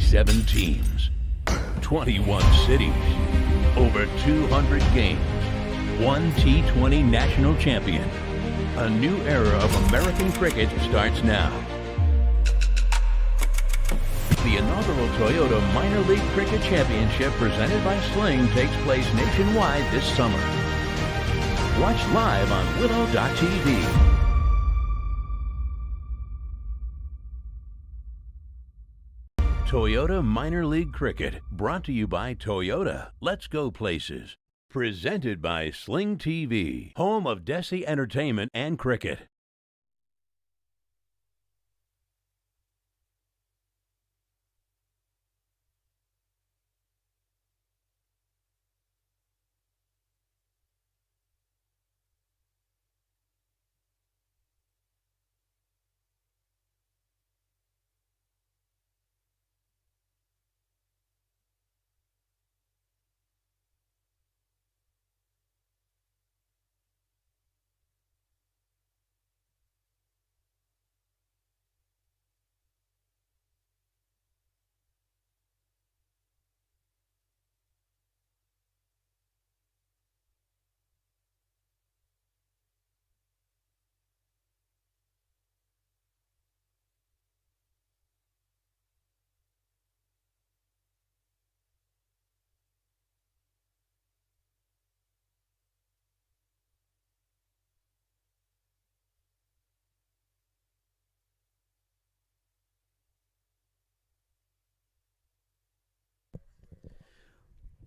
27 teams, 21 cities, over 200 games, one T20 national champion. A new era of American cricket starts now. The inaugural Toyota Minor League Cricket Championship presented by Sling takes place nationwide this summer. Watch live on Willow.tv. Toyota Minor League Cricket, brought to you by Toyota. Let's go places. Presented by Sling TV, home of Desi Entertainment and Cricket.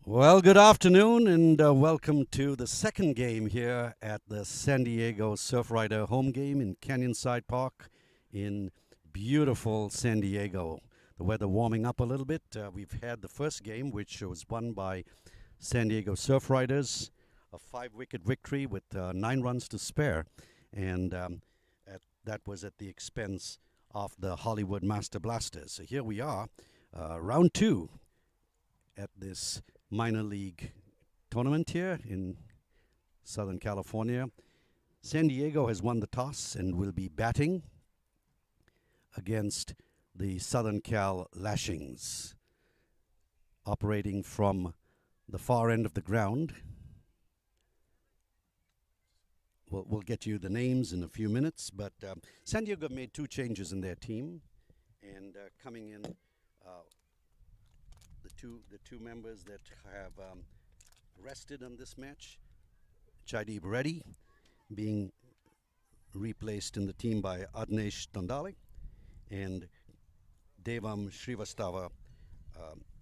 Well, good afternoon and welcome to the second game here at the San Diego Surfrider home game in Canyonside Park in beautiful San Diego. The weather warming up a little bit. We've had the first game, which was won by San Diego Surfriders, a 5-wicket victory with 9 runs to spare, and that was at the expense of the Hollywood Master Blasters. So here we are, round 2 at this minor league tournament here in Southern California. San Diego has won the toss and will be batting against the Southern Cal Lashings, operating from the far end of the ground. We'll get you the names in a few minutes, but San Diego made 2 changes in their team, and coming in the two members that have rested on this match, Chaideep Reddy being replaced in the team by Adnesh Tandale, and Devam Srivastava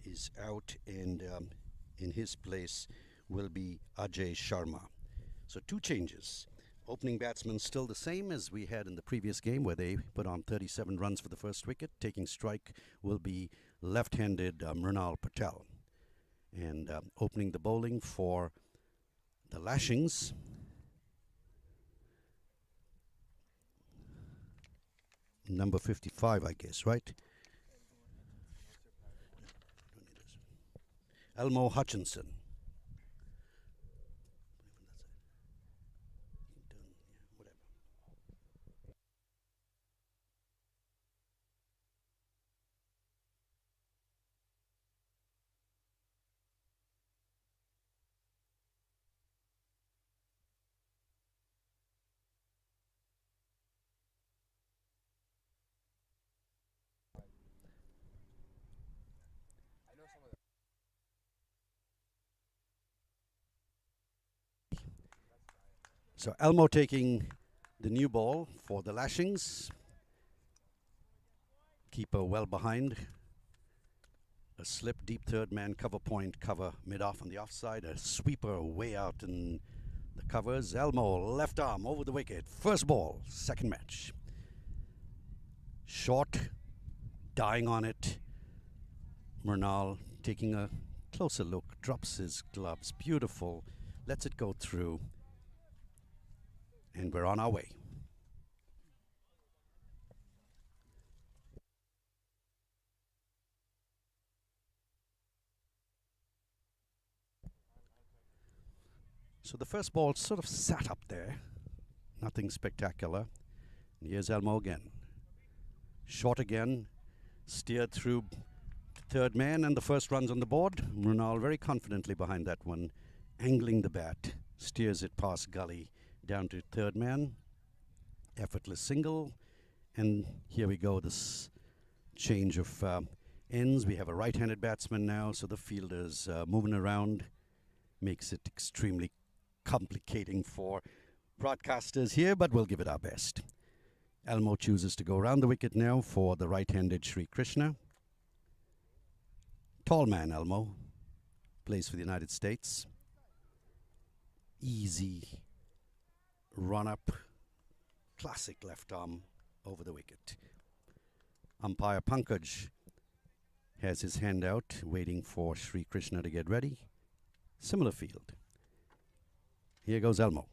is out, and in his place will be Ajay Sharma. So 2 changes. Opening batsman still the same as we had in the previous game, where they put on 37 runs for the first wicket. Taking strike will be left-handed Mrunal Patel. And opening the bowling for the Lashings, number 55, I guess, right? Elmo Hutchinson. So Elmo taking the new ball for the Lashings. Keeper well behind. A slip, deep third man cover point, cover mid-off on the offside. A sweeper way out in the covers. Elmo left arm over the wicket. First ball, second match. Short, dying on it. Mrunal taking a closer look, drops his gloves. Beautiful. Lets it go through. And we're on our way. So the first ball sort of sat up there. Nothing spectacular. And here's Elmo again. Short again. Steered through third man and the first runs on the board. Mrunal very confidently behind that one, angling the bat, steers it past gully down to third man. Effortless single. And here we go, this change of ends. We have a right-handed batsman now, so the fielder's moving around. Makes it extremely complicating for broadcasters here, but we'll give it our best. Elmo chooses to go around the wicket now for the right-handed Sri Krishna. Tall man, Elmo. Plays for the United States. Easy run-up. Classic left arm over the wicket. Umpire Pankaj has his hand out, waiting for Sri Krishna to get ready. Similar field. Here goes Elmo.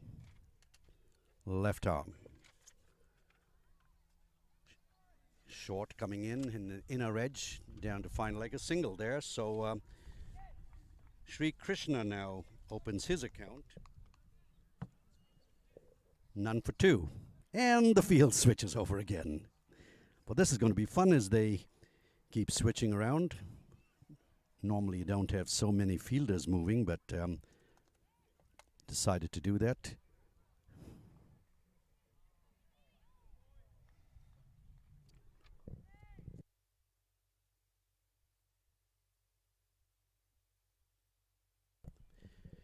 Left arm. Short coming in the inner edge, down to final leg, a single there. So Sri Krishna now opens his account. None for two. And the field switches over again. Well, this is going to be fun as they keep switching around. Normally you don't have so many fielders moving, but decided to do that.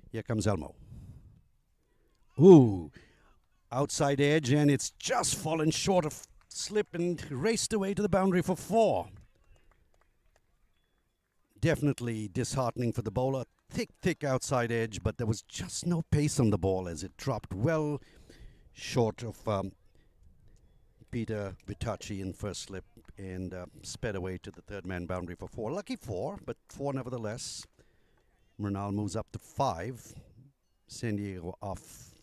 Here comes Elmo. Ooh, outside edge, and it's just fallen short of slip and raced away to the boundary for four. Definitely disheartening for the bowler. Thick outside edge, but there was just no pace on the ball as it dropped well short of Peter Vitachi in first slip and sped away to the third man boundary for four. Lucky four, but four nevertheless. Mrunal moves up to five. San Diego off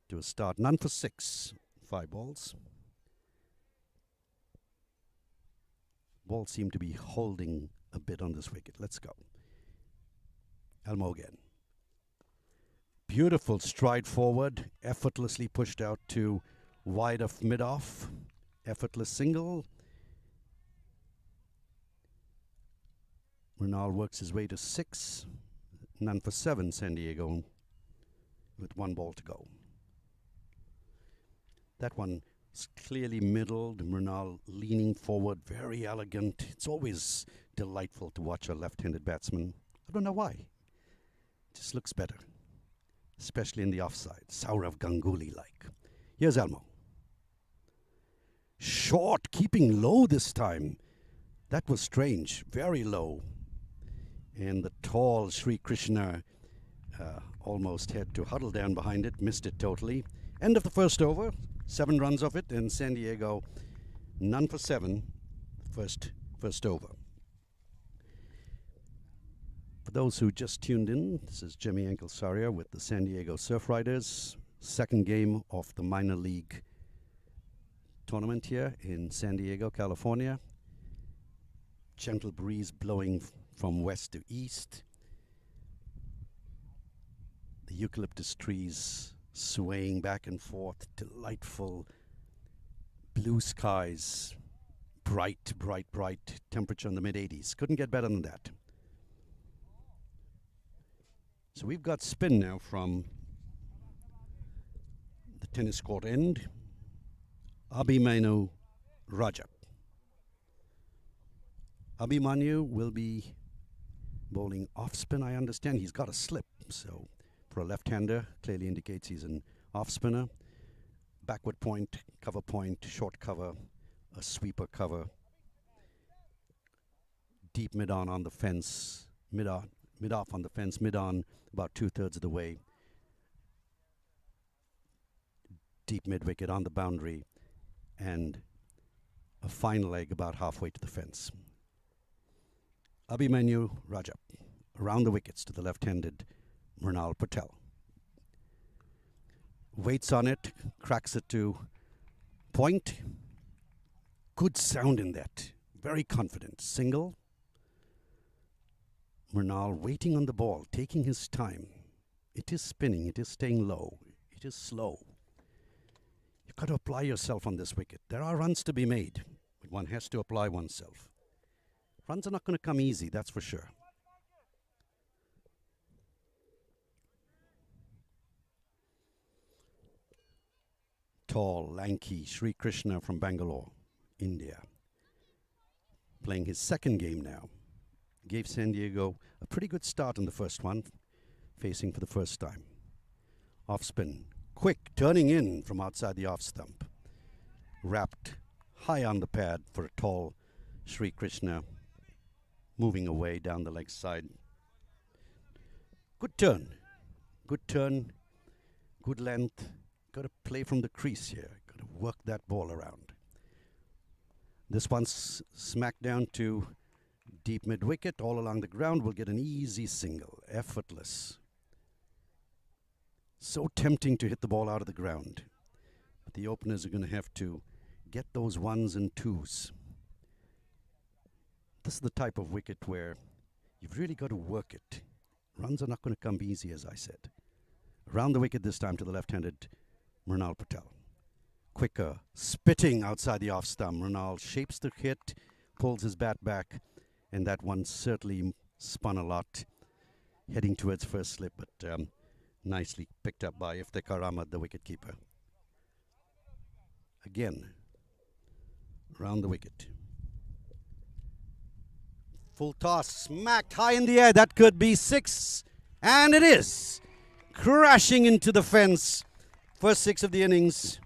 to a start. None for six. 5 balls. Ball seemed to be holding a bit on this wicket. Let's go. Elmo again. Beautiful stride forward. Effortlessly pushed out to wide of mid-off. Effortless single. Mrunal works his way to 6. None for 7, San Diego, with 1 ball to go. That one is clearly middled. Mrunal leaning forward, very elegant. It's always delightful to watch a left-handed batsman. I don't know why. It just looks better, especially in the offside. Saurav Ganguly-like. Here's Elmo. Short, keeping low this time. That was strange, very low. And the tall Sri Krishna almost had to huddle down behind it, missed it totally. End of the first over, 7 runs of it, and San Diego none for 7, first over. For those who just tuned in, this is Jimmy Ankelsaria with the San Diego Surf Riders, second game of the minor league tournament here in San Diego, California. Gentle breeze blowing from west to east. The eucalyptus trees swaying back and forth. Delightful blue skies. Bright. Temperature in the mid-80s. Couldn't get better than that. So we've got spin now from the tennis court end. Abhimanyu Rajap. Abhimanyu will be bowling off spin, I understand. He's got a slip, so for a left-hander, clearly indicates he's an off spinner. Backward point, cover point, short cover, a sweeper cover. Deep mid-on on the fence, mid-off on the fence, mid-on about 2/3 of the way. Deep mid-wicket on the boundary, and a fine leg about halfway to the fence. Abhimanyu Rajap around the wickets to the left-handed Mrunal Patel. Waits on it, cracks it to point. Good sound in that. Very confident. Single. Mrunal waiting on the ball, taking his time. It is spinning. It is staying low. It is slow. You've got to apply yourself on this wicket. There are runs to be made, but one has to apply oneself. Runs are not going to come easy, that's for sure. Tall, lanky Sri Krishna from Bangalore, India. Playing his second game now. Gave San Diego a pretty good start in the first one, facing for the first time. Off spin. Quick, turning in from outside the off stump. Wrapped high on the pad for a tall Sri Krishna. Moving away down the leg side. Good turn. Good turn. Good length. Got to play from the crease here. Got to work that ball around. This one's smacked down to deep mid-wicket. All along the ground will get an easy single. Effortless. So tempting to hit the ball out of the ground. But the openers are going to have to get those ones and twos. This is the type of wicket where you've really got to work it. Runs are not going to come easy, as I said. Around the wicket this time to the left-handed Mrunal Patel. Quicker, spitting outside the off stump. Mrunal shapes the hit, pulls his bat back, and that one certainly spun a lot, heading towards first slip, but nicely picked up by Iftikhar Ahmed, the wicketkeeper. Again, round the wicket. Full toss, smacked high in the air. That could be 6, and it is. Crashing into the fence. First 6 of the innings.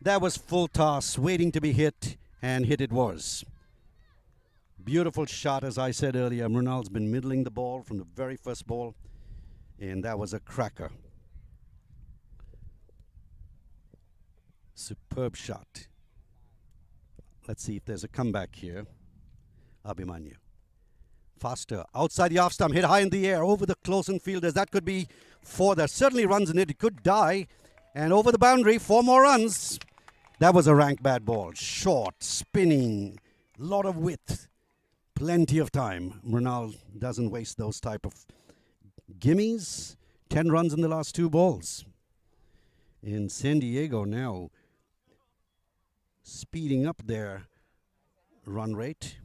That was full toss, waiting to be hit, and hit it was. Beautiful shot, as I said earlier. Mrunal's been middling the ball from the very first ball, and that was a cracker. Superb shot. Let's see if there's a comeback here. Abhimanyu. Faster. Outside the off stump. Hit high in the air. Over the close-in fielders. That could be 4. There certainly runs in it. It could die. And over the boundary. 4 more runs. That was a rank bad ball. Short. Spinning. Lot of width. Plenty of time. Mrunal doesn't waste those type of gimmies. 10 runs in the last 2 balls. In San Diego now speeding up their run rate.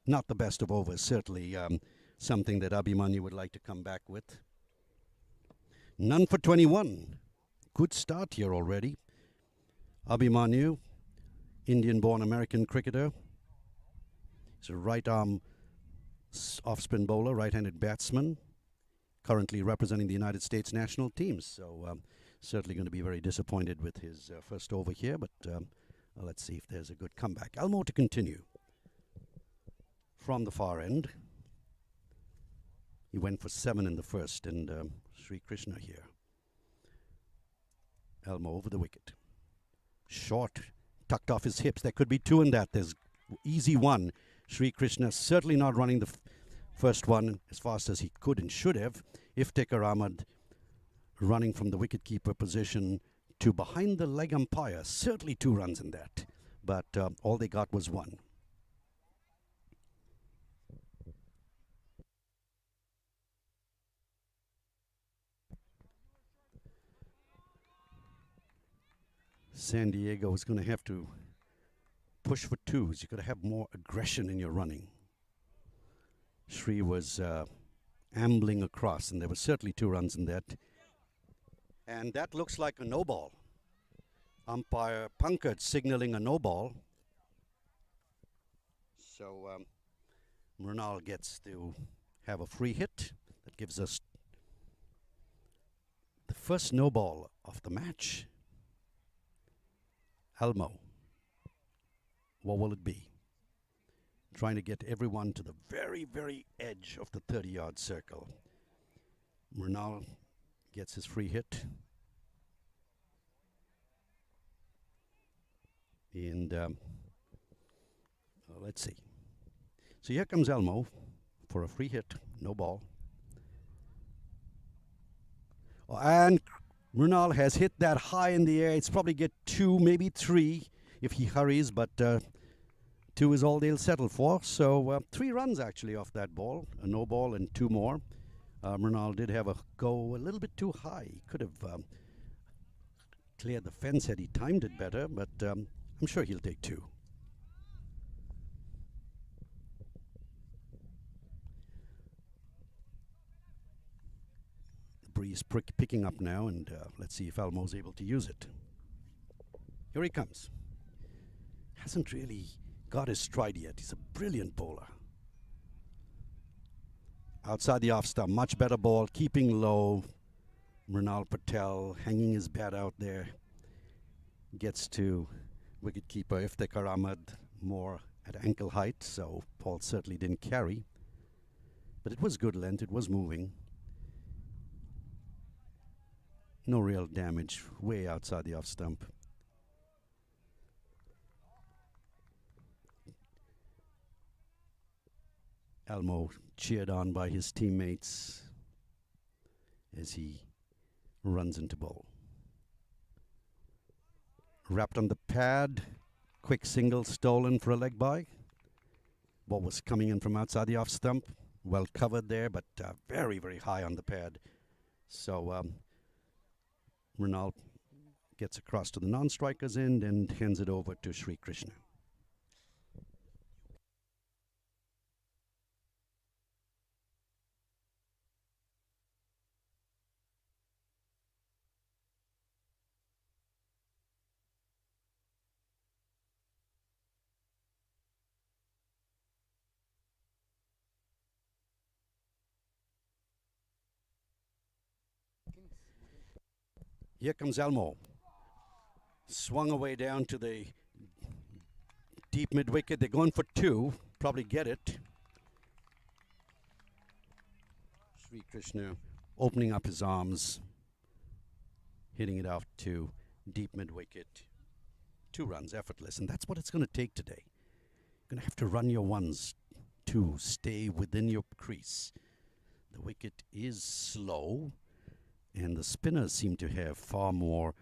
Not the best of overs, certainly something that Abhimanyu would like to come back with. None for 21. Good start here already. Abhimanyu, Indian-born American cricketer. He's a right-arm off-spin bowler, right-handed batsman, currently representing the United States national team. So certainly going to be very disappointed with his first over here, but let's see if there's a good comeback. Elmo to continue. From the far end. He went for 7 in the first, and Sri Krishna here. Elmo over the wicket. Short, tucked off his hips. There could be 2 in that. There's easy 1. Sri Krishna certainly not running the first one as fast as he could and should have. Iftikhar Ahmed running from the wicketkeeper position to behind the leg umpire. Certainly 2 runs in that, but all they got was 1. San Diego is going to have to push for 2s. You've got to have more aggression in your running. Sri was ambling across, and there were certainly 2 runs in that. And that looks like a no ball. Umpire Pankaj signaling a no ball. So Mrunal gets to have a free hit. That gives us the first no ball of the match. Elmo. What will it be? Trying to get everyone to the very, very edge of the 30-yard circle. Mrunal gets his free hit. And let's see. So here comes Elmo for a free hit, no ball. And Mrunal has hit that high in the air. It's probably get 2, maybe 3 if he hurries, but 2 is all they'll settle for. So 3 runs actually off that ball, a no ball and 2 more. Mrunal did have a go a little bit too high. He could have cleared the fence had he timed it better, but I'm sure he'll take 2. he's picking up now, and let's see if Elmo's able to use it. Here he comes. Hasn't really got his stride yet. He's a brilliant bowler. Outside the off stump, much better ball, keeping low. Mrinal Patel hanging his bat out there. Gets to wicketkeeper Iftikhar Ahmed more at ankle height, so Paul certainly didn't carry. But it was good length, it was moving. No real damage, way outside the off stump. Elmo cheered on by his teammates as he runs into bowl. Wrapped on the pad, quick single stolen for a leg by. Ball was coming in from outside the off stump. Well covered there, but very, very high on the pad. So Mrinal gets across to the non-striker's end and hands it over to Sri Krishna. Here comes Elmo. Swung away down to the deep mid wicket. They're going for two. Probably get it. Sri Krishna opening up his arms, hitting it out to deep mid wicket. 2 runs, effortless, and that's what it's going to take today. You're going to have to run your ones to stay within your crease. The wicket is slow, and the spinners seem to have far more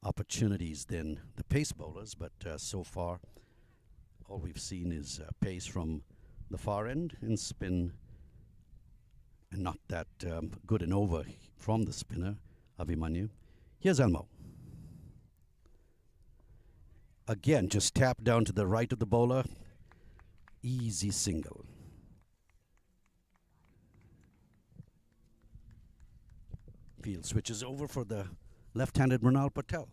opportunities than the pace bowlers, but so far all we've seen is pace from the far end and spin, and not that good an over from the spinner, Abhimanyu. Here's Elmo. Again, just tap down to the right of the bowler. Easy single. Field switches over for the left-handed Mrinal Patel.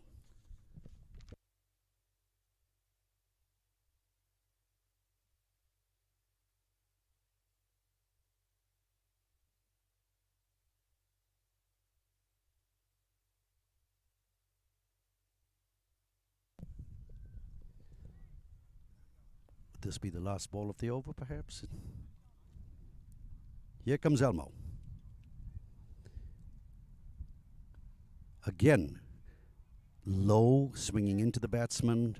Would this be the last ball of the over, perhaps? Here comes Elmo. Again, low, swinging into the batsman.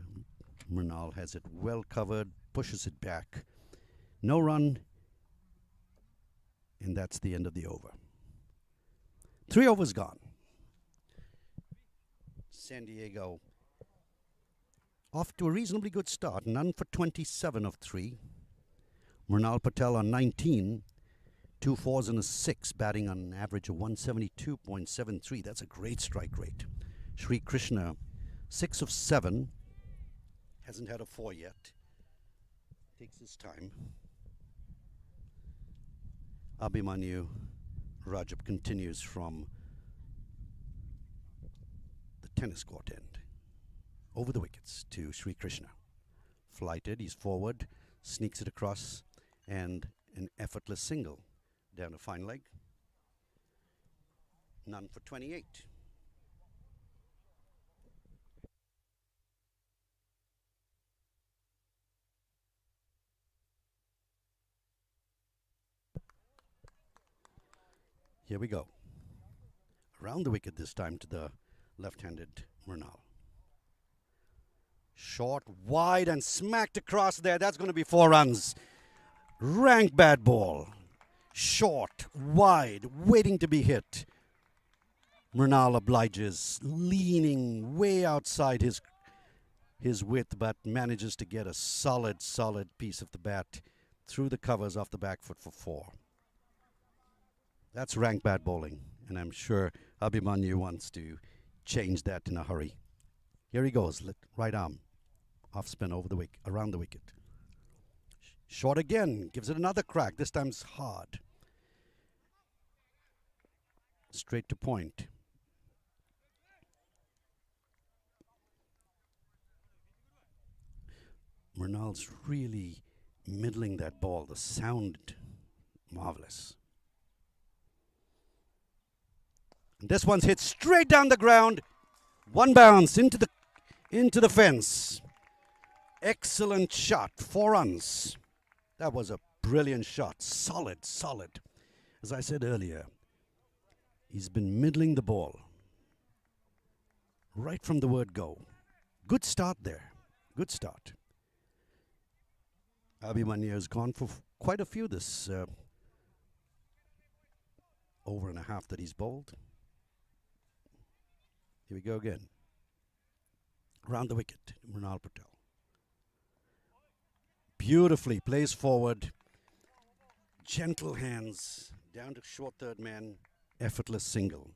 Mrinal has it well covered, pushes it back. No run, and that's the end of the over. 3 overs gone. San Diego off to a reasonably good start. None for 27 of 3. Mrinal Patel on 19. 2 fours and a 6, batting on an average of 172.73. That's a great strike rate. Sri Krishna, 6 of 7. Hasn't had a 4 yet. Takes his time. Abhimanyu Rajab continues from the tennis court end. Over the wickets to Sri Krishna. Flighted, he's forward, sneaks it across, and an effortless single. Down a fine leg. None for 28. Here we go. Around the wicket this time to the left-handed Mrinal. Short, wide, and smacked across there. That's going to be 4 runs. Rank bad ball. Short, wide, waiting to be hit. Mrinal obliges, leaning way outside his width, but manages to get a solid piece of the bat through the covers off the back foot for 4. That's rank bad bowling, and I'm sure Abhimanyu wants to change that in a hurry. Here he goes, right arm, off spin over the wicket, around the wicket. Short again, gives it another crack. This time's hard. straight to point. Murnal's really middling that ball. The sound, marvelous. And this one's hit straight down the ground. One bounce into the fence. Excellent shot. 4 runs. That was a brilliant shot. Solid, solid. As I said earlier, he's been middling the ball right from the word go. Good start there. Good start. Abhimanyu has gone for quite a few this over and a half that he's bowled. Here we go again. Round the wicket, Mrunal Patel. Beautifully plays forward. Gentle hands down to short third man. Effortless single.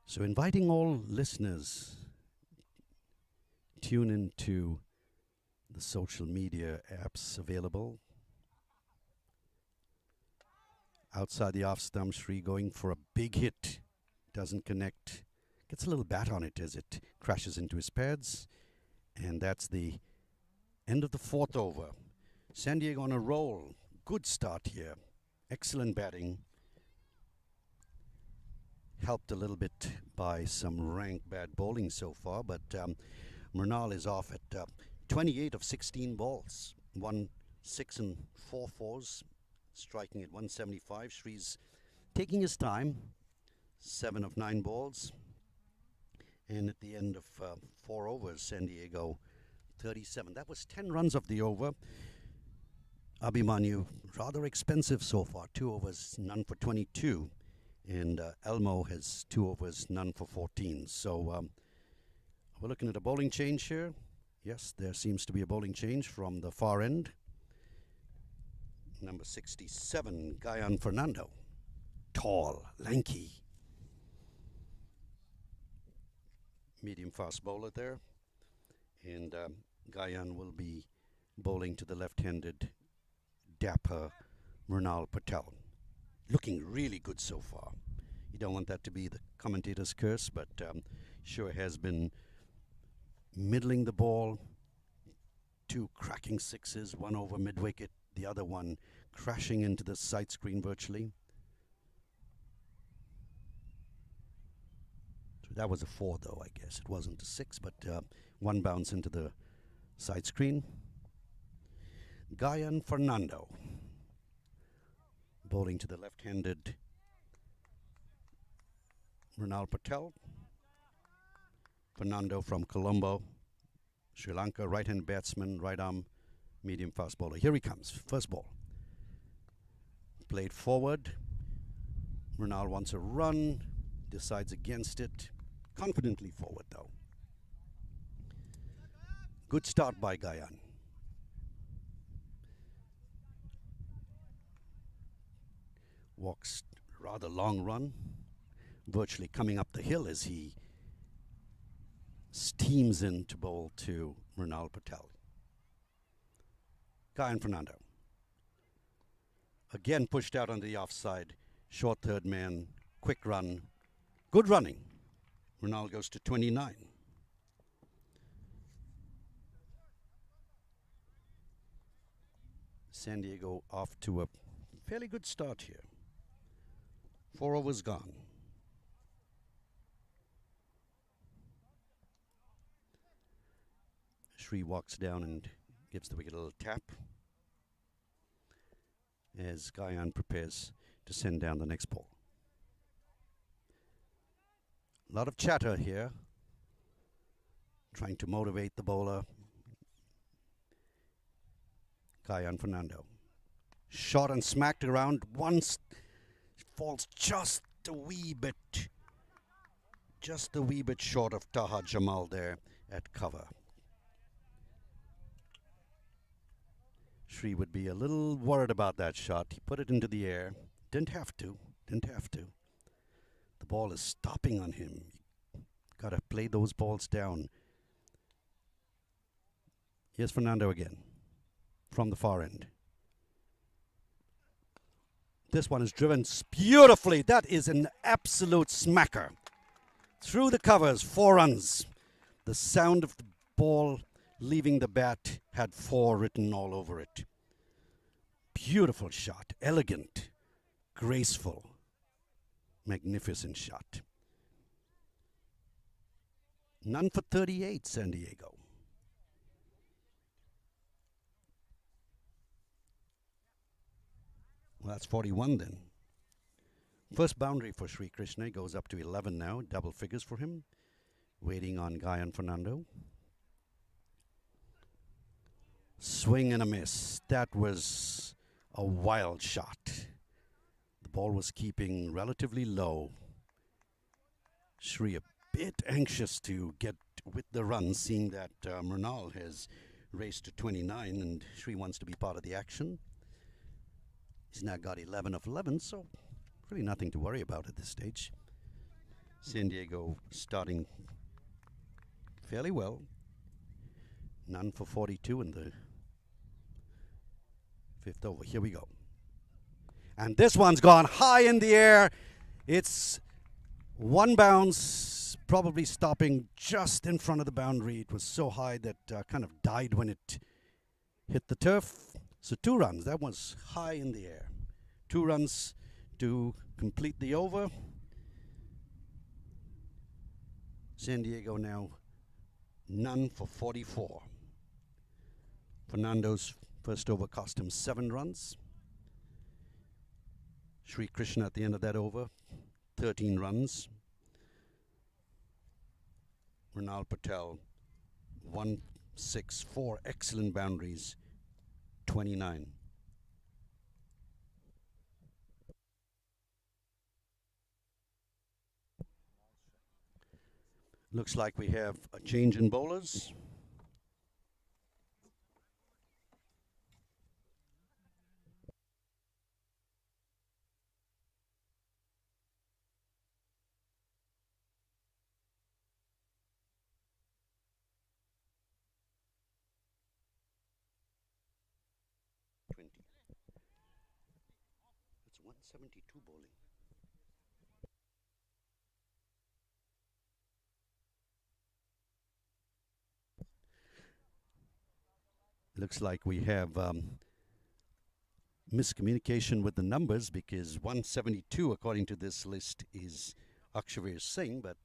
So inviting all listeners, tune into the social media apps available. Outside the off stump, Sri going for a big hit. Doesn't connect. Gets a little bat on it as it crashes into his pads. And that's the end of the 4th over. San Diego on a roll. Good start here. Excellent batting. Helped a little bit by some rank bad bowling so far, but Mrunal is off at 28 of 16 balls. 1 6 and 4 fours, striking at 175. Sri's taking his time. 7 of 9 balls. And at the end of 4 overs, San Diego 37. That was 10 runs of the over. Abhimanyu, rather expensive so far. 2 overs, none for 22. And Elmo has 2 overs, none for 14. So we're looking at a bowling change here. Yes, there seems to be a bowling change from the far end. Number 67, Gayan Fernando. Tall, lanky. Medium fast bowler there. And Gayan will be bowling to the left-handed dapper Mrunal Patel. Looking really good so far. You don't want that to be the commentator's curse, but sure has been middling the ball. 2 cracking sixes, 1 over mid-wicket, the other one crashing into the side screen virtually. So that was a 4 though, I guess. It wasn't a 6, but 1 bounce into the side screen. Gayan Fernando bowling to the left-handed Mrunal Patel. Fernando from Colombo, Sri Lanka, right-hand batsman, right arm, medium fast bowler. Here he comes, first ball. Played forward. Mrunal wants a run, decides against it. Confidently forward though. Good start by Gayan. Walks rather long run, virtually coming up the hill as he steams in to bowl to Mrunal Patel. Gayan Fernando. Again pushed out on the offside. Short third man, quick run. Good running. Mrunal goes to 29. San Diego off to a fairly good start here. 4 overs gone. Sri walks down and gives the wicket a little tap as Gayan prepares to send down the next ball. A lot of chatter here, trying to motivate the bowler. Gayan Fernando. Shot and smacked around once. Falls just a wee bit short of Taha Jamal there at cover. Sri would be a little worried about that shot. He put it into the air. Didn't have to. The ball is stopping on him. Got to play those balls down. Here's Fernando again from the far end. This one is driven beautifully. That is an absolute smacker. Through the covers, 4 runs. The sound of the ball leaving the bat had 4 written all over it. Beautiful shot, elegant, graceful, magnificent shot. None for 38, San Diego. Well, that's 41 then. First boundary for Sri Krishna goes up to 11 now, double figures for him. Waiting on Guy and Fernando. Swing and a miss. That was a wild shot. The ball was keeping relatively low. Sri a bit anxious to get with the run, seeing that Mrinal has raced to 29 and Sri wants to be part of the action. He's now got 11 of 11, so really nothing to worry about at this stage. San Diego starting fairly well. None for 42 in the 5th over. Here we go. And this one's gone high in the air. It's one bounce, probably stopping just in front of the boundary. It was so high that kind of died when it hit the turf. So 2 runs. That was high in the air. 2 runs to complete the over. San Diego now none for 44. Fernando's first over cost him 7 runs. Sri Krishna at the end of that over, 13 runs. Mrinal Patel, 1, 6, 4 excellent boundaries, 29. Looks like we have a change in bowlers. It's 172 bowling. Looks like we have miscommunication with the numbers, because 172, according to this list, is Akshavir Singh, but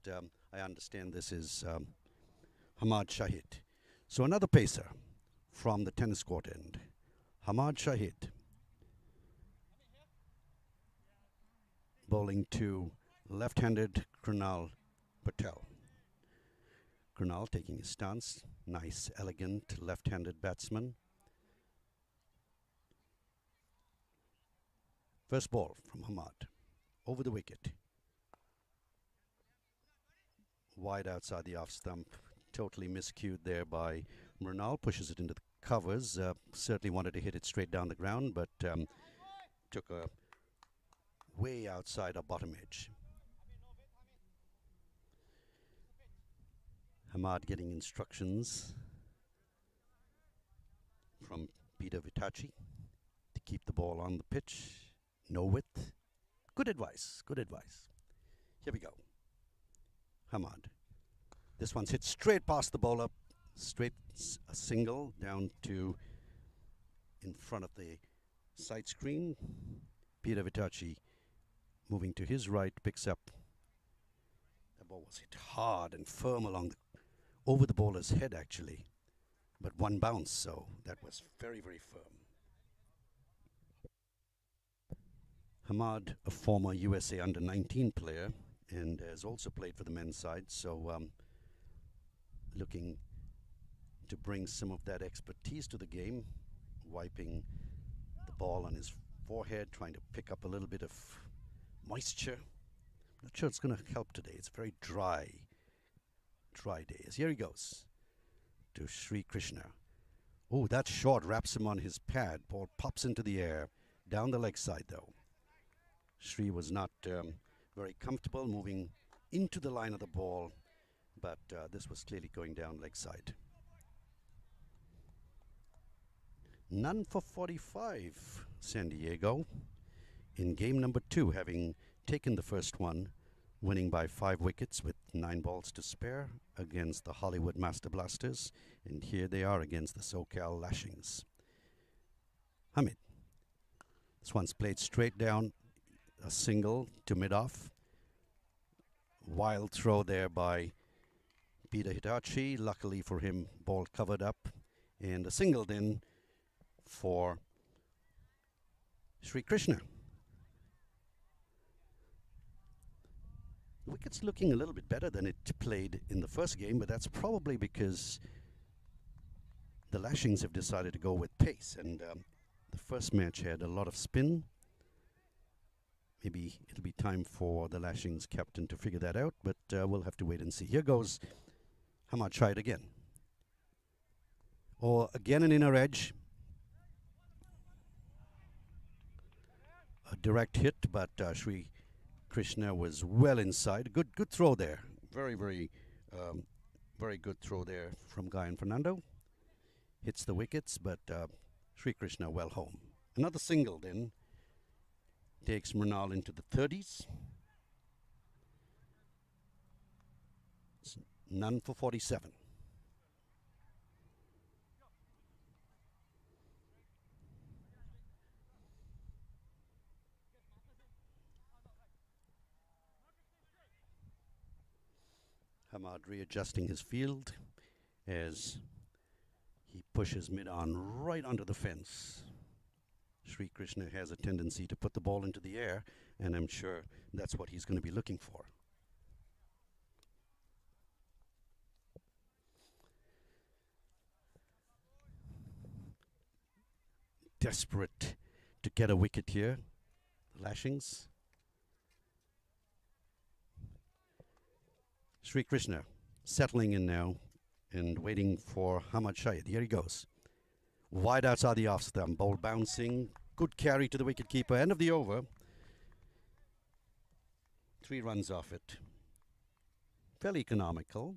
I understand this is Hamad Shahid. So another pacer from the tennis court end, Hamad Shahid, bowling to left-handed Krunal Patel. Krunal taking his stance, nice, elegant left-handed batsman. First ball from Hamad, over the wicket. Wide outside the off stump, totally miscued there by Mrinal, pushes it into the covers. Certainly wanted to hit it straight down the ground, but took a way outside our bottom edge. Hamad getting instructions from Peter Vitachi to keep the ball on the pitch. No width. Good advice. Good advice. Here we go. Hamad. This one's hit straight past the bowler. Straight a single down to in front of the side screen. Peter Vitachi moving to his right, picks up. The ball was hit hard and firm over the bowler's head, actually, but one bounce, so that was very, very firm. Hamad, a former USA under-19 player, and has also played for the men's side, so looking to bring some of that expertise to the game, wiping the ball on his forehead, trying to pick up a little bit of moisture. Not sure it's going to help today. It's very dry days. Here he goes to Sri Krishna. Oh, that short wraps him on his pad. Ball pops into the air, down the leg side though. Sri was not very comfortable moving into the line of the ball, but this was clearly going down leg side. None for 45, San Diego. In game number 2, having taken the first one, winning by 5 wickets with 9 balls to spare against the Hollywood Master Blasters. And here they are against the Socal Lashings. Hamid. This one's played straight down, a single to mid-off. Wild throw there by Peter Hitachi. Luckily for him, ball covered up. And a single then for Sri Krishna. The wicket's looking a little bit better than it played in the first game, but that's probably because the Lashings have decided to go with pace. And the first match had a lot of spin. Maybe it'll be time for the Lashings captain to figure that out, but we'll have to wait and see. Here goes Hamad. Try it again. Or again an inner edge. A direct hit, but Sri Krishna was well inside. Good throw there. Very good throw there from Guy and Fernando. Hits the wickets, but Sri Krishna well home. Another single then takes Mrinal into the 30s. It's none for 47. Hamad readjusting his field as he pushes mid-on right under the fence. Sri Krishna has a tendency to put the ball into the air, and I'm sure that's what he's going to be looking for. Desperate to get a wicket here, Lashings. Sri Krishna settling in now and waiting for Hamad Shahid. Here he goes. Wide outside the off stump. Ball bouncing. Good carry to the wicketkeeper. End of the over. 3 runs off it. Fairly economical,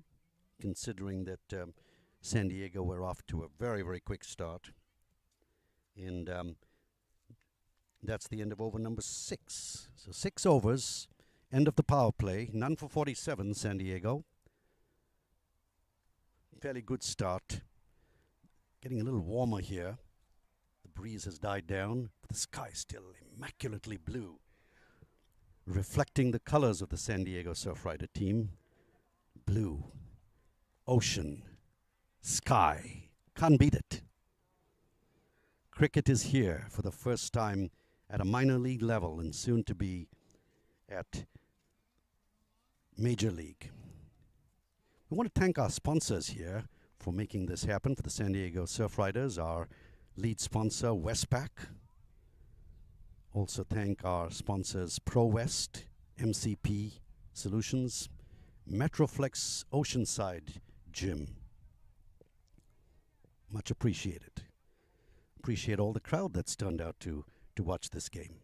considering that San Diego were off to a very quick start. And that's the end of over number 6. So 6 overs. End of the power play. None for 47, San Diego. Fairly good start. Getting a little warmer here. The breeze has died down, but the sky is still immaculately blue, reflecting the colors of the San Diego Surfrider team. Blue, ocean, sky. Can't beat it. Cricket is here for the first time at a minor league level and soon to be at Major League. We want to thank our sponsors here for making this happen for the San Diego Surfriders, our lead sponsor, Westpac. Also thank our sponsors, ProWest, MCP Solutions, Metroflex Oceanside Gym. Much appreciated. Appreciate all the crowd that's turned out to watch this game.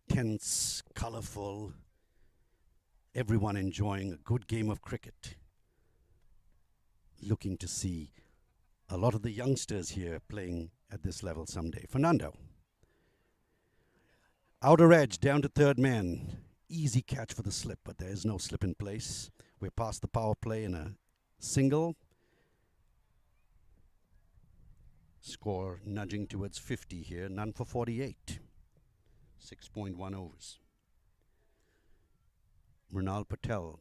Tense, colorful, everyone enjoying a good game of cricket. Looking to see a lot of the youngsters here playing at this level someday. Fernando. Outer edge down to third man. Easy catch for the slip, but there is no slip in place. We're past the power play in a single. Score nudging towards 50 here. None for 48. 6.1 overs. Mrinal Patel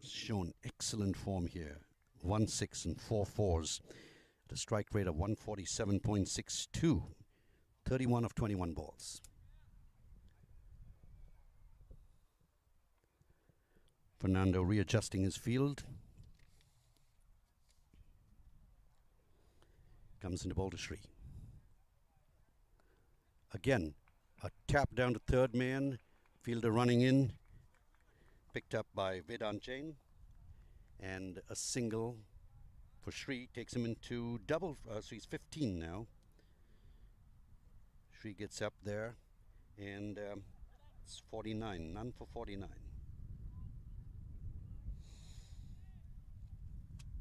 shown excellent form here. 1-6 and 4 fours at a strike rate of 147.62. 31 of 21 balls. Fernando readjusting his field. Comes into ball to Sri. Again, a tap down to third man. Fielder running in. Picked up by Vedant Jain. And a single for Sri takes him into double. So he's 15 now. Sri gets up there. And it's 49. None for 49.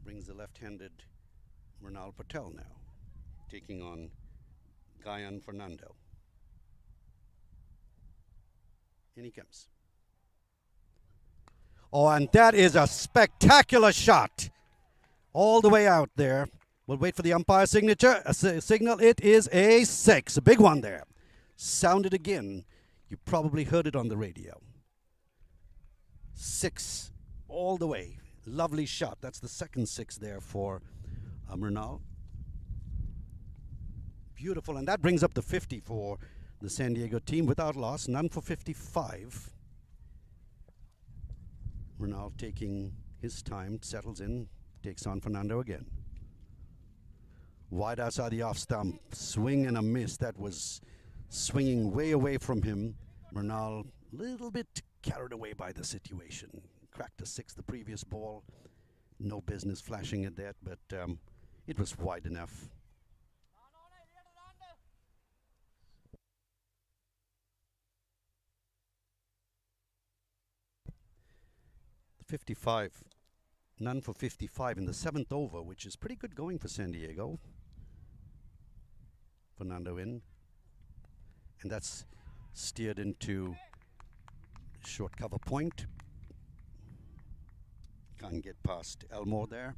Brings the left-handed Mrinal Patel now. taking on Guyan Fernando. In he comes. Oh, and that is a spectacular shot. All the way out there. We'll wait for the umpire signature. Signal. It is a 6. A big one there. Sounded again. You probably heard it on the radio. 6 all the way. Lovely shot. That's the second 6 there for Murnal. Beautiful. And that brings up the 50 for the San Diego team without loss. None for 55. Murnal taking his time, settles in, takes on Fernando again. Wide outside the off stump. Swing and a miss. That was swinging way away from him. Murnal a little bit carried away by the situation. Cracked a 6 the previous ball. No business flashing at that, but it was wide enough. The 55. None for 55 in the 7th over, which is pretty good going for San Diego. Fernando in. And that's steered into short cover point. Can't get past Elmore there.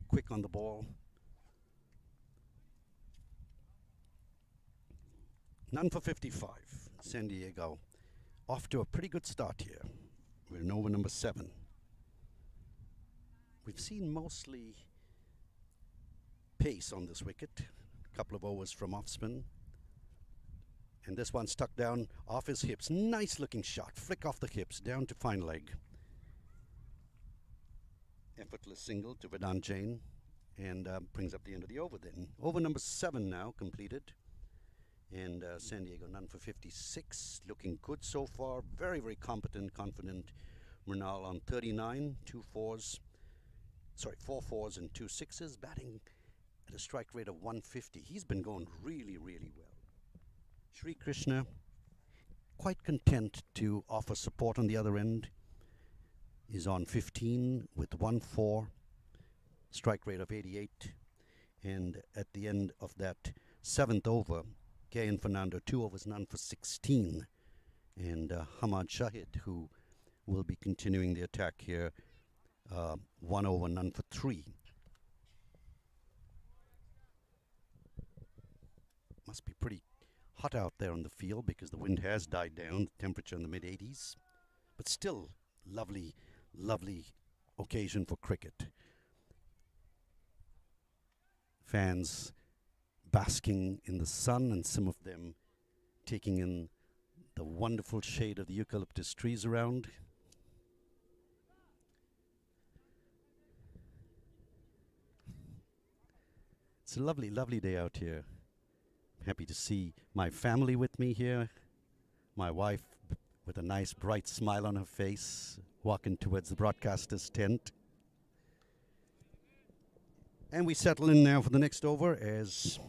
Quick on the ball. None for 55. San Diego off to a pretty good start here. We're in over number 7. We've seen mostly pace on this wicket. A couple of overs from off spin. And this one stuck down off his hips. Nice looking shot. Flick off the hips down to fine leg. Effortless single to Vedant Jain. And brings up the end of the over then. Over number 7 now completed. And San Diego none for 56. Looking good so far. Very, very competent, confident. Murnal on 39. 4 fours and 2 6s. Batting at a strike rate of 150. He's been going really, really well. Sri Krishna quite content to offer support on the other end. Is on 15 with 1 4. Strike rate of 88. And at the end of that 7th over, Gay and Fernando 2 overs, none for 16. And Hamad Shahid, who will be continuing the attack here, 1 over, none for 3. Must be pretty hot out there on the field because the wind has died down, temperature in the mid-80s. But still, lovely, lovely occasion for cricket. Fans basking in the sun and some of them taking in the wonderful shade of the eucalyptus trees around. It's a lovely, lovely day out here. Happy to see my family with me here. My wife with a nice bright smile on her face, walking towards the broadcaster's tent. And we settle in now for the next over as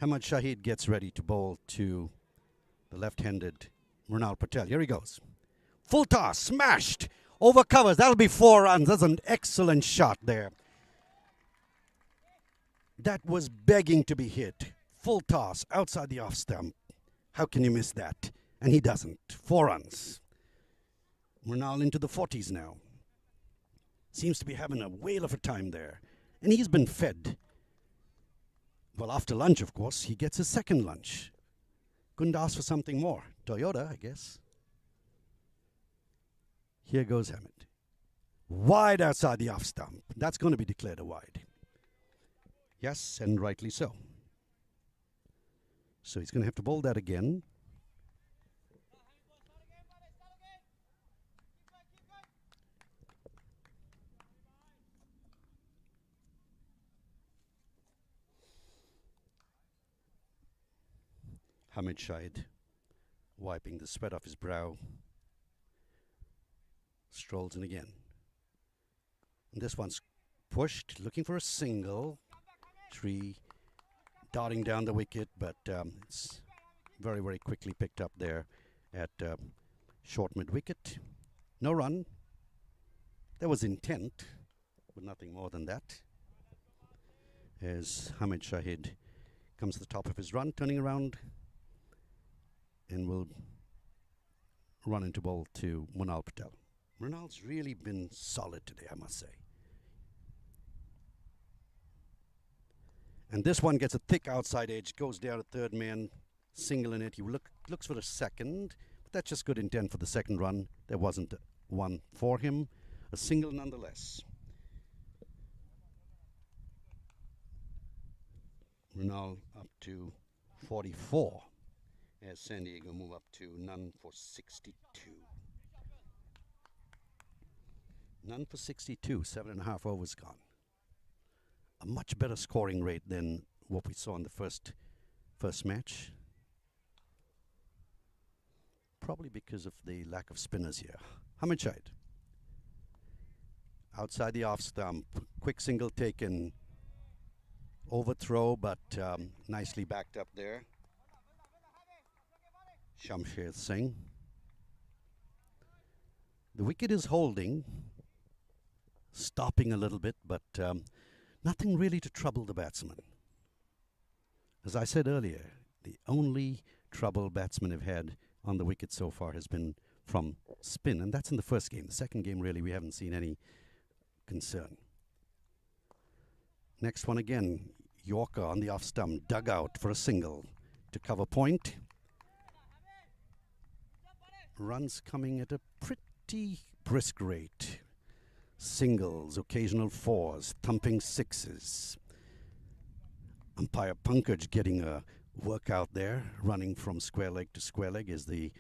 Hamad Shahid gets ready to bowl to the left-handed Mrunal Patel. Here he goes. Full toss, smashed, over covers. That'll be 4 runs. That's an excellent shot there. That was begging to be hit. Full toss, outside the off stump. How can you miss that? And he doesn't. 4 runs. Mrunal into the 40s now. Seems to be having a whale of a time there. And he's been fed. Well, after lunch, of course, he gets his second lunch. Couldn't ask for something more. Toyota, I guess. Here goes Hamid. Wide outside the off stump. That's going to be declared a wide. Yes, and rightly so. So he's going to have to bowl that again. Hamid Shahid wiping the sweat off his brow. Strolls in again. And this one's pushed, looking for a single. Tree darting down the wicket, but it's very, very quickly picked up there at short mid-wicket. No run. There was intent, but nothing more than that. As Hamid Shahid Comes to the top of his run, turning around, and will run into ball to Munal Patel. Munal's really been solid today, I must say. And this one gets a thick outside edge, goes down to third man, single in it. He looks for the second, but that's just good intent for the second run. There wasn't one for him. A single nonetheless. Munal up to 44 as San Diego move up to none for 62. None for 62, 7.5 overs gone. A much better scoring rate than what we saw in the first match. Probably because of the lack of spinners here. Hamid Shahid. Outside the off stump. Quick single taken. Overthrow, but nicely backed up there. Shamsher Singh. The wicket is holding. Stopping a little bit, but nothing really to trouble the batsman. As I said earlier, the only trouble batsmen have had on the wicket so far has been from spin, and that's in the first game. The second game, really, we haven't seen any concern. Next one again, Yorker on the off stump, dug out for a single to cover point. Runs coming at a pretty brisk rate. Singles, occasional fours, thumping sixes. Umpire Pankaj getting a workout there, running from square leg to square leg as the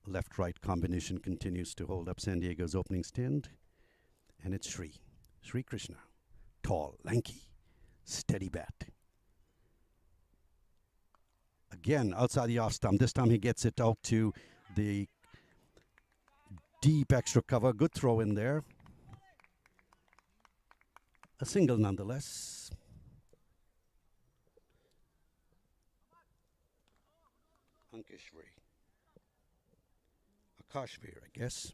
left-right combination continues to hold up San Diego's opening stand. And it's Sri Krishna. Tall, lanky, steady bat. Again, outside the off stump. This time he gets it out to the deep extra cover. Good throw in there. A single nonetheless. Akashvir, I guess.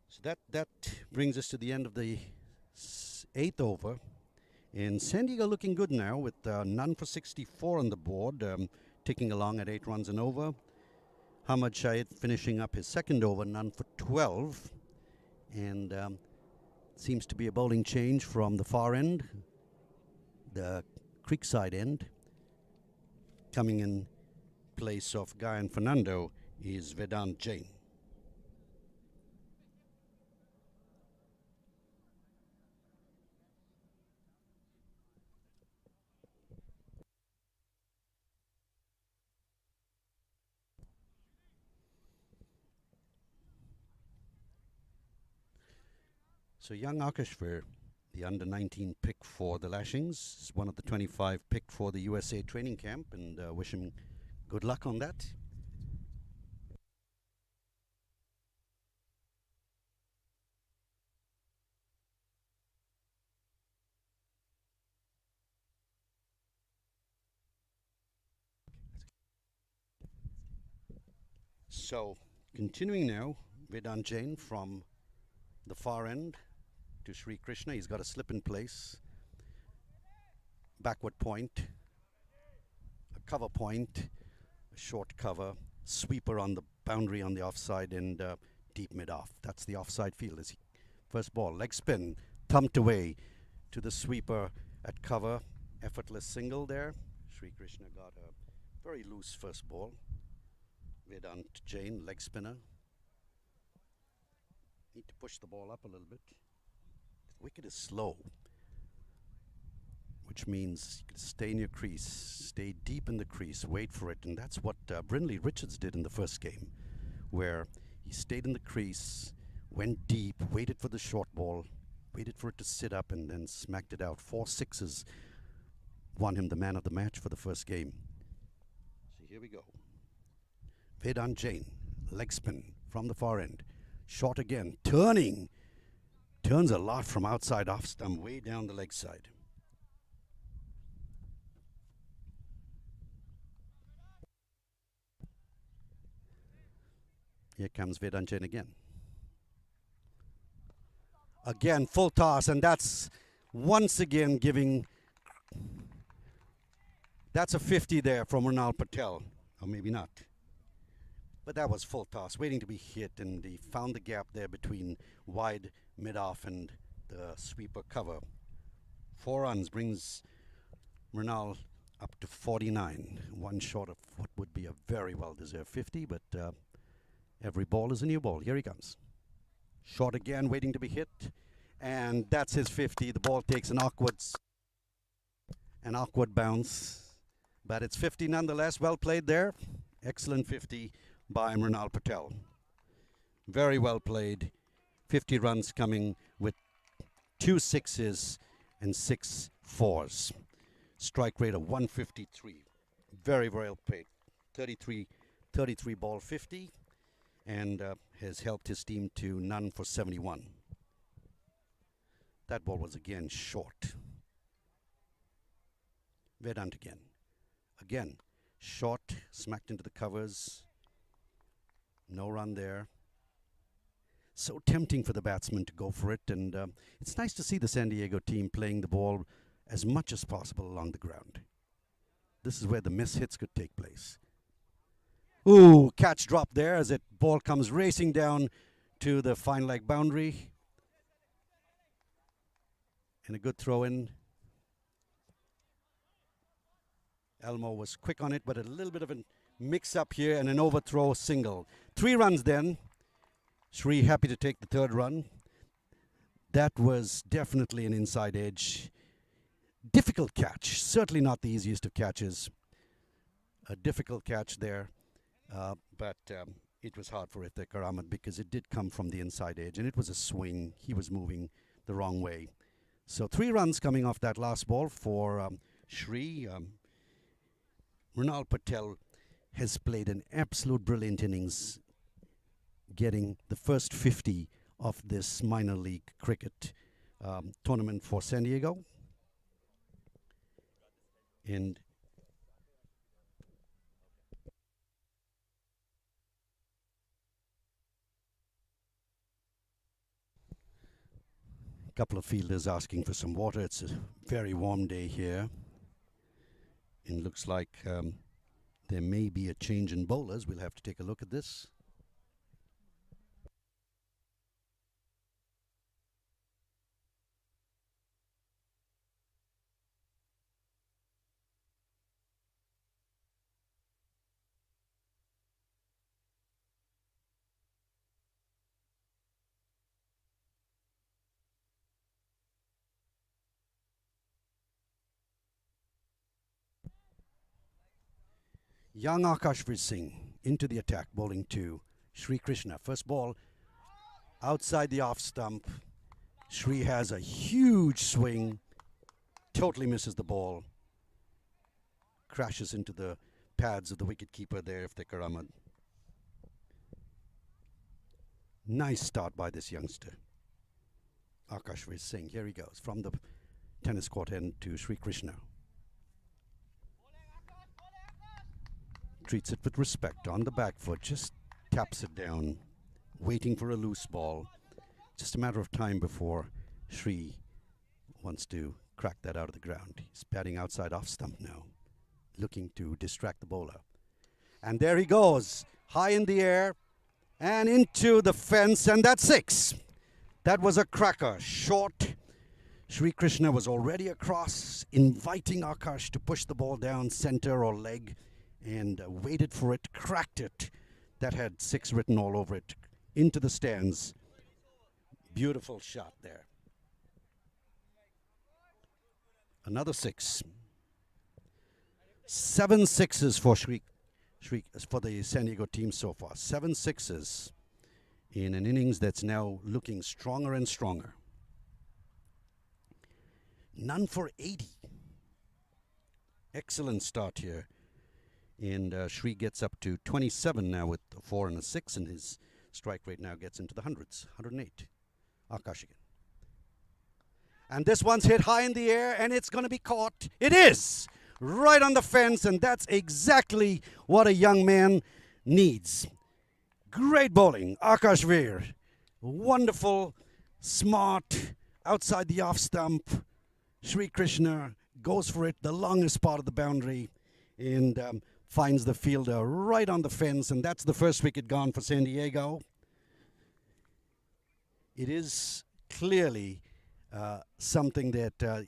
So that brings us to the end of the 8th over. And San Diego looking good now with none for 64 on the board, ticking along at 8 runs and over. Hamid Shahid finishing up his second over, none for 12. And seems to be a bowling change from the far end, the Creekside end. Coming in place of Guyan Fernando is Vedant Jain. So young Akashvir, the under-19 pick for the Lashings, is one of the 25 picked for the USA training camp, and wish him good luck on that. So continuing now, Vedant Jain from the far end to Sri Krishna. He's got a slip in place, backward point, a cover point, a short cover, sweeper on the boundary on the offside, and deep mid-off. That's the offside field. As first ball, leg spin, thumped away to the sweeper at cover. Effortless single there. Sri Krishna got a very loose first ball. Vedant Jain, leg spinner. Need to push the ball up a little bit. The wicket is slow, which means you can stay in your crease, stay deep in the crease, wait for it. And that's what Brindley Richards did in the first game, where he stayed in the crease, went deep, waited for the short ball, waited for it to sit up, and then smacked it out. 4 sixes won him the man of the match for the first game. So here we go. Vedant Jain, leg spin from the far end. Shot again, turning. Turns a lot from outside off stump, way down the leg side. Here comes Vedant Jain again. Again, full toss, and that's once again giving. That's a 50 there from Mrinal Patel, or maybe not. But that was full toss, waiting to be hit, and he found the gap there between wide, mid-off, and the sweeper cover. 4 runs brings Mrinal up to 49, one short of what would be a very well-deserved 50, but every ball is a new ball. Here he comes. Short again, waiting to be hit, and that's his 50. The ball takes an awkward bounce, but it's 50 nonetheless. Well played there. Excellent 50 by Mrinal Patel. Very well played. 50 runs coming with 2 sixes and 6 fours. Strike rate of 153. Very well played. 33 ball 50, and has helped his team to none for 71. That ball was again short. Vedant again. Again, short, smacked into the covers. No run there. So tempting for the batsman to go for it, and it's nice to see the San Diego team playing the ball as much as possible along the ground. This is where the miss hits could take place. Ooh, catch drop there as that ball comes racing down to the fine leg boundary. And a good throw in. Elmo was quick on it, but a little bit of a mix up here and an overthrow single. 3 runs then. Sri happy to take the 3rd run. That was definitely an inside edge. Difficult catch, certainly not the easiest of catches. A difficult catch there, but it was hard for Iftikhar Ahmed because it did come from the inside edge, and it was a swing. He was moving the wrong way. So 3 runs coming off that last ball for Sri. Mrinal Patel has played an absolute brilliant innings, getting the first 50 of this minor league cricket tournament for San Diego. And a couple of fielders asking for some water. It's a very warm day here. And looks like there may be a change in bowlers. We'll have to take a look at this. Young Akashveer Singh into the attack, bowling to Sri Krishna. First ball outside the off stump. Sri has a huge swing, totally misses the ball, crashes into the pads of the wicketkeeper there, Iftikhar Ahmed. Nice start by this youngster, Akashveer Singh. Here he goes from the tennis court end to Sri Krishna. Treats it with respect on the back foot, just taps it down, waiting for a loose ball. Just a matter of time before Sri wants to crack that out of the ground. He's batting outside off stump now, looking to distract the bowler. And there he goes, high in the air and into the fence, and that's 6. That was a cracker, short. Sri Krishna was already across, inviting Akash to push the ball down center or leg, and waited for it, cracked it. That had 6 written all over it, into the stands. Beautiful shot there. Another 6. 7 sixes for for the San Diego team so far. 7 sixes in an innings that's now looking stronger and stronger. None for 80. Excellent start here. And Sri gets up to 27 now with a 4 and a 6, and his strike rate now gets into the hundreds, 108. Akash again. And this one's hit high in the air, and it's going to be caught. It is! Right on the fence, and that's exactly what a young man needs. Great bowling, Akashveer. Wonderful Smart, outside the off stump. Sri Krishna goes for it, the longest part of the boundary, and finds the fielder right on the fence, and that's the first wicket gone for San Diego. It is clearly something that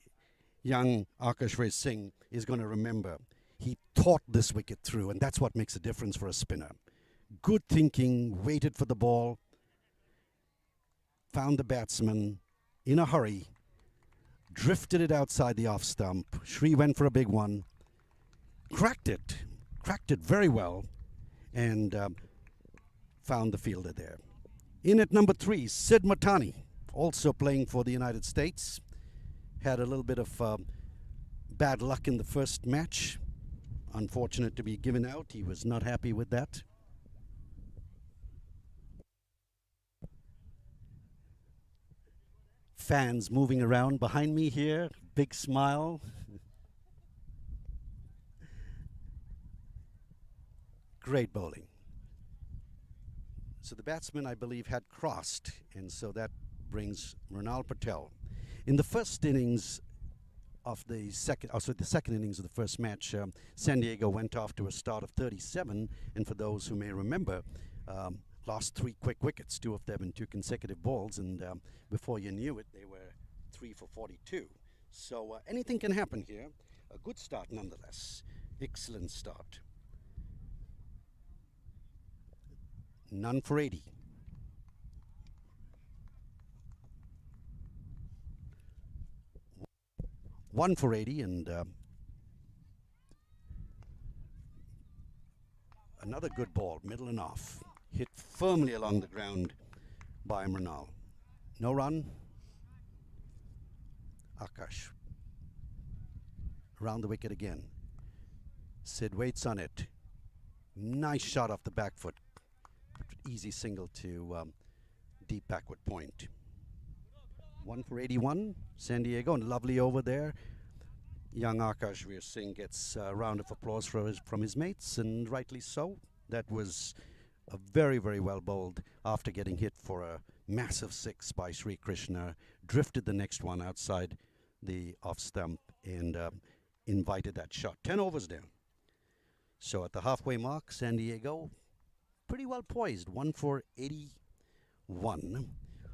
young Akashveer Singh is going to remember. He thought this wicket through, and that's what makes a difference for a spinner. Good thinking, waited for the ball, found the batsman in a hurry, drifted it outside the off stump. Sri went for a big one, cracked it very well, and found the fielder there. In at number 3, Sid Matani, also playing for the United States. Had a little bit of bad luck in the first match. Unfortunate to be given out. He was not happy with that. Fans moving around behind me here. Big smile. Great bowling. So the batsman, I believe, had crossed, and so that brings Mrunal Patel. In the first innings of the second, the second innings of the first match, San Diego went off to a start of 37, and for those who may remember, lost 3 quick wickets, 2 of them in 2 consecutive balls, and before you knew it, they were 3 for 42. So anything can happen here. A good start nonetheless. Excellent start. None for 80. One for 80, and another good ball, middle and off. Hit firmly along the ground by Mrunal. No run. Akash. Around the wicket again. Sid waits on it. Nice shot off the back foot. Easy single to deep backward point. 1 for 81, San Diego, and lovely over there. Young Akashveer Singh gets a round of applause from his mates, and rightly so. That was a very, very well bowled after getting hit for a massive 6 by Sri Krishna. Drifted the next one outside the off stump and invited that shot. 10 overs down. So at the halfway mark, San Diego pretty well poised. 1 for 81.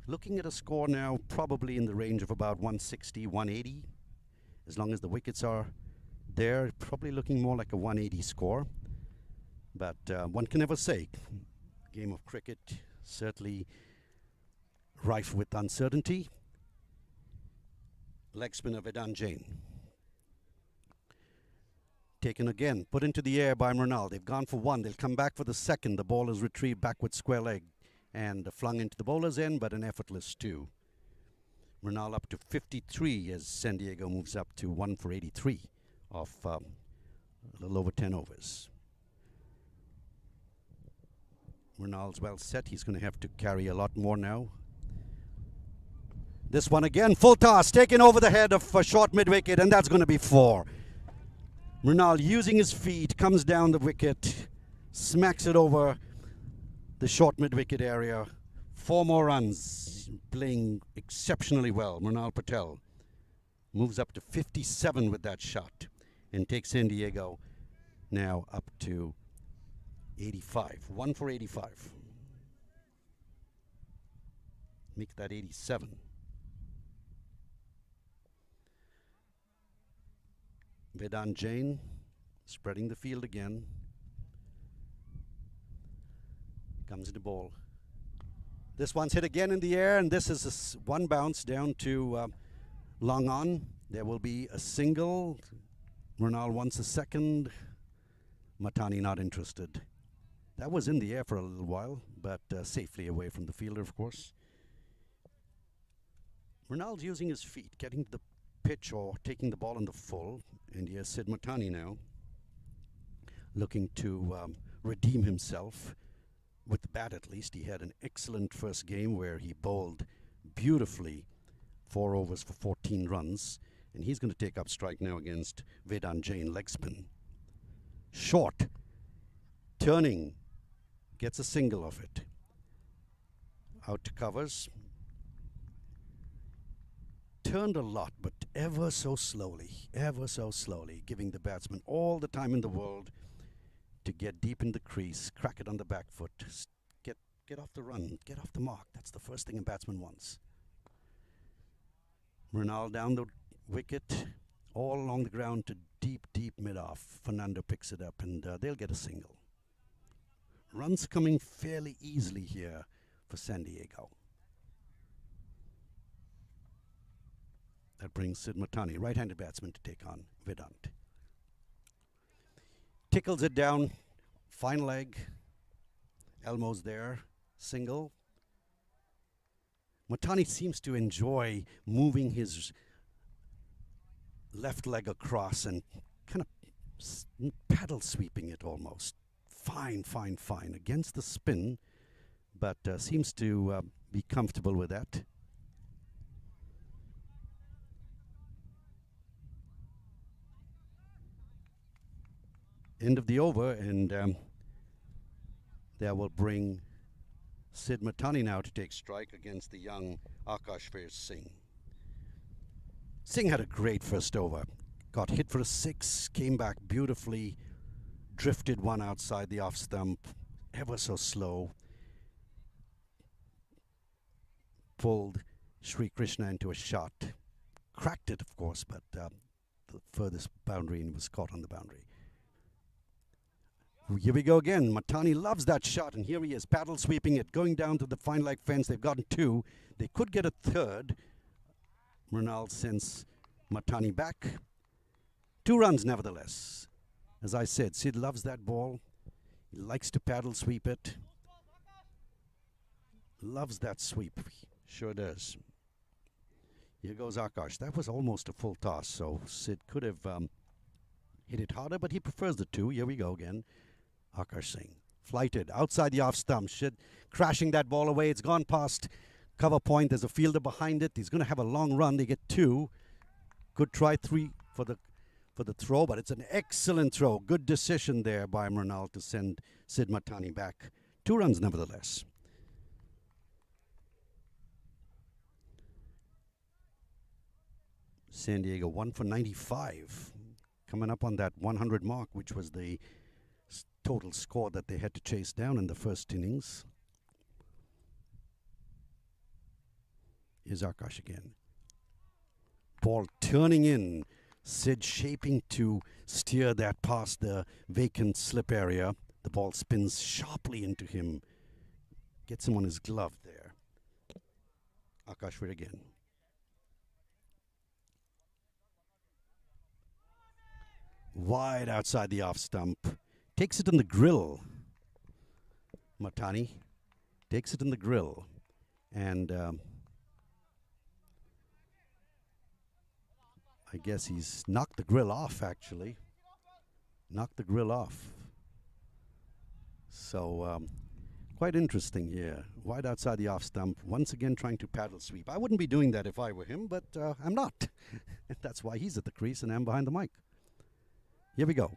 Looking at a score now probably in the range of about 160, 180. As long as the wickets are there, probably looking more like a 180 score. But one can never say. Game of cricket certainly rife with uncertainty. Leg spinner Vedant Jain. Taken again, put into the air by Mrunal. They've gone for 1. They'll come back for the second. The ball is retrieved back with square leg and flung into the bowler's end, but an effortless 2. Mrunal up to 53 as San Diego moves up to 1 for 83 off a little over 10 overs. Mrunal's well set. He's going to have to carry a lot more now. This one again, full toss, taken over the head of a short mid-wicket, and that's going to be 4. Mrunal using his feet, comes down the wicket, smacks it over the short mid-wicket area. 4 more runs, playing exceptionally well. Mrunal Patel moves up to 57 with that shot and takes San Diego now up to 85. 1 for 85. Make that 87. Vedant Jain spreading the field again. Comes into ball. This one's hit again in the air, and this is one bounce down to long on. There will be a single. Mrunal wants a second. Matani not interested. That was in the air for a little while, but safely away from the fielder, of course. Mrunal's using his feet, getting to the pitch or taking the ball in the full. And here's Sid Matani now, looking to redeem himself. With the bat, at least. He had an excellent first game where he bowled beautifully, 4 overs for 14 runs. And he's going to take up strike now against Vedant Jain, leg spin. Short, turning, gets a single of it. Out to covers. turned a lot, but ever so slowly, giving the batsman all the time in the world to get deep in the crease, crack it on the back foot, get off the run, get off the mark. That's the first thing a batsman wants. Murnal down the wicket, all along the ground to deep mid-off. Fernando picks it up and they'll get a single. Runs coming fairly easily here for San Diego. That brings Sid Matani, right-handed batsman, to take on Vedant. Tickles it down, fine leg. Elmo's there, single. Matani seems to enjoy moving his left leg across and kind of paddle sweeping it almost. Fine against the spin, but seems to be comfortable with that. End of the over, and that will bring Sid Matani now to take strike against the young Akashveer Singh. Singh had a great first over. Got hit for a 6, came back beautifully, drifted one outside the off stump, ever so slow. Pulled Sri Krishna into a shot. Cracked it, of course, but the furthest boundary, and was caught on the boundary. Here we go again. Matani loves that shot, and here he is, paddle sweeping it, going down to the fine leg fence. They've gotten 2. They could get a third. Murnal sends Matani back. 2 runs, nevertheless. As I said, Sid loves that ball. He likes to paddle sweep it. Loves that sweep. Sure does. Here goes Akash. That was almost a full toss, so Sid could have hit it harder, but he prefers the 2. Here we go again. Akash Singh, flighted outside the off stump, crashing that ball away. It's gone past cover point. There's a fielder behind it. He's going to have a long run. They get 2. Good try 3 for the throw, but it's an excellent throw. Good decision there by Murnal to send Sid Matani back. 2 runs nevertheless. San Diego 1 for 95, coming up on that 100 mark, which was the total score that they had to chase down in the first innings. Here's Akash again. Ball turning in. Sid shaping to steer that past the vacant slip area. The ball spins sharply into him. Gets him on his glove there. Akash again. Wide outside the off stump. Takes it in the grill. Matani takes it in the grill. And I guess he's knocked the grill off, actually. Knocked the grill off. So quite interesting here. Wide outside the off stump. Once again trying to paddle sweep. I wouldn't be doing that if I were him, but I'm not. That's why he's at the crease and I'm behind the mic. Here we go.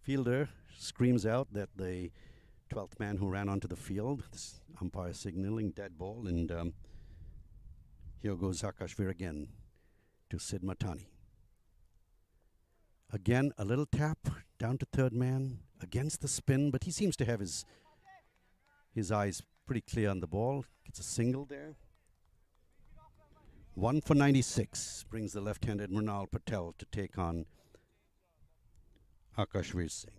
Fielder screams out that the 12th man who ran onto the field, this umpire signaling dead ball, and here goes Akashveer again to Sid Matani. Again, a little tap down to third man against the spin, but he seems to have his eyes pretty clear on the ball. Gets a single there. 1 for 96 brings the left-handed Mrunal Patel to take on Akashveer Singh.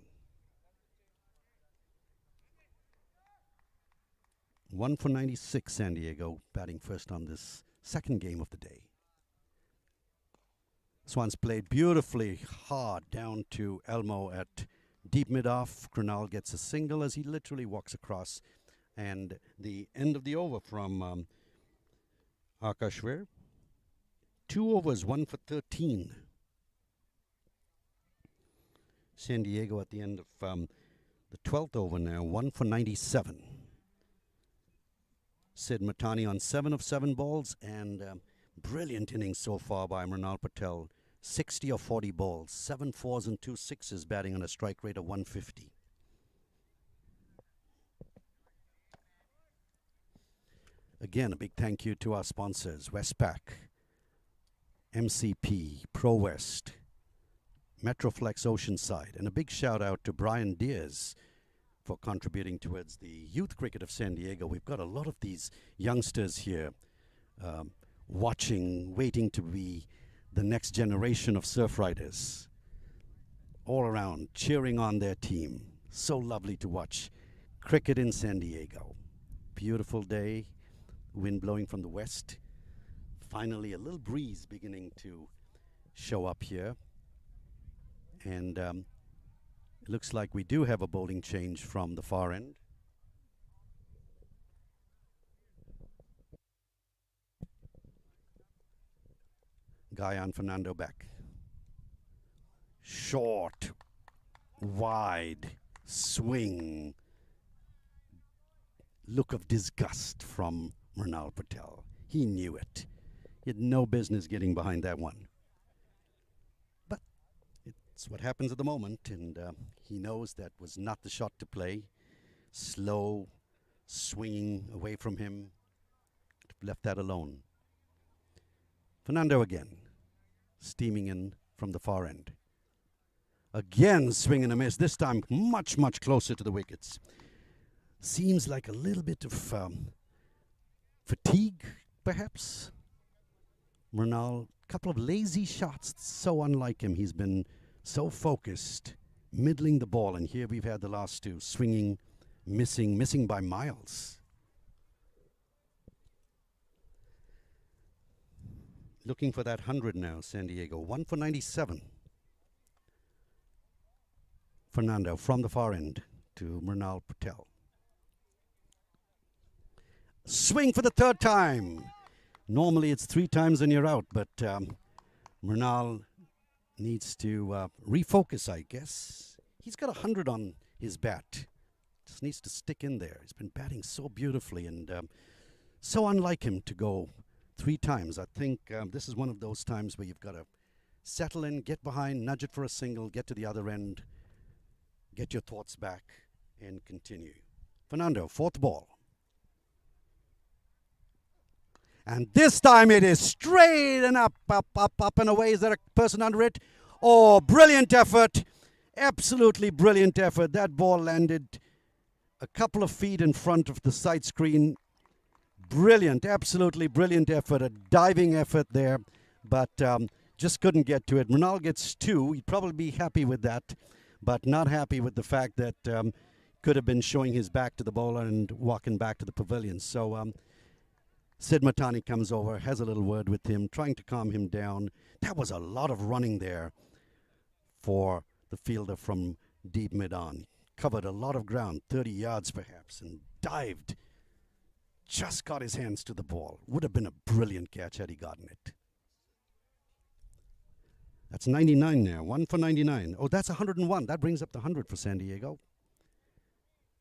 1 for 96, San Diego, batting first on this second game of the day. Swans played beautifully hard down to Elmo at deep mid-off. Krunal gets a single as he literally walks across. And the end of the over from Akashveer. 2 overs, 1 for 13. San Diego at the end of the 12th over now, 1 for 97. Sid Matani on 7 of 7 balls, and brilliant innings so far by Mrunal Patel. 60 of 40 balls, 7 fours and 2 sixes, batting on a strike rate of 150. Again, a big thank you to our sponsors, Westpac, MCP, Pro West, Metroflex Oceanside, and a big shout out to Brian Diaz for contributing towards the youth cricket of San Diego. We've got a lot of these youngsters here watching, waiting to be the next generation of surf riders, all around cheering on their team. So lovely to watch cricket in San Diego. Beautiful day, wind blowing from the west. Finally, a little breeze beginning to show up here. And it looks like we do have a bowling change from the far end. Guyan Fernando back. Short, wide, swing. Look of disgust from Mrinal Patel. He knew it. He had no business getting behind that one. But it's what happens at the moment, and he knows that was not the shot to play. Slow, swinging away from him. Left that alone. Fernando again, steaming in from the far end. Again, swing and a miss, this time much, much closer to the wickets. Seems like a little bit of fatigue, perhaps. Mrinal, couple of lazy shots, so unlike him. He's been so focused, middling the ball, and here we've had the last two, swinging, missing by miles. Looking for that 100 now, San Diego. 1 for 97. Fernando from the far end to Mrinal Patel. Swing for the third time. Normally it's 3 times and you're out, but Mrinal needs to refocus, I guess. He's got 100 on his bat. Just needs to stick in there. He's been batting so beautifully and so unlike him to go 3 times. I think this is one of those times where you've got to settle in, get behind, nudge it for a single, get to the other end, get your thoughts back, and continue. Fernando, 4th ball. And this time it is straight and up and away. Is there a person under it? Oh, brilliant effort. Absolutely brilliant effort. That ball landed a couple of feet in front of the side screen. Brilliant, absolutely brilliant effort. A diving effort there, but just couldn't get to it. Mrinal gets 2. He'd probably be happy with that, but not happy with the fact that could have been showing his back to the bowler and walking back to the pavilion. So Sid Matani comes over, has a little word with him, trying to calm him down. That was a lot of running there for the fielder from deep mid-on. Covered a lot of ground, 30 yards perhaps, and dived. Just got his hands to the ball. Would have been a brilliant catch had he gotten it. That's 99 now, 1 for 99. Oh, that's 101. That brings up the 100 for San Diego.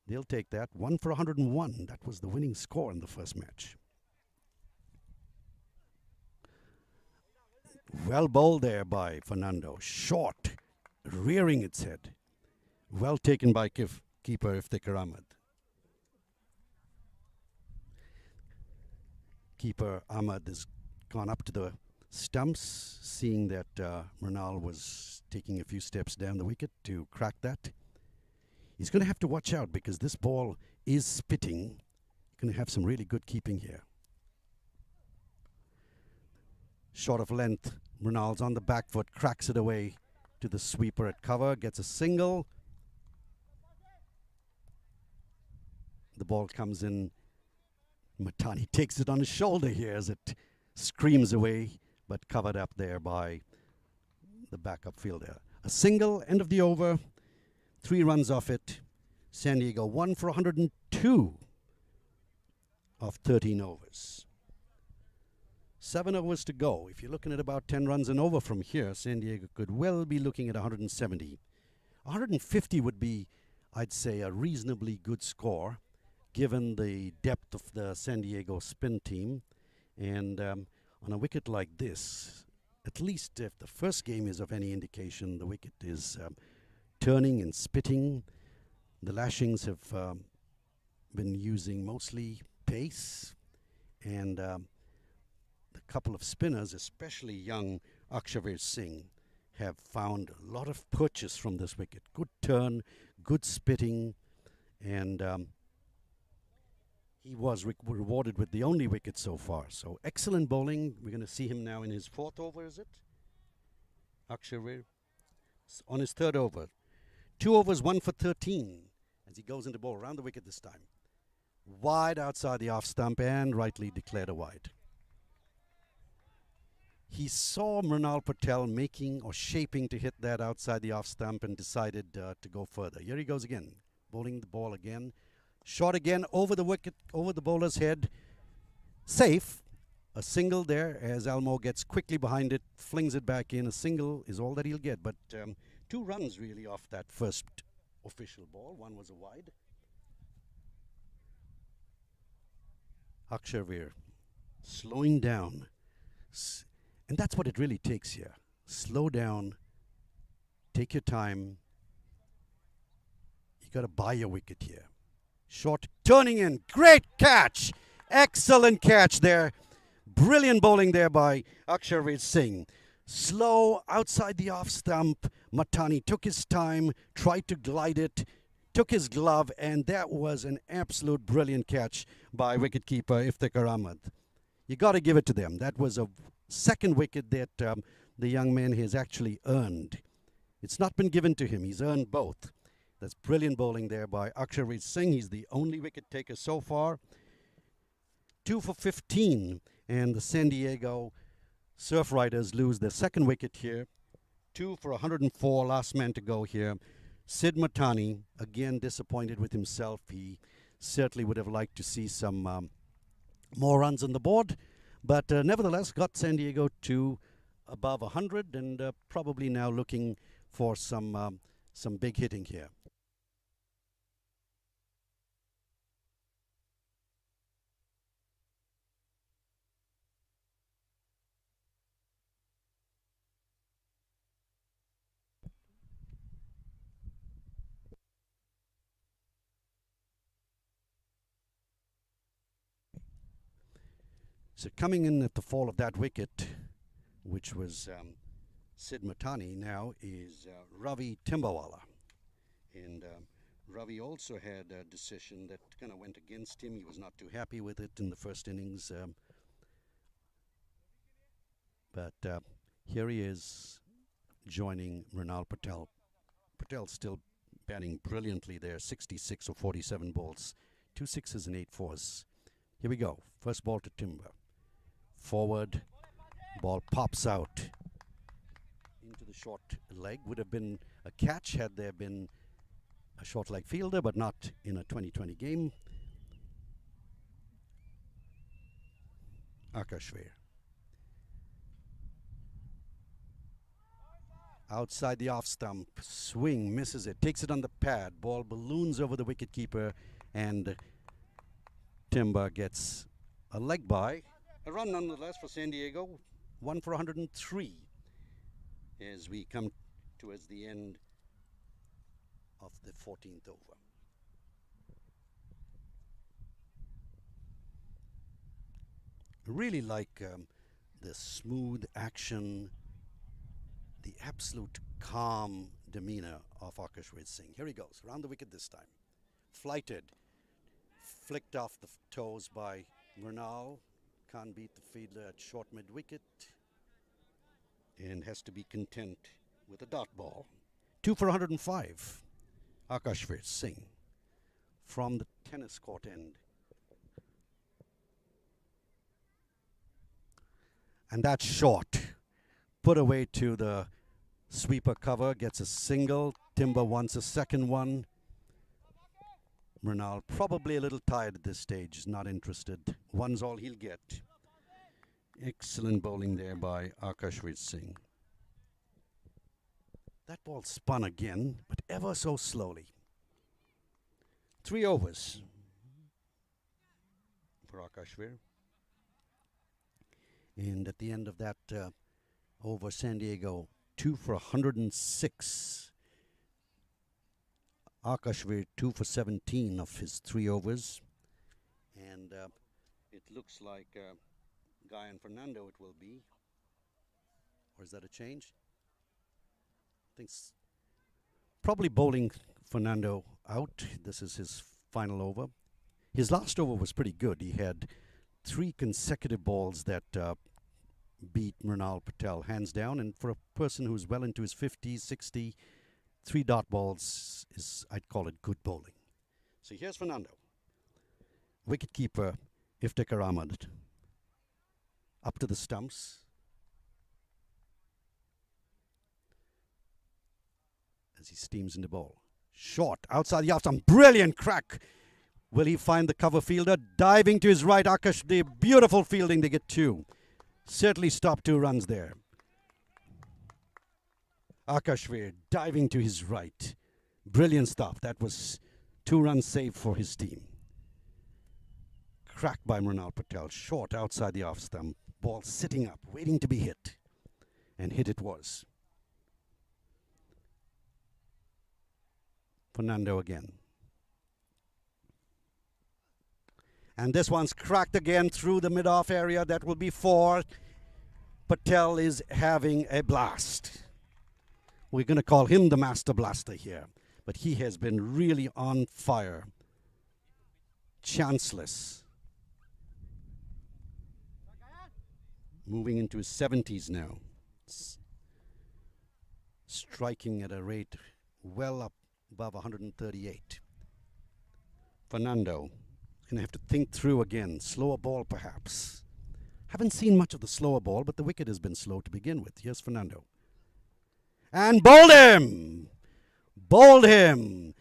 They'll take that. 1 for 101. That was the winning score in the first match. Well bowled there by Fernando. Short, rearing its head. Well taken by keeper Iftikhar Ahmed. Keeper Ahmed has gone up to the stumps, seeing that Mrinal was taking a few steps down the wicket to crack that. He's going to have to watch out because this ball is spitting. He's going to have some really good keeping here. Short of length, Mrinal's on the back foot, cracks it away to the sweeper at cover, gets a single. The ball comes in. Matani takes it on his shoulder here as it screams away, but covered up there by the backup fielder. A single, end of the over, 3 runs off it. San Diego 1 for 102 of 13 overs. 7 overs to go. If you're looking at about 10 runs and over from here, San Diego could well be looking at 170. 150 would be, I'd say, a reasonably good score, given the depth of the San Diego spin team. And on a wicket like this, at least if the first game is of any indication, the wicket is turning and spitting. The Lashings have been using mostly pace And a couple of spinners, especially young Akshavir Singh, have found a lot of purchase from this wicket. Good turn, good spitting, and he was rewarded with the only wicket so far. So excellent bowling. We're going to see him now in his fourth over, is it? Akshavir on his third over. 2 overs, 1 for 13 as he goes into bowl around the wicket this time. Wide outside the off stump and rightly declared a wide. He saw Mrinal Patel making or shaping to hit that outside the off stump and decided to go further. Here he goes again, bowling the ball again. Shot again over the wicket, over the bowler's head. Safe. A single there as Elmo gets quickly behind it, flings it back in. A single is all that he'll get, but 2 runs really off that first official ball. One was a wide. Akshavir slowing down. And that's what it really takes here. Slow down. Take your time. You got to buy your wicket here. Short, turning in. Great catch. Excellent catch there. Brilliant bowling there by Akshavir Singh. Slow outside the off stump. Matani took his time, tried to glide it, took his glove, and that was an absolute brilliant catch by wicketkeeper Iftikhar Ahmed. You got to give it to them. That was a second wicket that the young man has actually earned. It's not been given to him. He's earned both. That's brilliant bowling there by Akshavir Singh. He's the only wicket taker so far. 2 for 15. And the San Diego Surf Riders lose their second wicket here. 2 for 104. Last man to go here. Sid Matani, again disappointed with himself. He certainly would have liked to see some more runs on the board. But nevertheless, got San Diego to above 100 and probably now looking for some big hitting here. So coming in at the fall of that wicket, which was Sid Matani, now is Ravi Timbawala. And Ravi also had a decision that kind of went against him. He was not too happy with it in the first innings. But here he is joining Mrinal Patel. Patel still batting brilliantly there, 66 or 47 balls, 2 sixes and 8 fours. Here we go. First ball to Timber. Forward, ball pops out into the short leg. Would have been a catch had there been a short leg fielder, but not in a 2020 game. Akashvir. Outside the off stump, swing, misses it, takes it on the pad. Ball balloons over the wicketkeeper, and Timber gets a leg by. A run nonetheless for San Diego, 1 for 103 as we come towards the end of the 14th over. I really like the smooth action, the absolute calm demeanor of Akashvir Singh. Here he goes, around the wicket this time. Flighted, flicked off the toes by Mrinal. Can't beat the fielder at short mid-wicket and has to be content with a dot ball. 2 for 105. Akashvir Singh from the tennis court end. And that's short. Put away to the sweeper cover, gets a single. Timber wants a second one. Mrinal probably a little tired at this stage, not interested. One's all he'll get. Excellent bowling there by Akashvir Singh. That ball spun again, but ever so slowly. 3 overs for Akashvir. And at the end of that over, San Diego 2 for 106. Akashvir 2 for 17 of his 3 overs. And it looks like Guy and Fernando it will be. Or is that a change? I think probably bowling Fernando out. This is his final over. His last over was pretty good. He had 3 consecutive balls that beat Mrinal Patel hands down. And for a person who's well into his 50s, 60, 3 dot balls is, I'd call it good bowling. So here's Fernando. Wicketkeeper Iftikhar Ahmed up to the stumps. As he steams in the ball. Short, outside the off stump. Brilliant crack. Will he find the cover fielder? Diving to his right, Akash. The beautiful fielding, they get 2. Certainly stop 2 runs there. Akashvir diving to his right. Brilliant stop. That was 2 runs saved for his team. Cracked by Mrinal Patel. Short outside the off stump. Ball sitting up, waiting to be hit. And hit it was. Fernando again. And this one's cracked again through the mid-off area. That will be 4. Patel is having a blast. We're going to call him the master blaster here. But he has been really on fire. Chanceless. Moving into his 70s now. Striking at a rate well up above 138. Fernando is going to have to think through again. Slower ball, perhaps. Haven't seen much of the slower ball, but the wicket has been slow to begin with. Here's Fernando. And bowled him! Bowled him!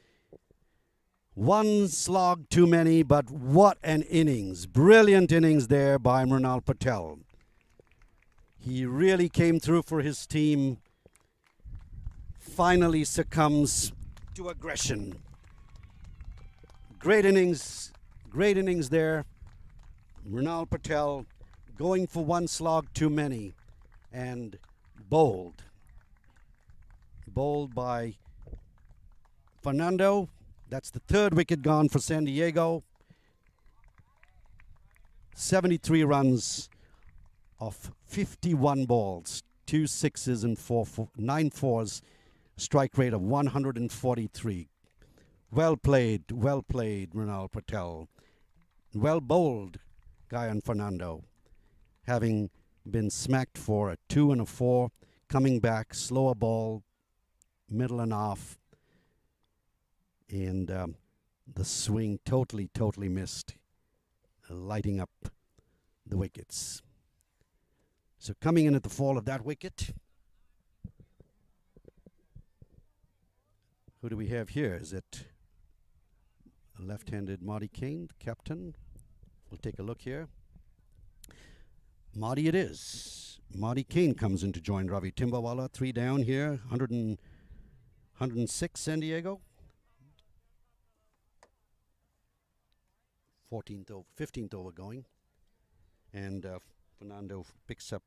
1 slog too many, but what an innings. Brilliant innings there by Mrinal Patel. He really came through for his team. Finally succumbs to aggression. Great innings there. Mrinal Patel going for 1 slog too many and bowled. Bowled by Fernando. That's the 3rd wicket gone for San Diego. 73 runs off 51 balls, 2 sixes and 9 fours. Strike rate of 143. Well played, Mrinal Patel. Well bowled, Guy and Fernando. Having been smacked for a 2 and a 4, coming back, slower ball, middle and off. And the swing totally missed, lighting up the wickets. So coming in at the fall of that wicket, who do we have here? Is it a left-handed Marty Kane, the captain? We'll take a look here. Marty it is. Marty Kane comes in to join Ravi Timbawala. 3 down here, 106 San Diego. 15th over going. And Fernando picks up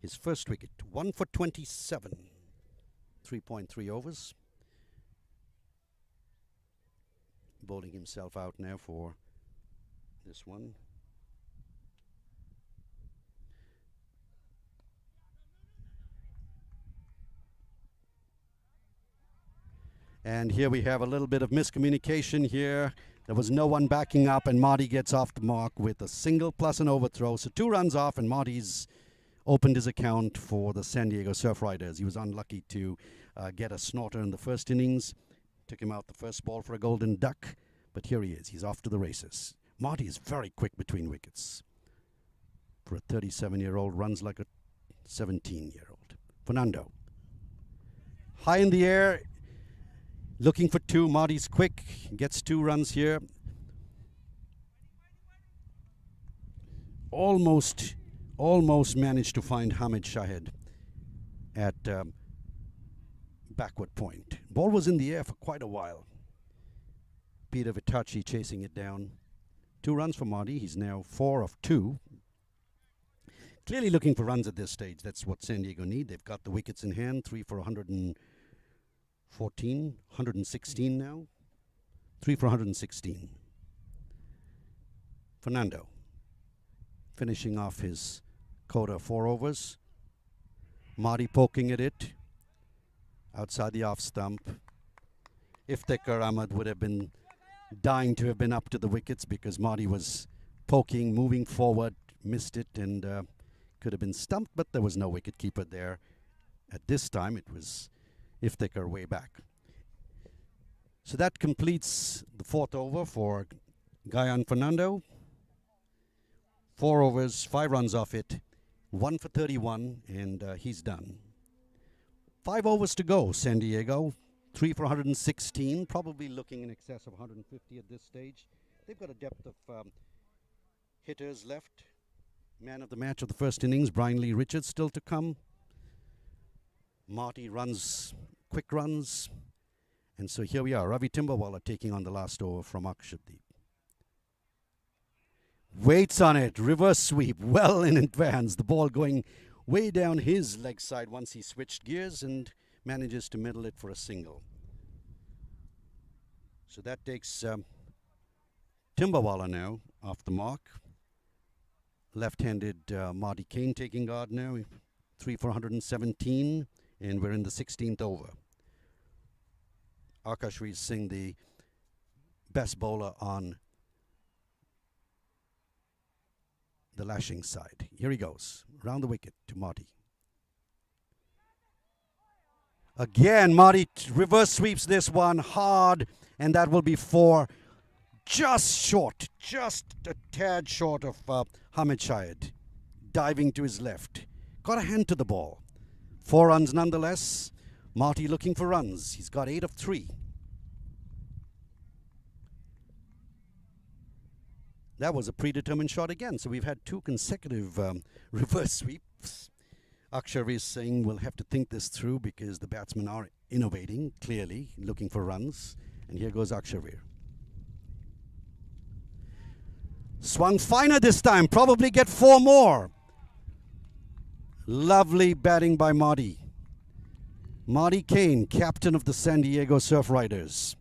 his first wicket. 1 for 27. 3.3 overs. Bowling himself out now for this one. And here we have a little bit of miscommunication here. There was no one backing up, and Marty gets off the mark with a single plus an overthrow. So 2 runs off, and Marty's opened his account for the San Diego Surf Riders. He was unlucky to get a snorter in the first innings. Took him out the first ball for a golden duck. But here he is. He's off to the races. Marty is very quick between wickets. For a 37-year-old, runs like a 17-year-old. Fernando. High in the air. Looking for 2. Marty's quick. Gets 2 runs here. Almost managed to find Hamid Shahid at backward point. Ball was in the air for quite a while. Peter Vitachi chasing it down. 2 runs for Marty. He's now 4 of 2. Clearly looking for runs at this stage. That's what San Diego need. They've got the wickets in hand. 3 for 116 now. 3 for 116. Fernando. finishing off his quota 4 overs. Marty poking at it outside the off stump. Iftikhar Ahmed would have been dying to have been up to the wickets because Marty was poking, moving forward, missed it, and could have been stumped, but there was no wicket keeper there. At this time, it was Iftikhar way back. So that completes the 4th over for Gayan Fernando. 4 overs, 5 runs off it, 1 for 31, and he's done. 5 overs to go, San Diego. 3 for 116, probably looking in excess of 150 at this stage. They've got a depth of hitters left. Man of the match of the first innings, Brian Lee Richards, still to come. Marty runs, quick runs. And so here we are, Ravi Timbawala taking on the last over from Akshadeep. Waits on it, reverse sweep, well in advance. The ball going way down his leg side once he switched gears and manages to middle it for a single. So that takes Timbawala now off the mark. Left-handed Marty Kane taking guard now. 3 for 117, and we're in the 16th over. Akashveer Singh, the best bowler on the Lashings side. Here he goes, round the wicket to Marty. Again, Marty reverse sweeps this one hard, and that will be 4. Just short, just a tad short of Hamid Shahid. Diving to his left. Got a hand to the ball. 4 runs nonetheless. Marty looking for runs. He's got 8 of 3. That was a predetermined shot again. So we've had 2 consecutive reverse sweeps. Akshveer Singh will have to think this through because the batsmen are innovating, clearly, looking for runs. And here goes Akshveer. Swung finer this time, probably get 4 more. Lovely batting by Marty. Marty Kane, captain of the San Diego Surf Riders.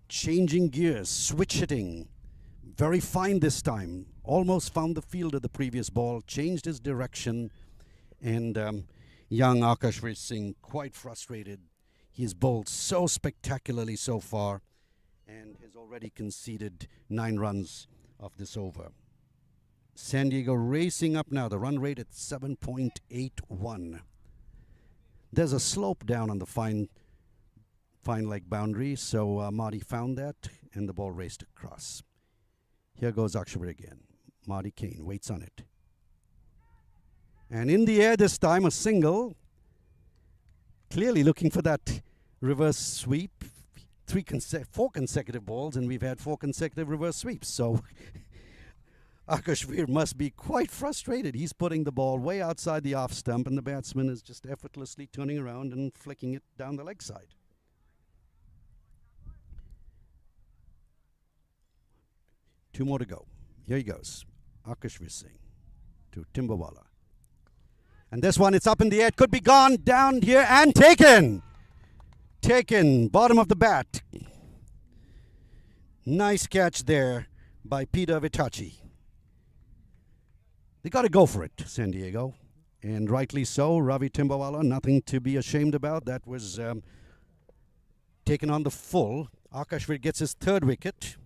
Changing gears, switch hitting. Very fine this time. Almost found the fielder the previous ball, changed his direction. And young Akashveer Singh quite frustrated. He has bowled so spectacularly so far and has already conceded 9 runs of this over. San Diego racing up now, the run rate at 7.81. There's a slope down on the fine leg boundary, so Marty found that and the ball raced across. Here goes Akshveer again. Marty Kane waits on it. And in the air this time, a single. Clearly looking for that reverse sweep. 4 consecutive balls, and we've had 4 consecutive reverse sweeps. So Akashveer must be quite frustrated. He's putting the ball way outside the off stump, and the batsman is just effortlessly turning around and flicking it down the leg side. Two more to go. Here he goes. Akashveer Singh to Timbawala. And this one, it's up in the air. It could be gone down here and taken. Taken. Bottom of the bat. Nice catch there by Peter Vitachi. They got to go for it, San Diego. And rightly so. Ravi Timbawala, nothing to be ashamed about. That was taken on the full. Akashveer gets his 3rd wicket.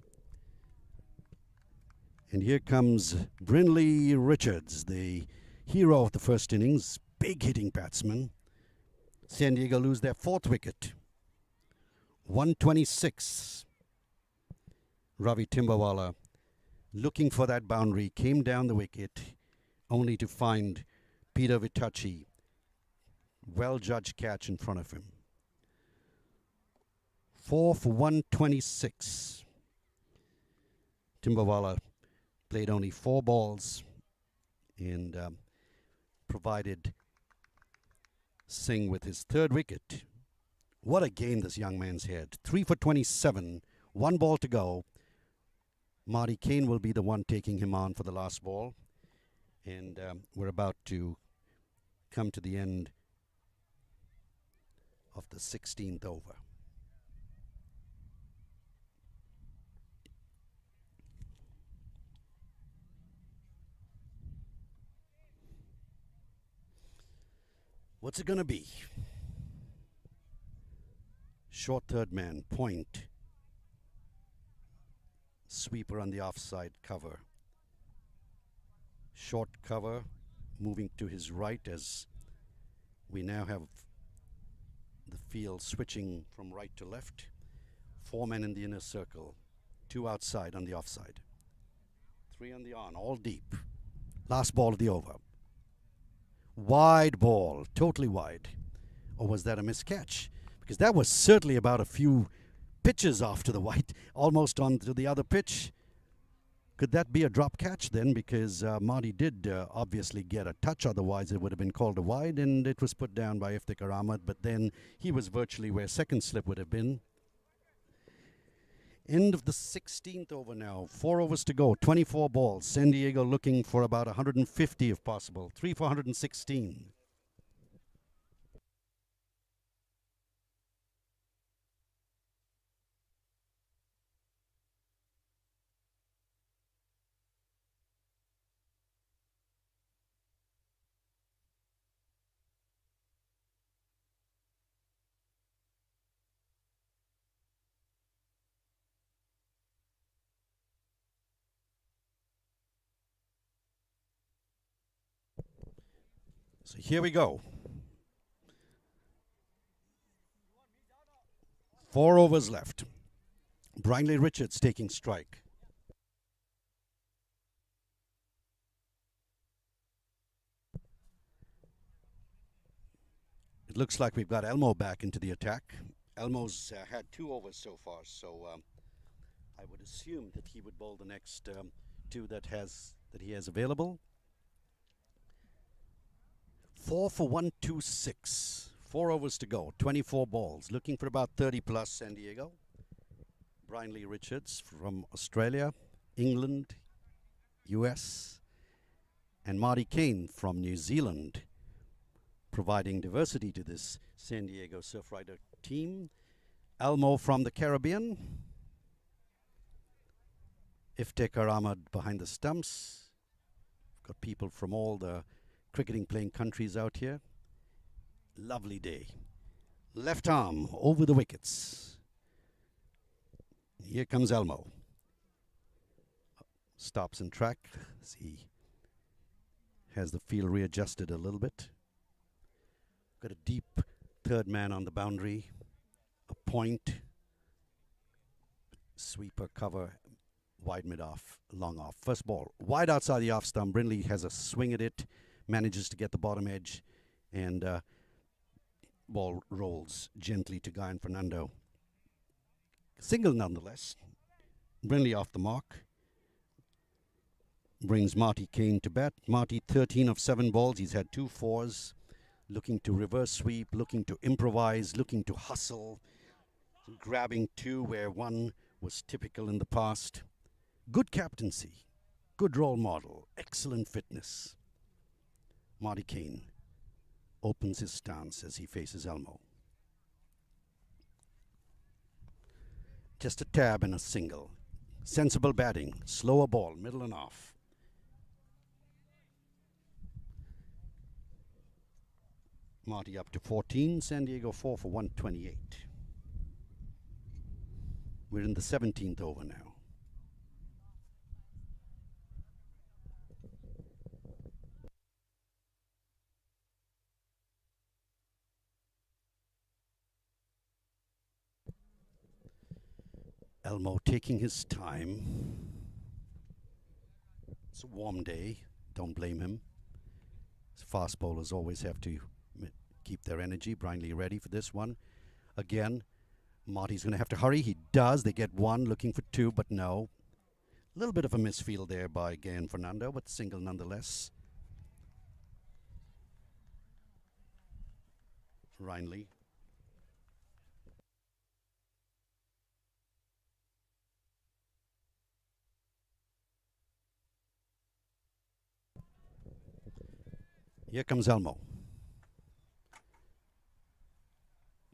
And here comes Brinley Richards, the hero of the first innings, big hitting batsman. San Diego lose their 4th wicket. 126. Ravi Timbawala looking for that boundary, came down the wicket, only to find Peter Vitachi. Well-judged catch in front of him. 4 for 126. Timbawala played only 4 balls and provided Singh with his 3rd wicket. What a game this young man's had. 3 for 27, 1 ball to go. Marty Kane will be the one taking him on for the last ball. And we're about to come to the end of the 16th over. What's it going to be? Short third man, point. Sweeper on the offside cover. Short cover, moving to his right as we now have the field switching from right to left. 4 men in the inner circle. 2 outside on the offside. 3 on the on, all deep. Last ball of the over. Wide ball, totally wide. Or was that a miscatch? Because that was certainly about a few pitches off to the white, almost onto the other pitch. Could that be a drop catch then? Because Marty did obviously get a touch, otherwise it would have been called a wide, and it was put down by Iftikhar Ahmed, but then he was virtually where second slip would have been. End of the 16th over now. 4 overs to go, 24 balls. San Diego looking for about 150 if possible. 3 for 116. So here we go. 4 overs left. Brinley Richards taking strike. It looks like we've got Elmo back into the attack. Elmo's had 2 overs so far, so I would assume that he would bowl the next 2 that he has available. 4 for 126. 4 overs to go. 24 balls. Looking for about 30 plus San Diego. Brinley Richards from Australia, England, US, and Marty Kane from New Zealand, providing diversity to this San Diego Surfrider team. Elmo from the Caribbean. Iftikhar Ahmed behind the stumps. Got people from all the cricketing playing countries out here. Lovely day. Left arm over the wickets. Here comes Elmo. Stops in track as he has the field readjusted a little bit. Got a deep third man on the boundary. A point. Sweeper cover. Wide mid off. Long off. First ball. Wide outside the off stump. Brindley has a swing at it. Manages to get the bottom edge. And ball rolls gently to Guyan Fernando. Single nonetheless. Brindley off the mark. Brings Marty Kane to bat. Marty 13 of 7 balls. He's had 2 fours. Looking to reverse sweep. Looking to improvise. Looking to hustle. Grabbing 2 where 1 was typical in the past. Good captaincy. Good role model. Excellent fitness. Marty Kane opens his stance as he faces Elmo. Just a tab and a single. Sensible batting. Slower ball. Middle and off. Marty up to 14. San Diego 4 for 128. We're in the 17th over now. Elmo taking his time. It's a warm day. Don't blame him. Fast bowlers always have to keep their energy. Brinley ready for this one. Again, Marty's going to have to hurry. He does. They get 1, looking for 2, but no. A little bit of a misfield there by Guyan Fernando, but single nonetheless. Brinley. Here comes Elmo.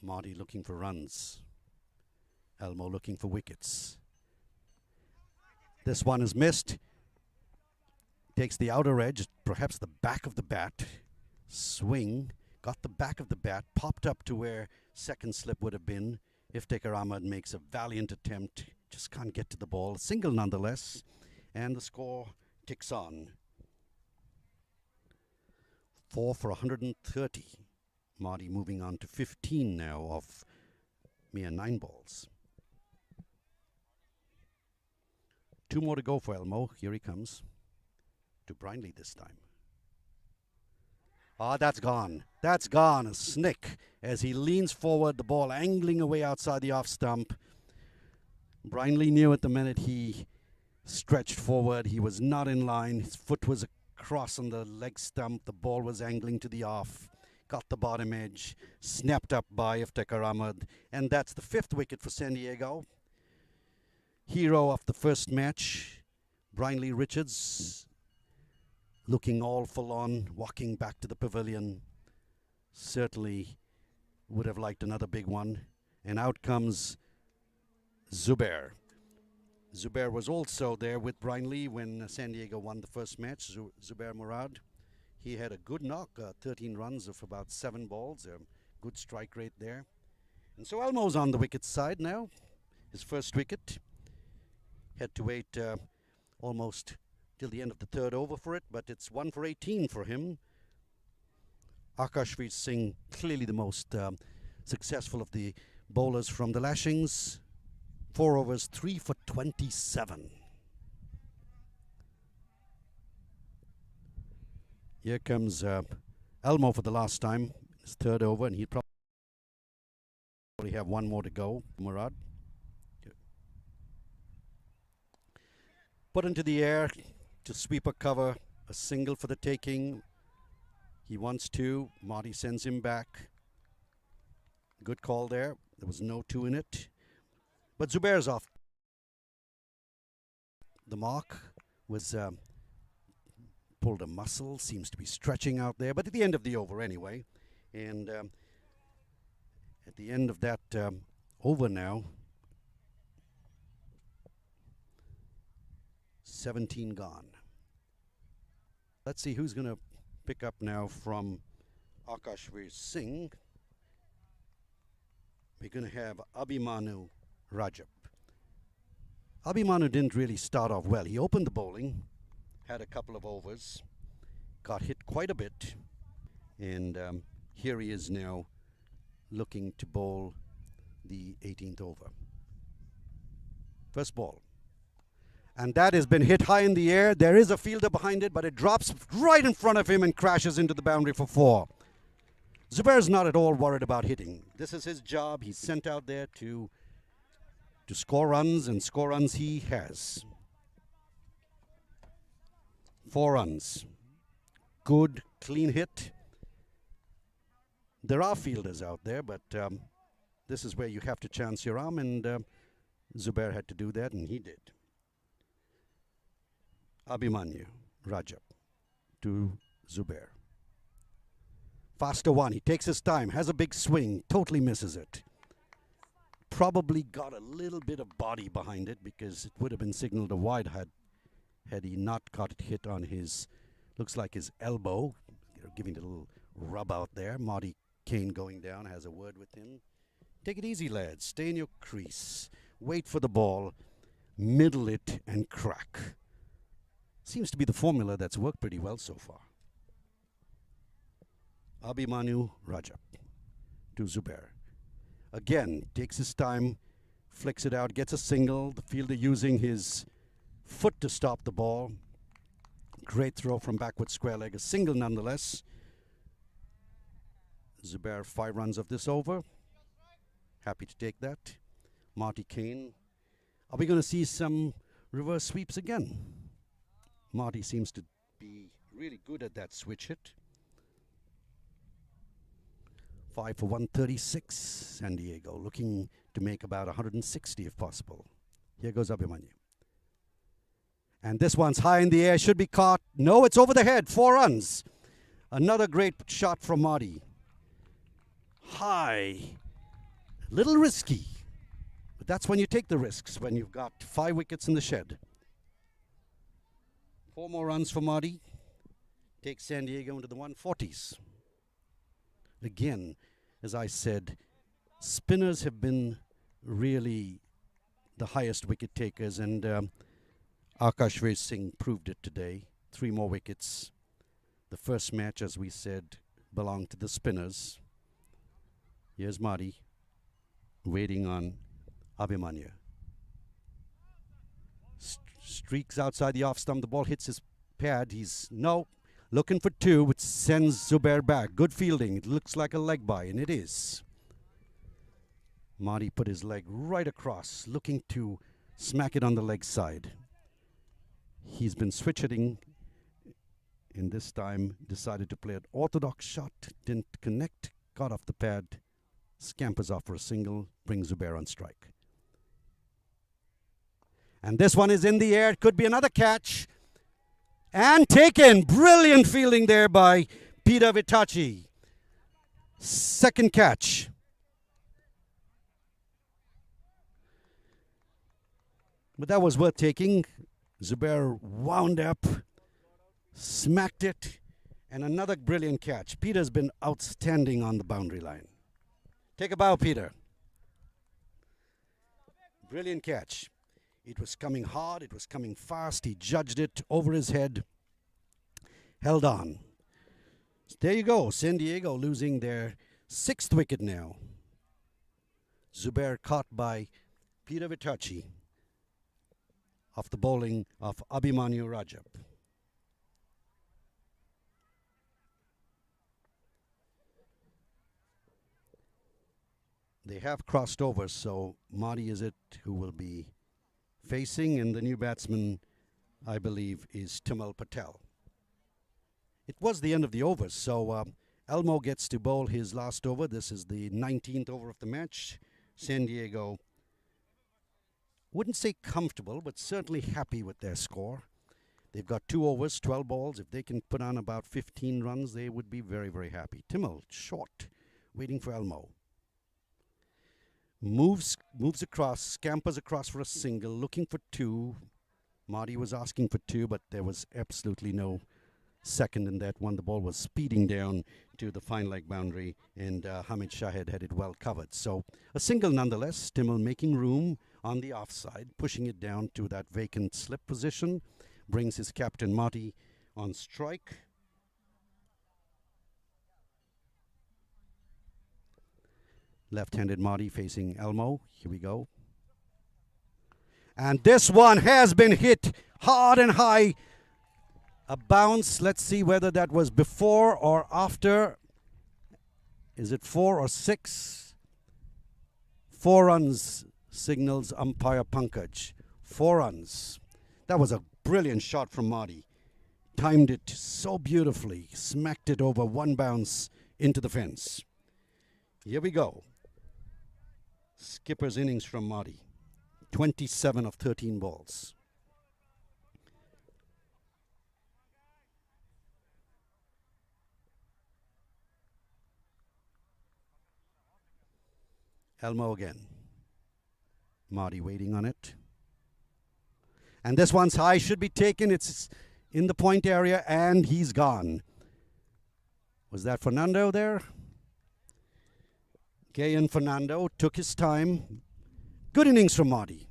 Marty looking for runs. Elmo looking for wickets. This one is missed. Takes the outer edge, perhaps the back of the bat. Swing. got the back of the bat, popped up to where second slip would have been. Iftikhar Ahmed makes a valiant attempt, just can't get to the ball. Single nonetheless, and the score ticks on. 4 for 130. Marty moving on to 15 now off mere 9 balls. 2 more to go for Elmo. Here he comes. To Brindley this time. Ah, that's gone. That's gone. A snick as he leans forward, the ball angling away outside the off stump. Brindley knew at the minute he stretched forward, he was not in line. His foot was across on the leg stump. The ball was angling to the off. Got the bottom edge. Snapped up by Iftikhar Ahmed. And that's the 5th wicket for San Diego. Hero of the first match, Brindley Richards, looking all forlorn, walking back to the pavilion. Certainly would have liked another big one. And out comes Zubair. Zubair was also there with Brindley when San Diego won the first match. Zubair Murad. He had a good knock, 13 runs of about 7 balls, a good strike rate there. And so Elmo's on the wicket side now, his first wicket. Had to wait almost till the end of the 3rd over for it, but it's 1 for 18 for him. Akashveer Singh, clearly the most successful of the bowlers from the Lashings. 4 overs, 3 for 27. Here comes Elmo for the last time, his 3rd over, and he'd probably have 1 more to go. Murad. Put into the air to sweep a cover, a single for the taking. He wants 2. Marty sends him back. Good call there. There was no 2 in it. But Zubair's off. The mark was pulled a muscle, seems to be stretching out there, but at the end of the over anyway. And at the end of that over now, 17 gone. Let's see who's going to pick up now from Akashveer Singh. We're going to have Abhimanyu Rajab. Abhimanyu didn't really start off well. He opened the bowling, had a couple of overs, got hit quite a bit, and here he is now looking to bowl the 18th over. First ball. And that has been hit high in the air. There is a fielder behind it, but it drops right in front of him and crashes into the boundary for 4. Zubair's not at all worried about hitting. This is his job. He's sent out there to score runs, and score runs he has. 4 runs. Good, clean hit. There are fielders out there, but this is where you have to chance your arm, and Zubair had to do that, and he did. Abhimanyu Rajab to Zubair. Faster one. He takes his time, has a big swing, totally misses it. Probably got a little bit of body behind it because it would have been signaled a wide had he not got it hit on his, looks like his elbow. Giving it a little rub out there. Marty Kane going down, has a word with him. Take it easy, lads. Stay in your crease. Wait for the ball. Middle it and crack. Seems to be the formula that's worked pretty well so far. Abhimanyu Rajab to Zubair. Again, takes his time, flicks it out, gets a single. The fielder using his foot to stop the ball. Great throw from backward square leg. A single nonetheless. Zubair 5 runs of this over. Happy to take that. Marty Kane. Are we going to see some reverse sweeps again? Marty seems to be really good at that switch hit. 5 for 136, San Diego, looking to make about 160 if possible. Here goes Abhimanyu. And this one's high in the air, should be caught. No, it's over the head, 4 runs. Another great shot from Marty. High, little risky. But that's when you take the risks, when you've got 5 wickets in the shed. 4 more runs for Marty. Takes San Diego into the 140s. again, as I said, spinners have been really the highest wicket takers, and Akashveer Singh proved it today. 3 more wickets. The first match, as we said, belonged to the spinners. Here's Marty waiting on Abhimanyu. Streaks outside the off stump. The ball hits his pad. He's looking for 2, which sends Zubair back. Good fielding. It looks like a leg by, and it is. Marty put his leg right across, looking to smack it on the leg side. He's been switch hitting, and this time decided to play an orthodox shot. Didn't connect, got off the pad, scampers off for a single, brings Zubair on strike. And this one is in the air. It could be another catch. And taken. Brilliant fielding there by Peter Vitachi. Second catch. But that was worth taking. Zubair wound up, smacked it, and another brilliant catch. Peter's been outstanding on the boundary line. Take a bow, Peter. Brilliant catch. It was coming hard, it was coming fast. He judged it over his head, held on. So there you go, San Diego losing their 6th wicket now. Zubair caught by Peter Vitachi off the bowling of Abhimanyu Rajab. They have crossed over, so Marty is it who will be facing, and the new batsman, I believe, is Timal Patel. It was the end of the overs, so Elmo gets to bowl his last over. This is the 19th over of the match. San Diego, wouldn't say comfortable, but certainly happy with their score. They've got 2 overs, 12 balls. If they can put on about 15 runs, they would be very, very happy. Timal, short, waiting for Elmo. Moves across, scampers across for a single, looking for 2. Marty was asking for 2, but there was absolutely no second in that one. The ball was speeding down to the fine leg boundary, and Hamid Shahid had it well covered. So a single nonetheless. Timal making room on the offside, pushing it down to that vacant slip position, brings his captain Marty on strike. Left-handed Marty facing Elmo. Here we go. And this one has been hit hard and high. A bounce. Let's see whether that was before or after. Is it 4 or 6? 4 runs, signals umpire Pankaj. 4 runs. That was a brilliant shot from Marty. Timed it so beautifully. Smacked it over one bounce into the fence. Here we go. Skipper's innings from Marty. 27 of 13 balls. Elmo again. Marty waiting on it. And this one's high, should be taken. It's in the point area, and he's gone. Was that Fernando there? And Fernando took his time. Good innings from Marty.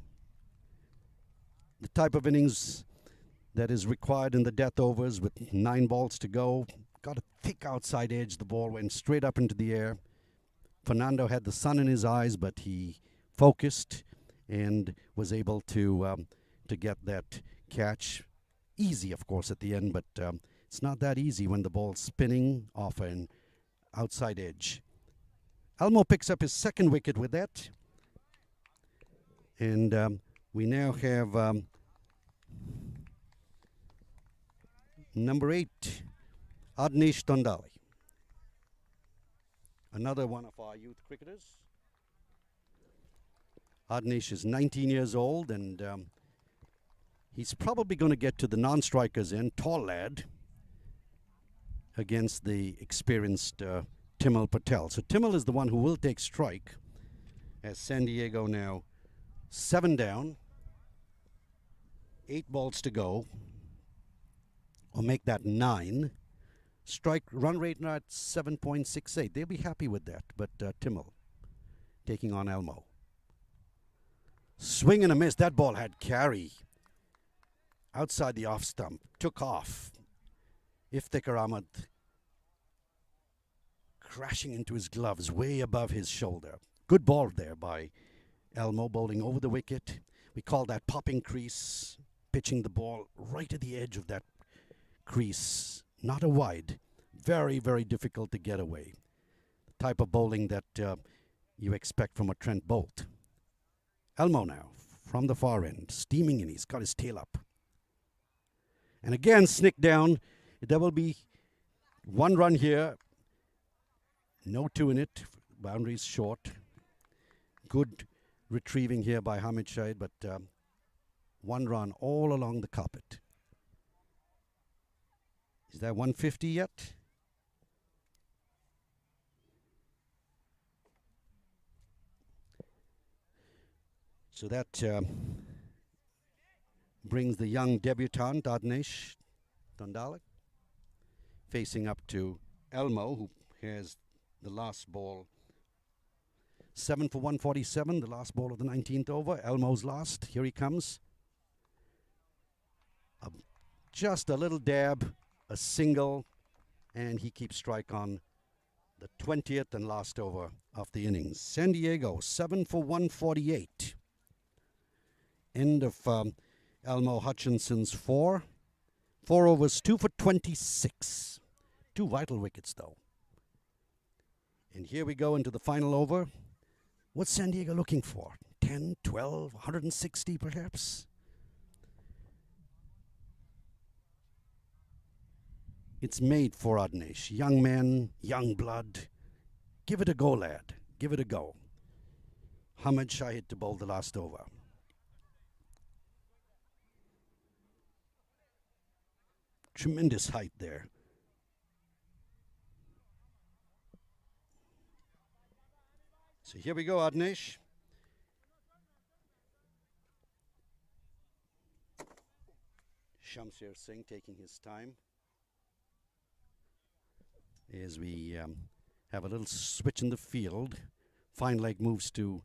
The type of innings that is required in the death overs with 9 balls to go. Got a thick outside edge. The ball went straight up into the air. Fernando had the sun in his eyes, but he focused and was able to get that catch. Easy, of course, at the end, but it's not that easy when the ball's spinning off an outside edge. Elmo picks up his 2nd wicket with that. And we now have number 8, Adnish Tondali. Another one of our youth cricketers. Adnish is 19 years old, and he's probably going to get to the non-strikers end, tall lad, against the experienced Timal Patel. So Timal is the one who will take strike, as San Diego now 7 down, 8 balls to go, or make that 9. Strike run rate now at 7.68. They'll be happy with that. But Timmel taking on Elmo. Swing and a miss. That ball had carry. Outside the off stump. Took off. Iftikhar Ahmed crashing into his gloves way above his shoulder. Good ball there by Elmo, bowling over the wicket. We call that popping crease. Pitching the ball right at the edge of that crease. Not a wide. Very, very difficult to get away. The type of bowling that you expect from a Trent Bolt. Elmo now from the far end, steaming in. He's got his tail up. And again, snick down. There will be one run here. No two in it. Boundaries short. Good retrieving here by Hamid Shahid, but one run all along the carpet. Is that 150 yet? So that brings the young debutant, Adnesh Tandale, facing up to Elmo, who has the last ball. 7 for 147, the last ball of the 19th over. Elmo's last. Here he comes. Just a little dab, a single, and he keeps strike on the 20th and last over of the innings. San Diego, 7 for 148. End of Elmo Hutchinson's 4. 4 overs, 2 for 26. 2 vital wickets, though. And here we go into the final over. What's San Diego looking for? 10, 12, 160 perhaps? It's made for Adnesh. Young man, young blood. Give it a go, lad. Give it a go. Hamid Shahid to bowl the last over. Tremendous height there. So here we go, Adnesh. Shamsher Singh taking his time. As we have a little switch in the field. Fine leg moves to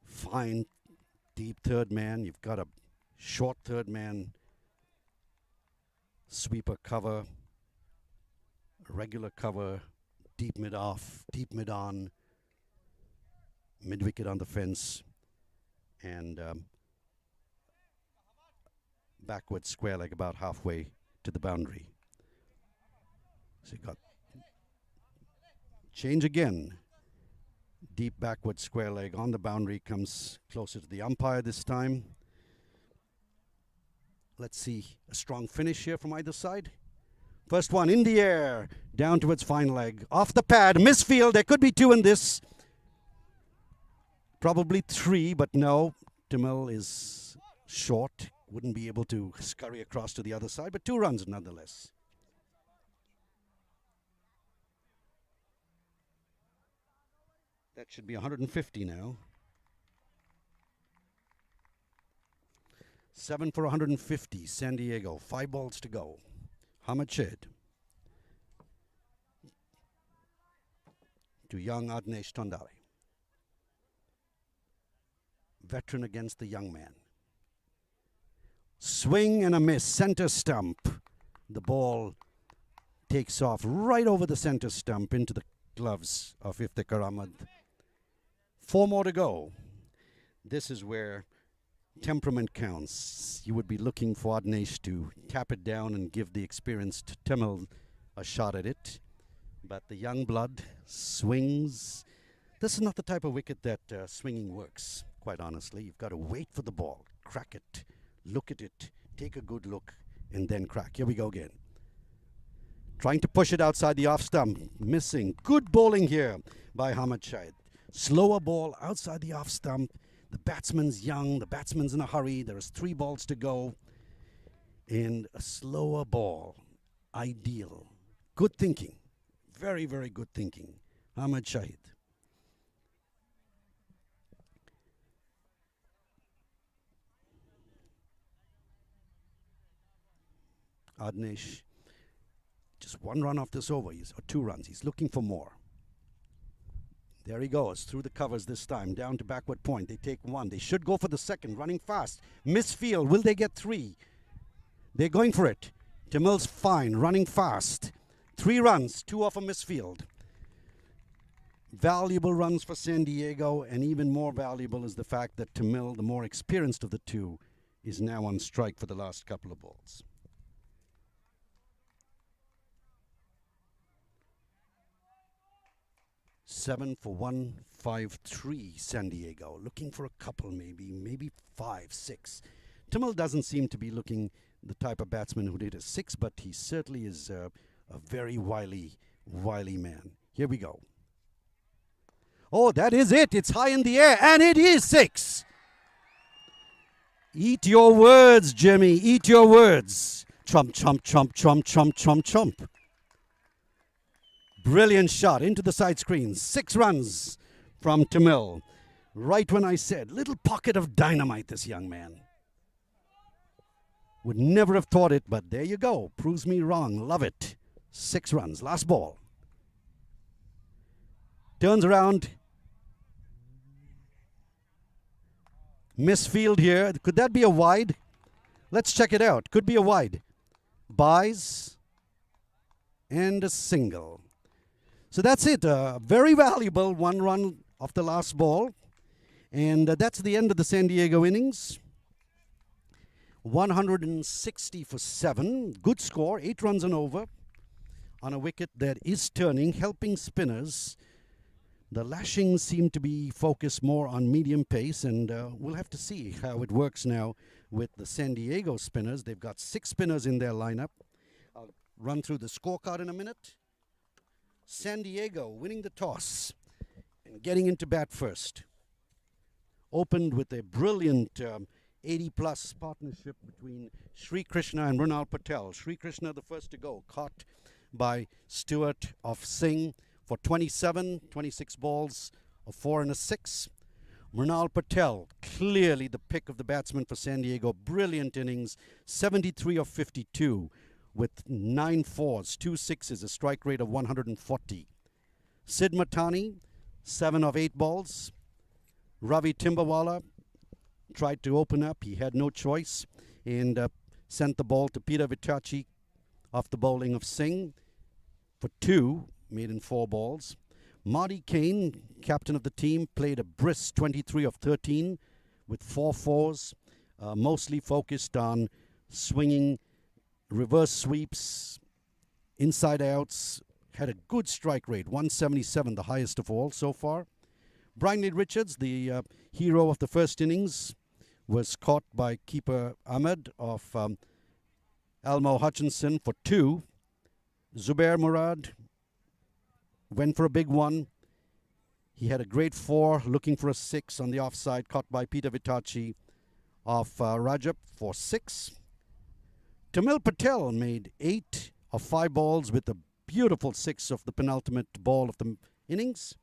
fine, deep third man. You've got a short third man. Sweeper cover. Regular cover. Deep mid off. Deep mid on. Mid wicket on the fence. And backward square leg about halfway to the boundary. So you got change again. Deep backward square leg on the boundary, comes closer to the umpire this time. Let's see a strong finish here from either side. First one in the air, down to its fine leg. Off the pad, misfield. There could be 2 in this. Probably 3, but no. Timmel is short. Wouldn't be able to scurry across to the other side, but 2 runs nonetheless. That should be 150 now. 7 for 150, San Diego. 5 balls to go. Hamid Shahid to young Adnesh Tandale. Veteran against the young man. Swing and a miss. Center stump. The ball takes off right over the center stump into the gloves of Iftikhar Ahmed. 4 more to go. This is where temperament counts. You would be looking for Adnesh to tap it down and give the experienced Timmel a shot at it. But the young blood swings. This is not the type of wicket that swinging works, quite honestly. You've got to wait for the ball, crack it, look at it, take a good look, and then crack. Here we go again. Trying to push it outside the off stump. Missing. Good bowling here by Hamid Shahid. Slower ball outside the off stump. The batsman's young. The batsman's in a hurry. There is 3 balls to go. And a slower ball. Ideal. Good thinking. Very, very good thinking. Hamid Shahid. Adnesh Just 1 run off this over, or 2 runs. He's looking for more. There he goes, through the covers this time, down to backward point. They take 1. They should go for the second, running fast. Misfield, will they get 3? They're going for it. Tamil's fine, running fast. 3 runs, 2 off a misfield. Valuable runs for San Diego, and even more valuable is the fact that Tamil, the more experienced of the two, is now on strike for the last couple of balls. Seven for 153, San Diego. Looking for a couple, maybe 5, 6. Tamil doesn't seem to be looking the type of batsman who'd hit a 6, but he certainly is a very wily man. Here we go. Oh, that is it. It's high in the air, and it is 6. Eat your words, Jimmy. Eat your words. Trump, trump, trump, trump, trump, trump, trump. Brilliant shot into the side screen. 6 runs from Tamil. Right when I said, little pocket of dynamite, this young man. Would never have thought it, but there you go. Proves me wrong. Love it. 6 runs. Last ball. Turns around. Misfield here. Could that be a wide? Let's check it out. Could be a wide. Buys. And a single. So that's it. Very valuable 1 run off the last ball. And that's the end of the San Diego innings. 160 for 7. Good score. 8 runs and over on a wicket that is turning, helping spinners. The Lashings seem to be focused more on medium pace, and we'll have to see how it works now with the San Diego spinners. They've got 6 spinners in their lineup. I'll run through the scorecard in a minute. San Diego winning the toss and getting into bat first. Opened with a brilliant 80-plus partnership between Sri Krishna and Mrunal Patel. Sri Krishna the first to go, caught by Stewart of Singh for 26 balls, a 4 and a 6. Mrunal Patel, clearly the pick of the batsman for San Diego. Brilliant innings, 73 of 52 with 9 fours, 2 sixes, a strike rate of 140. Sid Matani, 7 of 8 balls. Ravi Timbawala tried to open up. He had no choice and sent the ball to Peter Vitachi off the bowling of Singh for 2, made in 4 balls. Marty Kane, captain of the team, played a brisk 23 of 13 with 4 fours, mostly focused on swinging reverse sweeps, inside outs, had a good strike rate, 177, the highest of all so far. Brian Richards, the hero of the first innings, was caught by keeper Ahmed of Elmo Hutchinson for 2. Zubair Murad went for a big one. He had a great 4, looking for a 6 on the offside, caught by Peter Vitachi of Rajab for 6. Tamil Patel made 8 of 5 balls with a beautiful 6 of the penultimate ball of the innings.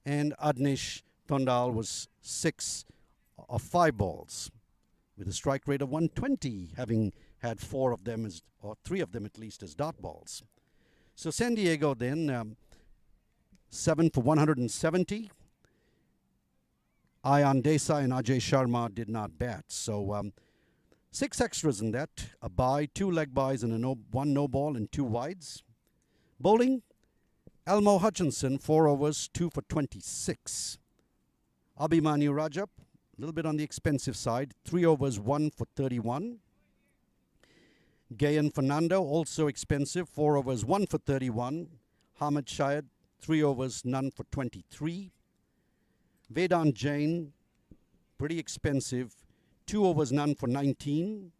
And Adnish Tondal was 6 of 5 balls with a strike rate of 120, having had 4 of them, or 3 of them at least, as dot balls. So San Diego then, 7 for 170. Ayan Desai and Ajay Sharma did not bat. So 6 extras in that, a bye, 2 leg byes, and 1 no ball and 2 wides. Bowling, Elmo Hutchinson, 4 overs, 2 for 26. Abhimanyu Rajab, a little bit on the expensive side, 3 overs, 1 for 31. Gayan Fernando, also expensive, 4 overs, 1 for 31. Hamid Shayad, 3 overs, none for 23. Vedant Jain, pretty expensive, 2 overs, none for 19.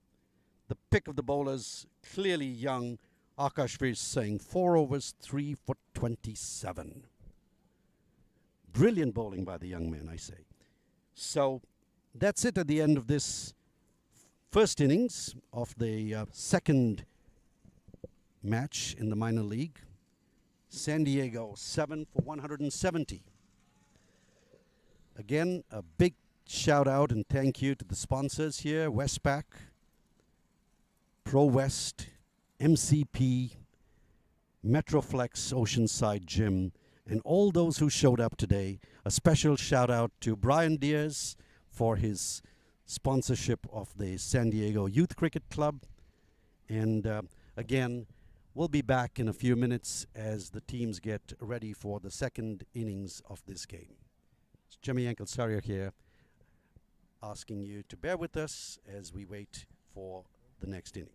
The pick of the bowlers, clearly young, Akashvir Singh, 4 overs, 3 for 27. Brilliant bowling by the young man, I say. So that's it at the end of this first innings of the second match in the minor league. San Diego, 7 for 170. Again, a big shout out and thank you to the sponsors here, Westpac, Pro West, MCP, Metroflex Oceanside Gym, and all those who showed up today. A special shout out to Brian Diaz for his sponsorship of the San Diego Youth Cricket Club. And again, we'll be back in a few minutes as the teams get ready for the second innings of this game. It's Jimmy Ankle Sarrier here, asking you to bear with us as we wait for the next innings.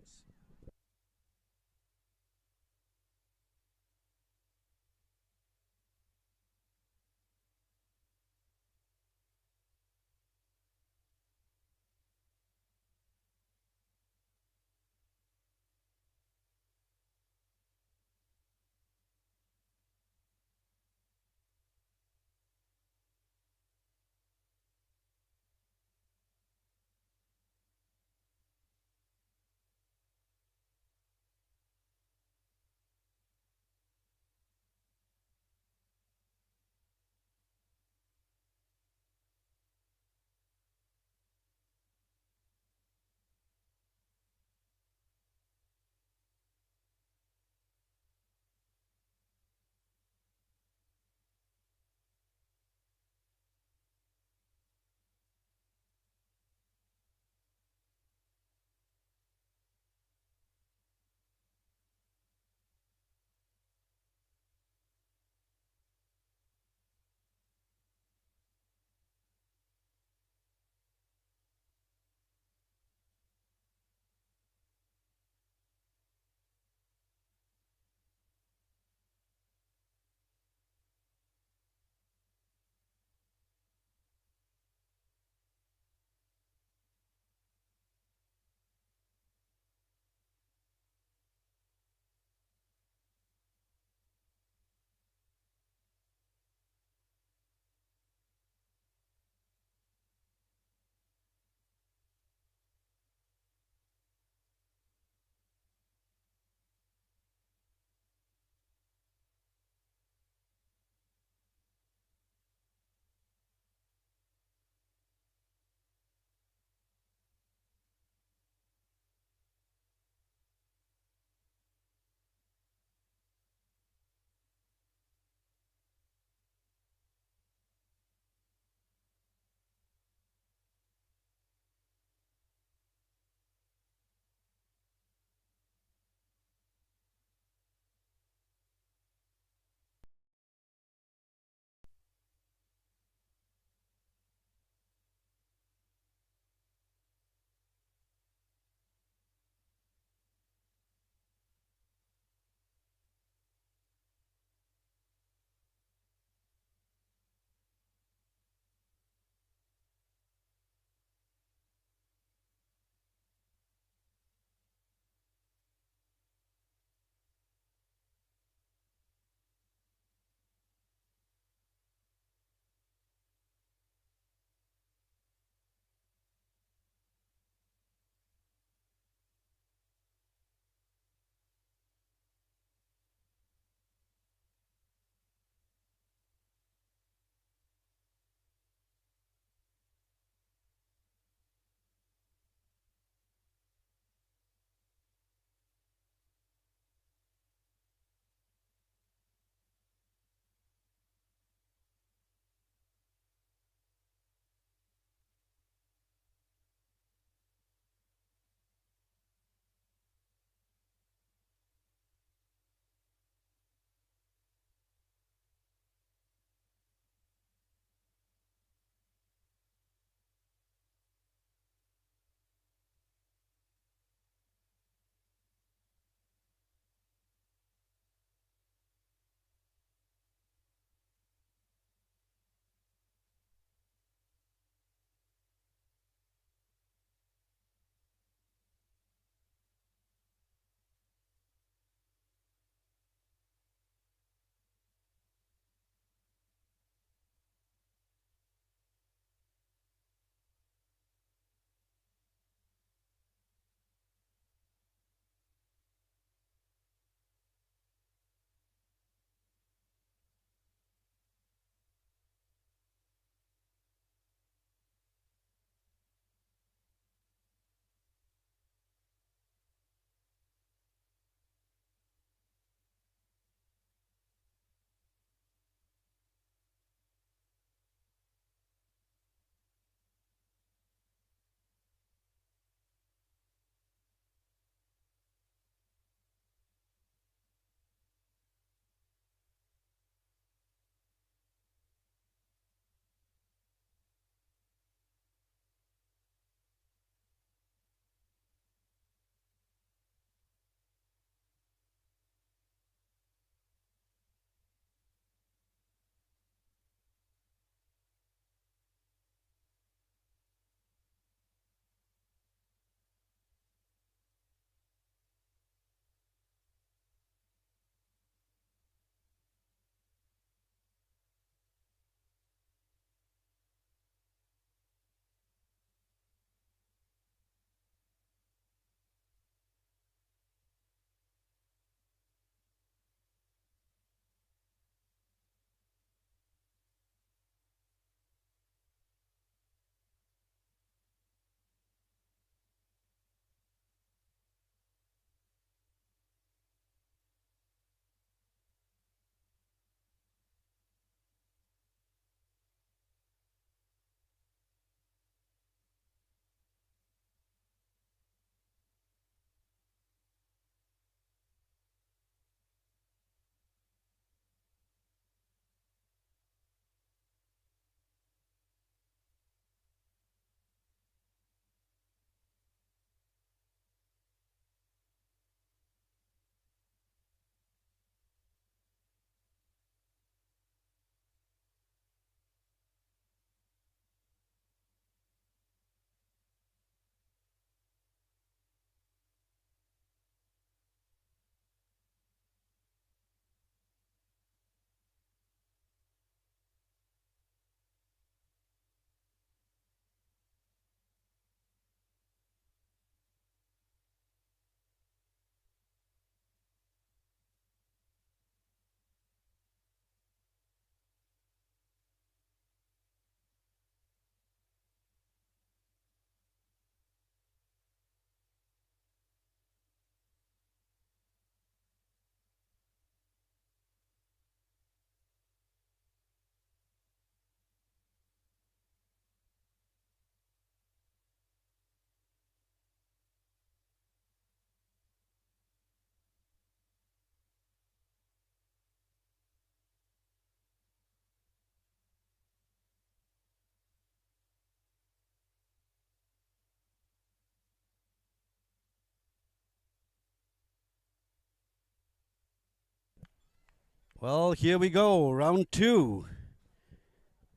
Well, here we go, round two,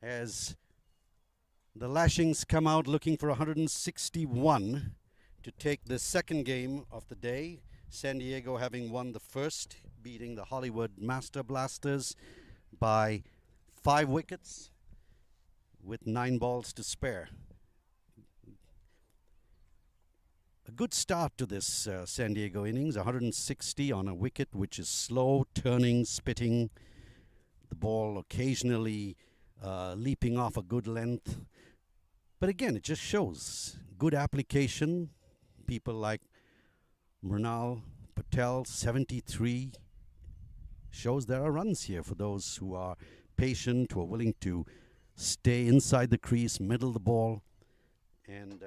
as the Lashings come out looking for 161 to take the second game of the day. San Diego having won the first, beating the Hollywood Master Blasters by 5 wickets with 9 balls to spare. A good start to this San Diego innings, 160 on a wicket which is slow, turning, spitting, the ball occasionally leaping off a good length. But again, it just shows good application. People like Mrunal Patel, 73, shows there are runs here for those who are patient, who are willing to stay inside the crease, middle the ball. And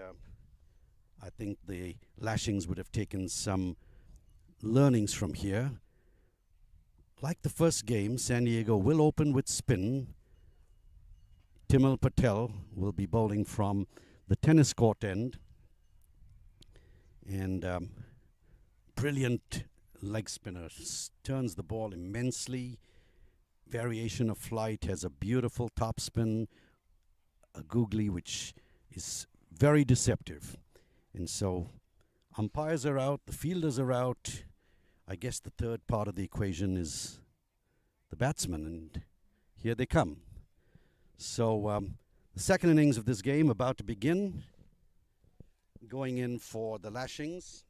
I think the Lashings would have taken some learnings from here. Like the first game, San Diego will open with spin. Timil Patel will be bowling from the tennis court end. And brilliant leg spinner, turns the ball immensely. Variation of flight, has a beautiful top spin, a googly which is very deceptive. And so umpires are out, the fielders are out. I guess the third part of the equation is the batsman, and here they come. So the second innings of this game about to begin. Going in for the Lashings.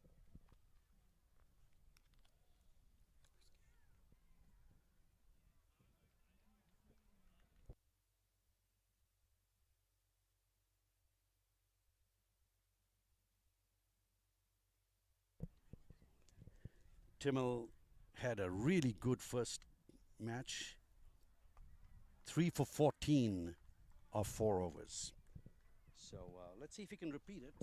Timil had a really good first match. 3 for 14 of 4 overs. So let's see if he can repeat it.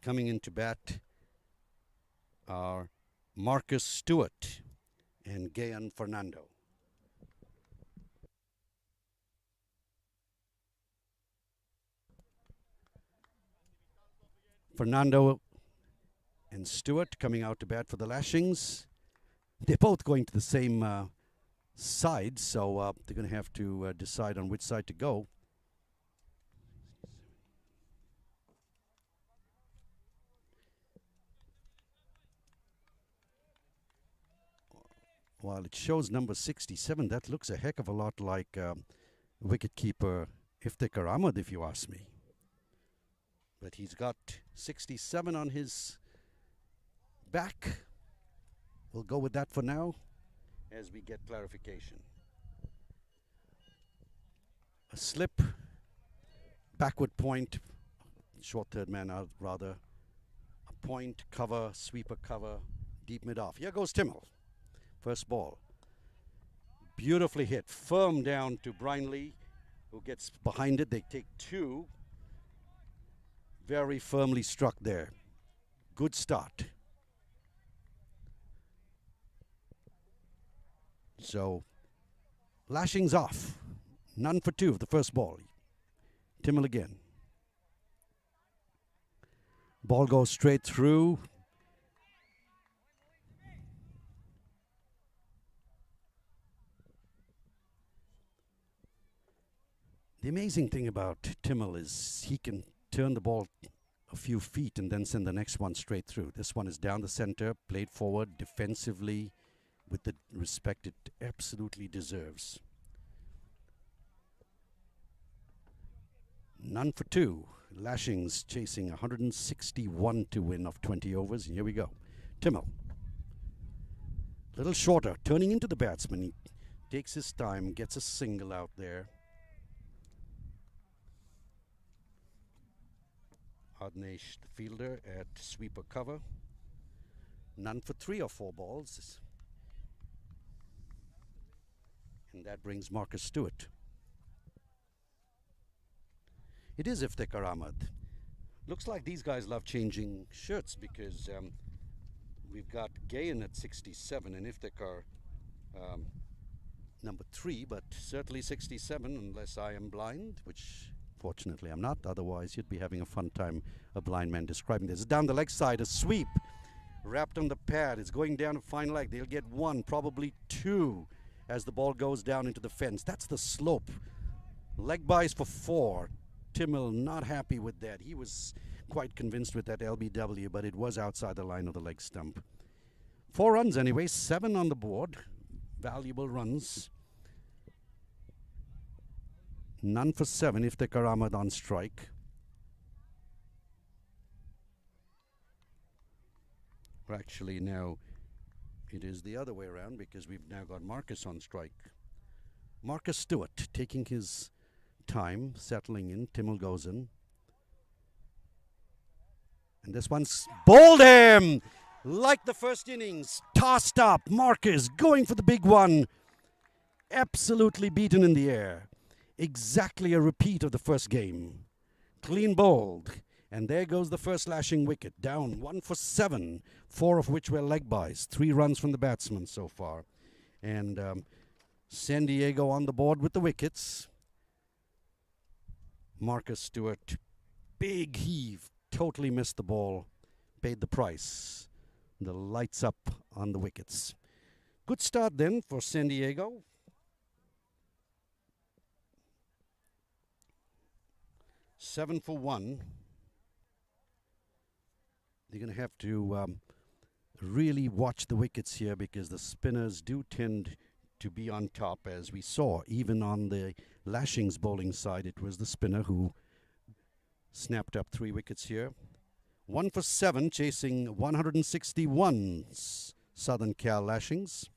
Coming into bat are Marcus Stewart and Gayan Fernando. Fernando and Stewart coming out to bat for the Lashings. They're both going to the same side, so they're going to have to decide on which side to go. While it shows number 67, that looks a heck of a lot like wicketkeeper Iftikhar Ahmed, if you ask me. But he's got 67 on his back. We'll go with that for now as we get clarification. A slip, backward point, short third man out rather. A point, cover, sweeper cover, deep mid-off. Here goes Timil. First ball. Beautifully hit. Firm down to Brian Lee, who gets behind it. They take 2. Very firmly struck there. Good start. So, Lashings off. None for 2 of the first ball. Timil again. Ball goes straight through. The amazing thing about Timil is he can turn the ball a few feet and then send the next one straight through. This one is down the center, played forward defensively with the respect it absolutely deserves. None for 2. Lashings chasing 161 to win of 20 overs. And here we go. Timil. Little shorter, turning into the batsman. He takes his time, gets a single out there. Adnesh, the fielder, at sweeper cover. None for 3 or 4 balls. And that brings Marcus Stewart. It is Iftikhar Ahmed. Looks like these guys love changing shirts because we've got Gayan at 67 and Iftikhar number 3, but certainly 67 unless I am blind, which Fortunately, I'm not. Otherwise, you'd be having a fun time, a blind man describing this. Down the leg side, a sweep. Wrapped on the pad. It's going down to fine leg. They'll get one, probably two, as the ball goes down into the fence. That's the slope. Leg buys for 4. Timmel not happy with that. He was quite convinced with that LBW, but it was outside the line of the leg stump. 4 runs anyway, 7 on the board. Valuable runs. None for 7 if Iftikhar Ahmed on strike. Actually, now it is the other way around because we've now got Marcus on strike. Marcus Stewart taking his time, settling in. Timmel goes in. And this one's bowled him! Like the first innings, tossed up. Marcus going for the big one. Absolutely beaten in the air. Exactly a repeat of the first game. Clean bowled. And there goes the first Lashing wicket. Down 1 for 7, 4 of which were leg buys. 3 runs from the batsman so far. And San Diego on the board with the wickets. Marcus Stewart, big heave. Totally missed the ball. Paid the price. The lights up on the wickets. Good start then for San Diego. Seven for 1. They're going to have to really watch the wickets here because the spinners do tend to be on top, as we saw. Even on the Lashings bowling side, it was the spinner who snapped up 3 wickets here. 1 for 7, chasing 161 Southern Cal Lashings.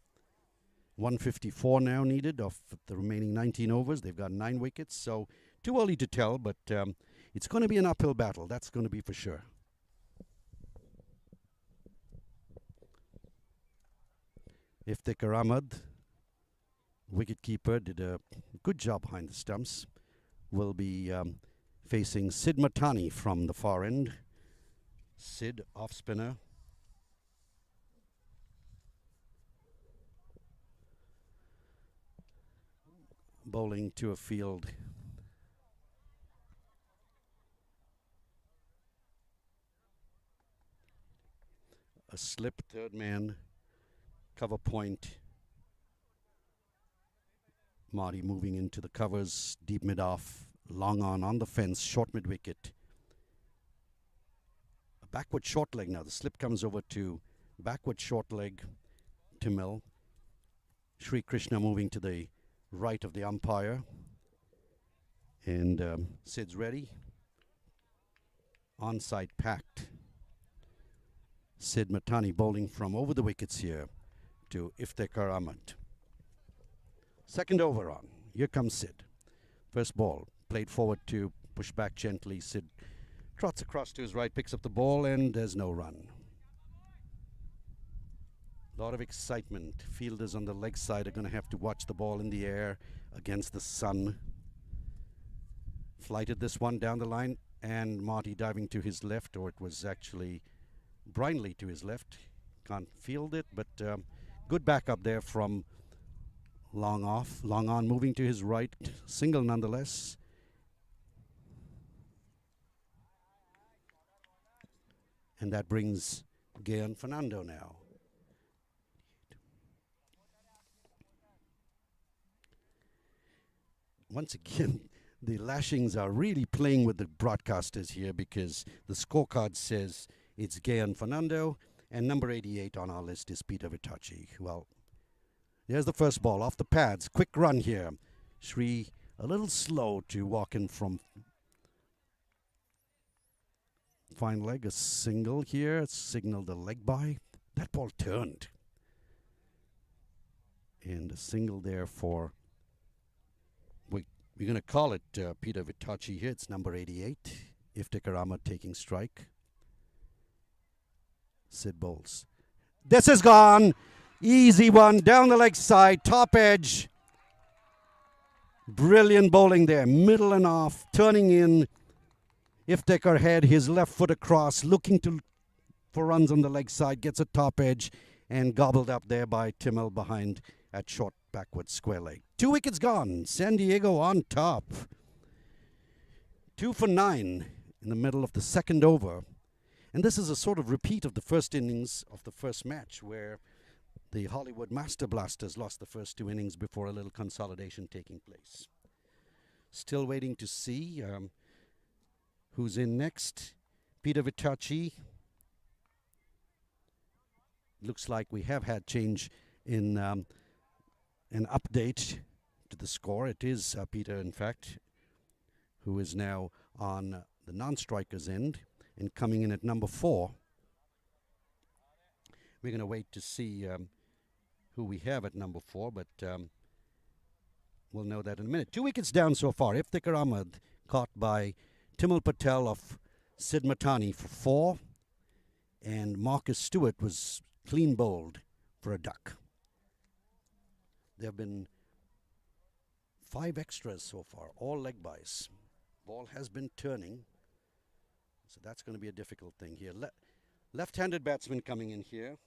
154 now needed of the remaining 19 overs. They've got 9 wickets, so too early to tell, but it's going to be an uphill battle. That's going to be for sure. Iftikhar Ahmed, wicketkeeper, did a good job behind the stumps. Will be facing Sid Matani from the far end. Sid, off spinner. Bowling to a field. A slip, third man. Cover point. Marty moving into the covers, deep mid-off, long on the fence, short mid-wicket. A backward short leg now. The slip comes over to backward short leg, Timmel. Sri Krishna moving to the right of the umpire. And Sid's ready. Onside packed. Sid Matani bowling from over the wickets here to Iftikhar Ahmed. Second over on. Here comes Sid. First ball. Played forward to push back gently. Sid trots across to his right, picks up the ball, and there's no run. A lot of excitement. Fielders on the leg side are going to have to watch the ball in the air against the sun. Flighted this one down the line, and Marty diving to his left, or it was actually Brinley to his left. Can't field it, but good backup there from long on, moving to his right, single nonetheless. And that brings Gayan Fernando now. Once again, the Lashings are really playing with the broadcasters here because the scorecard says it's Gayan Fernando, and number 88 on our list is Peter Vitachi. Well, there's the first ball off the pads. Quick run here. Sri a little slow to walk in from fine leg. A single here. Signaled a leg by. That ball turned. And a single there for, we're going to call it Peter Vitachi here. It's number 88. Iftikhar Ahmed taking strike. Sid bowls. This is gone. Easy one. Down the leg side. Top edge. Brilliant bowling there. Middle and off. Turning in. Iftikhar had his left foot across. Looking for runs on the leg side. Gets a top edge. And gobbled up there by Timmel behind at short backward square leg. 2 wickets gone. San Diego on top. 2 for 9 in the middle of the second over. And this is a sort of repeat of the first innings of the first match where the Hollywood Master Blasters lost the first 2 innings before a little consolidation taking place. Still waiting to see who's in next. Peter Vitachi. Looks like we have had change in an update to the score. It is Peter, in fact, who is now on the non-striker's end and coming in at number 4. We're going to wait to see who we have at number 4, but we'll know that in a minute. 2 wickets down so far. Iftikhar Ahmed caught by Timul Patel of Sid Matani for 4, and Marcus Stewart was clean bowled for a duck. There have been 5 extras so far, all leg byes. Ball has been turning, so that's going to be a difficult thing here. Left-handed batsman coming in here.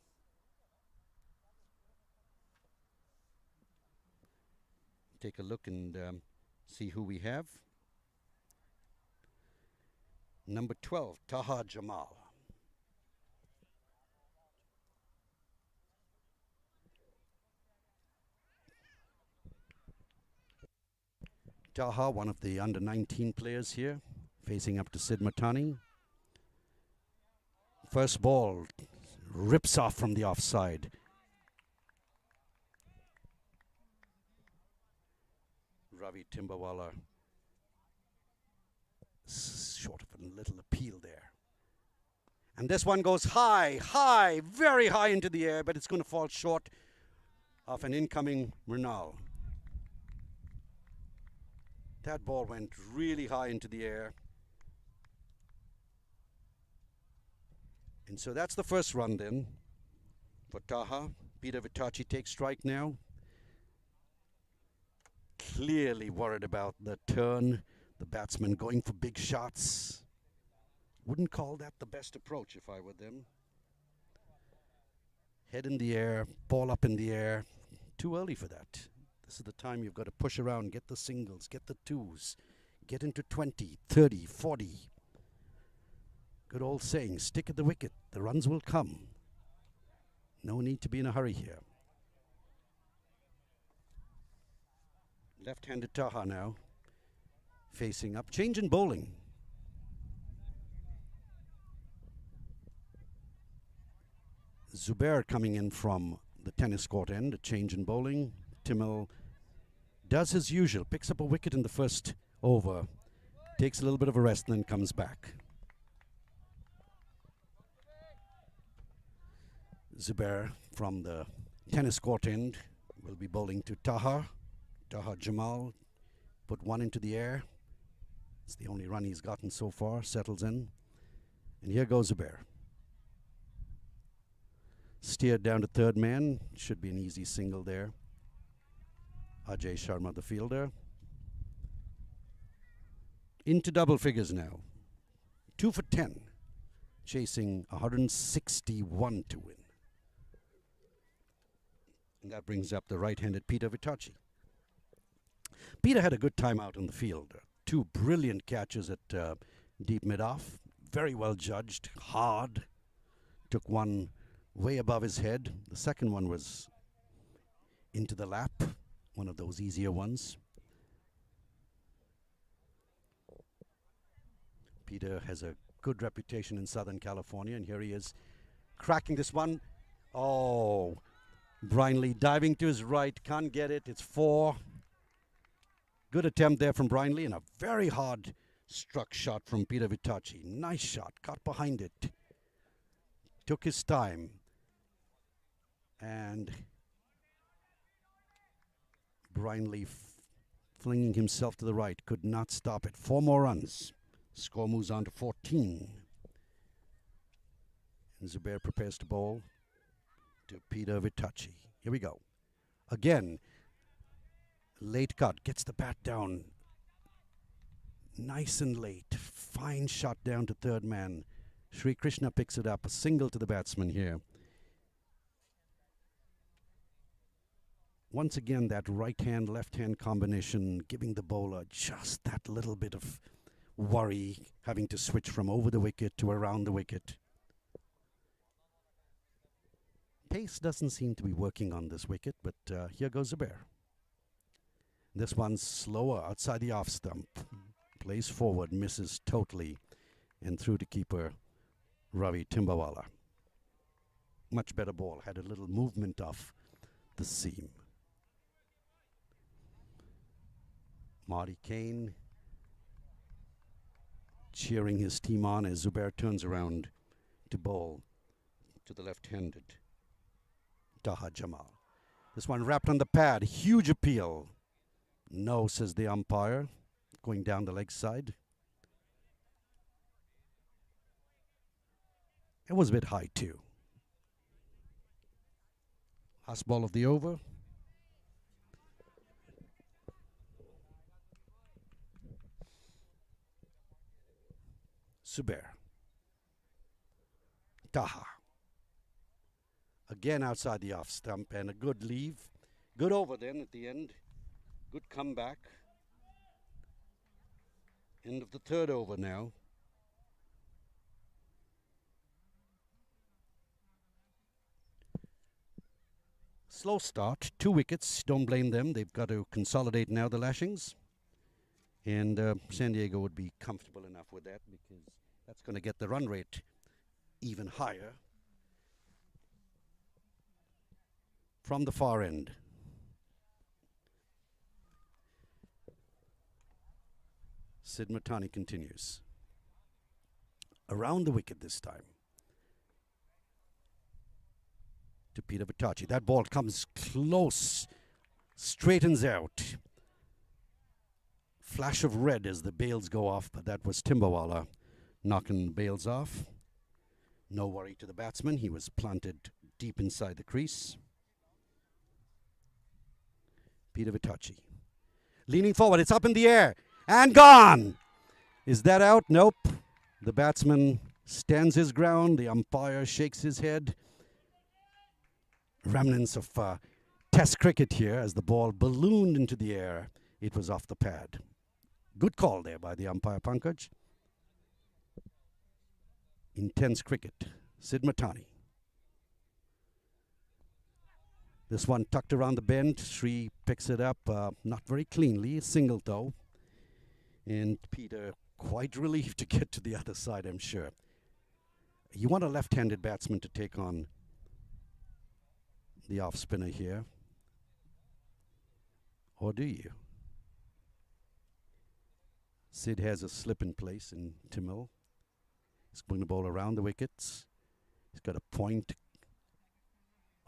Take a look and see who we have. Number 12, Taha Jamal. Taha, one of the under-19 players here, facing up to Sid Matani. First ball rips off from the offside. Ravi Timbawala short of a little appeal there. And this one goes high, very high into the air, but it's going to fall short of an incoming Mrinal. That ball went really high into the air. And so that's the first run then for Taha. Peter Vitachi takes strike now. Clearly worried about the turn. The batsman going for big shots. Wouldn't call that the best approach if I were them. Head in the air, ball up in the air. Too early for that. This is the time you've got to push around, get the singles, get the 2s, get into 20, 30, 40. Good old saying, stick at the wicket, the runs will come. No need to be in a hurry here. Left-handed Taha now, facing up. Change in bowling. Zubair coming in from the tennis court end, a change in bowling. Timil does his usual, picks up a wicket in the first over, takes a little bit of a rest and then comes back. Zubair from the tennis court end will be bowling to Taha. Taha Jamal put one into the air. It's the only run he's gotten so far, settles in. And here goes Zubair. Steered down to third man, should be an easy single there. Ajay Sharma, the fielder. Into double figures now. 2 for 10. Chasing 161 to win. And that brings up the right-handed Peter Vitachi. Peter had a good time out in the field. 2 brilliant catches at deep mid-off. Very well judged, hard. Took one way above his head. The second one was into the lap. One of those easier ones. Peter has a good reputation in Southern California, and here he is cracking this one. Oh, Brian Lee diving to his right, can't get it. It's 4. Good attempt there from Brian Lee, and a very hard struck shot from Peter Vitachi. Nice shot, got behind it. Took his time. And Brian Lee flinging himself to the right, could not stop it. 4 more runs. Score moves on to 14. And Zubair prepares to bowl to Peter Vitachi. Here we go. Again, late cut, gets the bat down. Nice and late. Fine shot down to third man. Sri Krishna picks it up. A single to the batsman here. Once again, that right-hand, left-hand combination, giving the bowler just that little bit of worry having to switch from over the wicket to around the wicket. Pace doesn't seem to be working on this wicket, but here goes Zubair. This one's slower outside the off stump. Plays forward, misses totally, and through to keeper Ravi Timbawala. Much better ball, had a little movement off the seam. Marty Kane cheering his team on as Zubair turns around to bowl to the left-handed Taha Jamal. This one wrapped on the pad, huge appeal. No, says the umpire, going down the leg side. It was a bit high too. Last ball of the over. Zubair. Taha. Again outside the off stump and a good leave. Good over then at the end. Good comeback. End of the third over now. Slow start, 2 wickets, don't blame them. They've got to consolidate now, the Lashings. And San Diego would be comfortable enough with that because that's going to get the run rate even higher. From the far end. Sid Matani continues. Around the wicket this time. To Peter Vitachi. That ball comes close. Straightens out. Flash of red as the bails go off, but that was Timbawala knocking bails off. No worry to the batsman. He was planted deep inside the crease. Peter Vitachi. Leaning forward. It's up in the air. And gone. Is that out? Nope. The batsman stands his ground. The umpire shakes his head. Remnants of Test cricket here as the ball ballooned into the air. It was off the pad. Good call there by the umpire, Pankaj. Intense cricket. Sid Matani. This one tucked around the bend. Sri picks it up, not very cleanly. Single though. And Peter quite relieved to get to the other side, I'm sure. You want a left-handed batsman to take on the off-spinner here. Or do you? Sid has a slip in place in Timil. He's going to bowl around the wickets. He's got a point,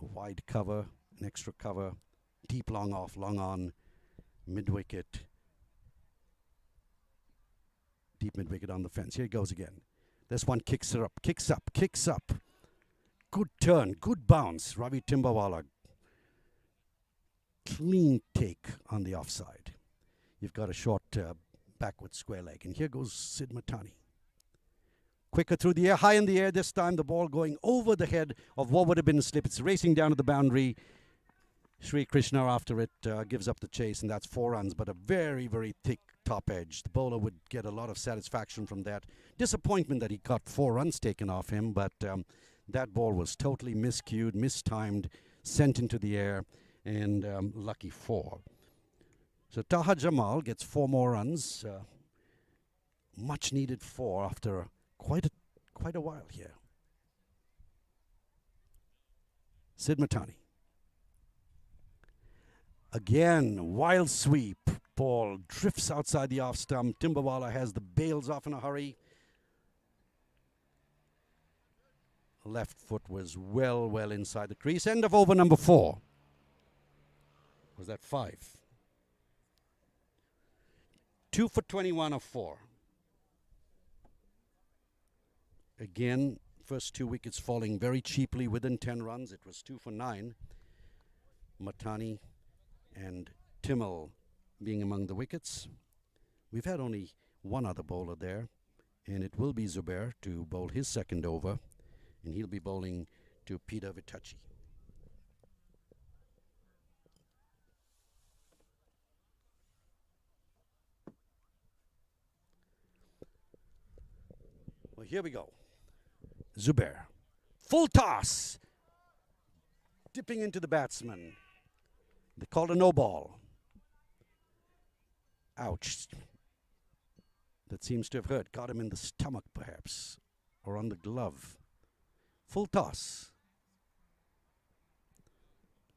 a wide cover, an extra cover, deep long off, long on, mid-wicket. Deep mid-wicket on the fence. Here he goes again. This one kicks her up, kicks up, kicks up. Good turn, good bounce. Ravi Timbawala. Clean take on the offside. You've got a short backward square leg. And here goes Sid Matani. Quicker through the air, high in the air this time. The ball going over the head of what would have been a slip. It's racing down to the boundary. Sri Krishna after it gives up the chase, and that's 4 runs, but a very, very thick top edge. The bowler would get a lot of satisfaction from that. Disappointment that he got 4 runs taken off him, but that ball was totally miscued, mistimed, sent into the air, and lucky 4. So Taha Jamal gets 4 more runs. Much needed 4 after quite a while here. Sid Matani. Again, wild sweep. Ball drifts outside the off stump. Timbawala has the bails off in a hurry. Left foot was well inside the crease. End of over number 4. Was that 5? 2 for 21 of 4. Again, first 2 wickets falling very cheaply within 10 runs. It was 2 for 9. Matani and Timil being among the wickets. We've had only one other bowler there, and it will be Zubair to bowl his second over, and he'll be bowling to Peter Vitachi. here we go. Zubair. Full toss. Dipping into the batsman. They called a no ball. Ouch. That seems to have hurt. Got him in the stomach, perhaps. Or on the glove. Full toss.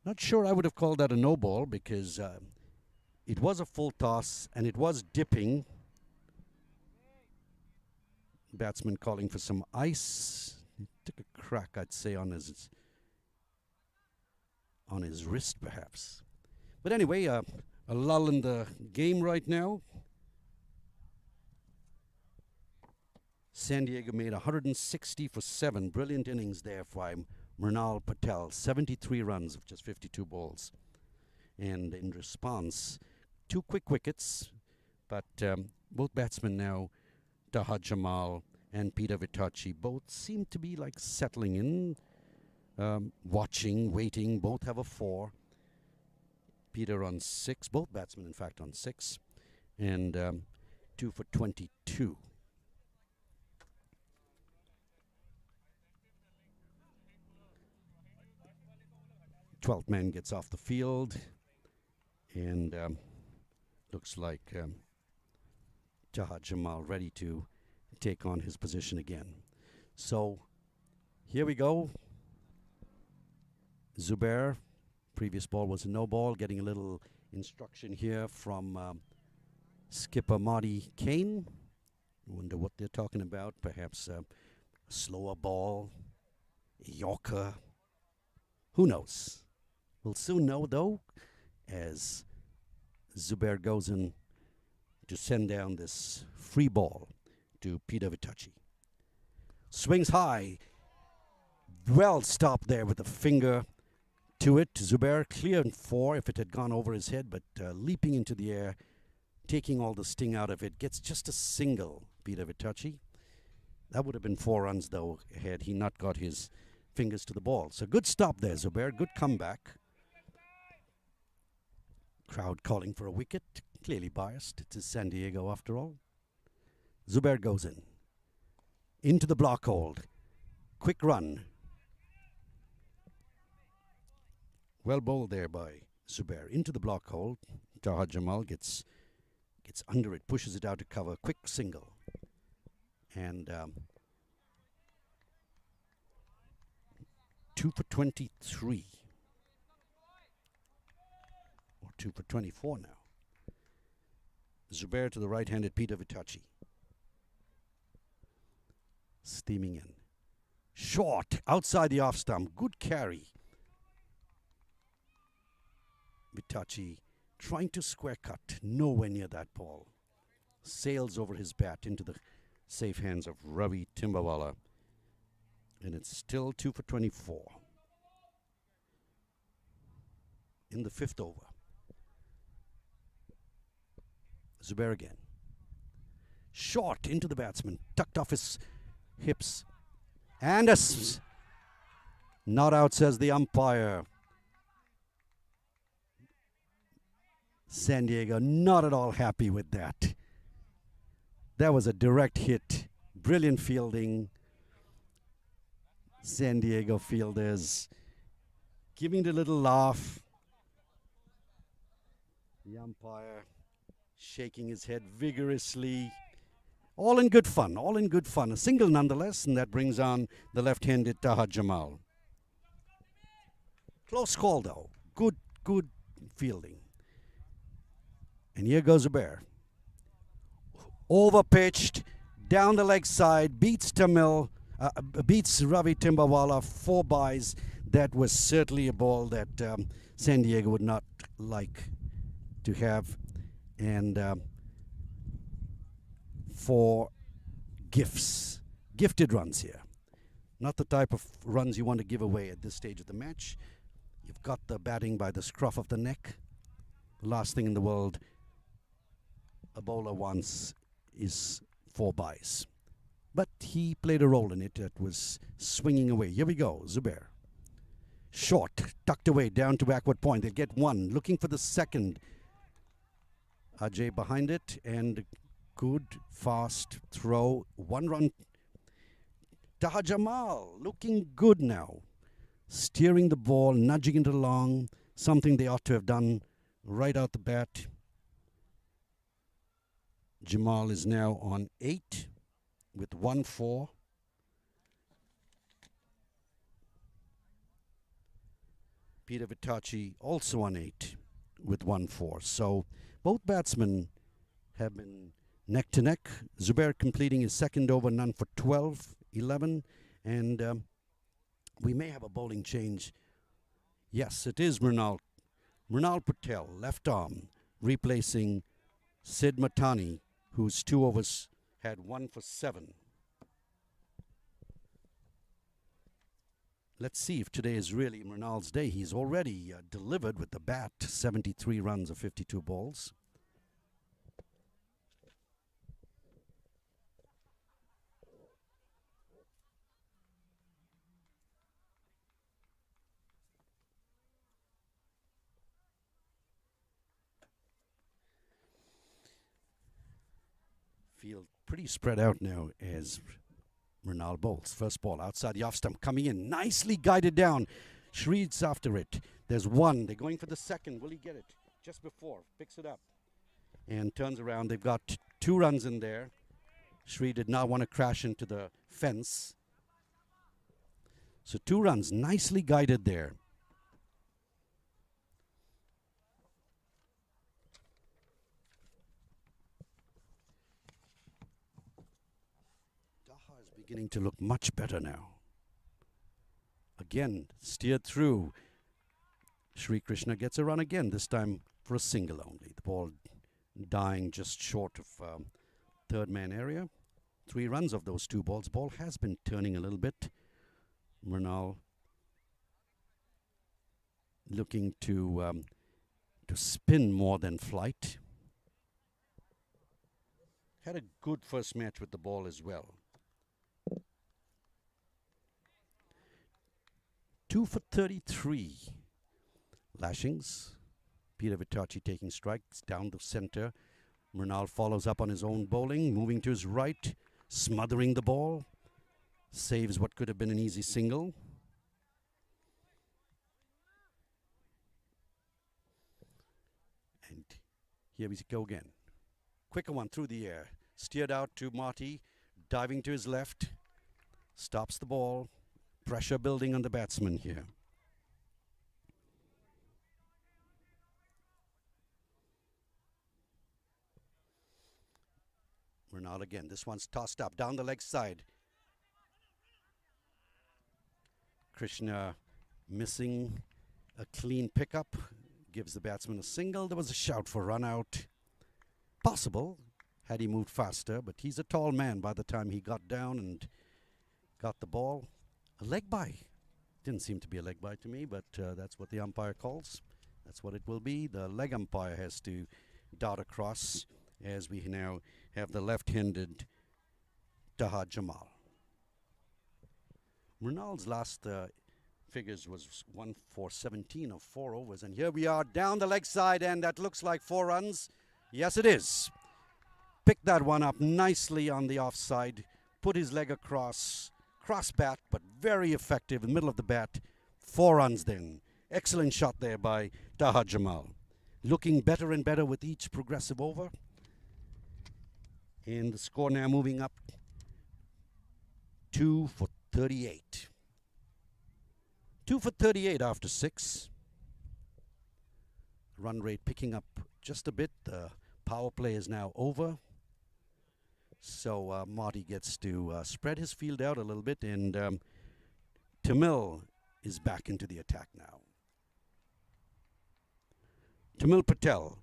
Not sure I would have called that a no ball because it was a full toss and it was dipping. Batsman calling for some ice. He took a crack, I'd say, on his wrist, perhaps. But anyway, a lull in the game right now. San Diego made 160 for 7. Brilliant innings there by Mrinal Patel. 73 runs of just 52 balls. And in response, 2 quick wickets. But both batsmen now, Taha Jamal and Peter Vitachi, both seem to be like settling in, watching, waiting. Both have a 4. Peter on 6. Both batsmen, in fact, on 6. And 2 for 22. 12th man gets off the field. And looks like Taha Jamal ready to take on his position again. So here we go. Zubair, previous ball was a no ball, getting a little instruction here from skipper Marty Kane. Wonder what they're talking about. Perhaps a slower ball, a Yorker. Who knows? We'll soon know, though, as Zubair goes in to send down this free ball to Peter Vitachi. Swings high. Well stopped there with a finger to it. Zubair clear in 4 if it had gone over his head, but leaping into the air, taking all the sting out of it, gets just a single, Peter Vitachi. That would have been 4 runs, though, had he not got his fingers to the ball. So good stop there, Zubair. Good comeback. Crowd calling for a wicket. Clearly biased. It's San Diego, after all. Zubair goes in. Into the block hold. Quick run. Well bowled there by Zubair. Into the block hold. Taha Jamal gets under it, pushes it out to cover. Quick single. And 2 for 23. Or 2 for 24 now. Zubair to the right-handed Peter Vitachi. Steaming in. Short, outside the off stump. Good carry. Vitachi trying to square cut. Nowhere near that ball. Sails over his bat into the safe hands of Ravi Timbawala. And it's still 2 for 24. In the 5th over. Zubair again. Short into the batsman. Tucked off his hips. And not out, says the umpire. San Diego not at all happy with that. That was a direct hit. Brilliant fielding. San Diego fielders giving the little laugh. The umpire shaking his head vigorously. All in good fun, all in good fun. A single nonetheless, and that brings on the left-handed Taha Jamal. Close call, though. Good fielding. And here goes Zubair. Over-pitched, down the leg side, beats Ravi Timbawala, 4 byes. That was certainly a ball that San Diego would not like to have. And 4 gifted runs here. Not the type of runs you want to give away at this stage of the match. You've got the batting by the scruff of the neck. The last thing in the world a bowler wants is 4 byes. But he played a role in it. That was swinging away. Here we go, Zubair. Short, tucked away, down to backward point. They'll get 1, looking for the second. Ajay behind it, and good, fast throw. 1 run Taha Jamal looking good now. Steering the ball, nudging it along, something they ought to have done right out the bat. Jamal is now on 8 with 1-4. Peter Vitachi also on 8 with 1-4. So both batsmen have been neck to neck. Zubair completing his second over, none for 12, 11. And we may have a bowling change. Yes, it is Mrunal Patel, left arm, replacing Sid Matani, whose 2 overs had 1 for 7. Let's see if today is really Mrunal's day. He's already delivered with the bat, 73 runs of 52 balls. Field pretty spread out now as Mrunal bowls. First ball outside the off stump, coming in, nicely guided down. Shreed's after it. There's 1. They're going for the second. Will he get it? Just before. Picks it up. And turns around. They've got 2 runs in there. Shreed did not want to crash into the fence. So 2 runs, nicely guided there. Beginning to look much better now. Again, steered through. Sri Krishna gets a run again, this time for a single only. The ball dying just short of third man area. 3 runs of those 2 balls. Ball has been turning a little bit. Mrunal looking to spin more than flight. Had a good first match with the ball as well. 2 for 33. Lashings. Peter Vitachi taking strikes down the center. Mrunal follows up on his own bowling, moving to his right, smothering the ball. Saves what could have been an easy single. And here we go again. Quicker one through the air. Steered out to Marty, diving to his left. Stops the ball. Pressure building on the batsman here. Mrunal again. This one's tossed up down the leg side. Krishna missing a clean pickup. Gives the batsman a single. There was a shout for run out. Possible had he moved faster, but he's a tall man by the time he got down and got the ball. A leg bye. Didn't seem to be a leg bye to me, but that's what the umpire calls. That's what it will be. The leg umpire has to dart across as we now have the left-handed Taha Jamal. Mrunal's last figures was 1 for 17 of 4 overs. And here we are down the leg side, and that looks like 4 runs. Yes, it is. Picked that one up nicely on the offside. Put his leg across. Cross bat, but very effective in the middle of the bat. 4 runs then. Excellent shot there by Taha Jamal. Looking better and better with each progressive over. And the score now moving up 2 for 38. 2 for 38 after 6. Run rate picking up just a bit. The power play is now over. So Marty gets to spread his field out a little bit, and Tamil is back into the attack now. Tamil Patel,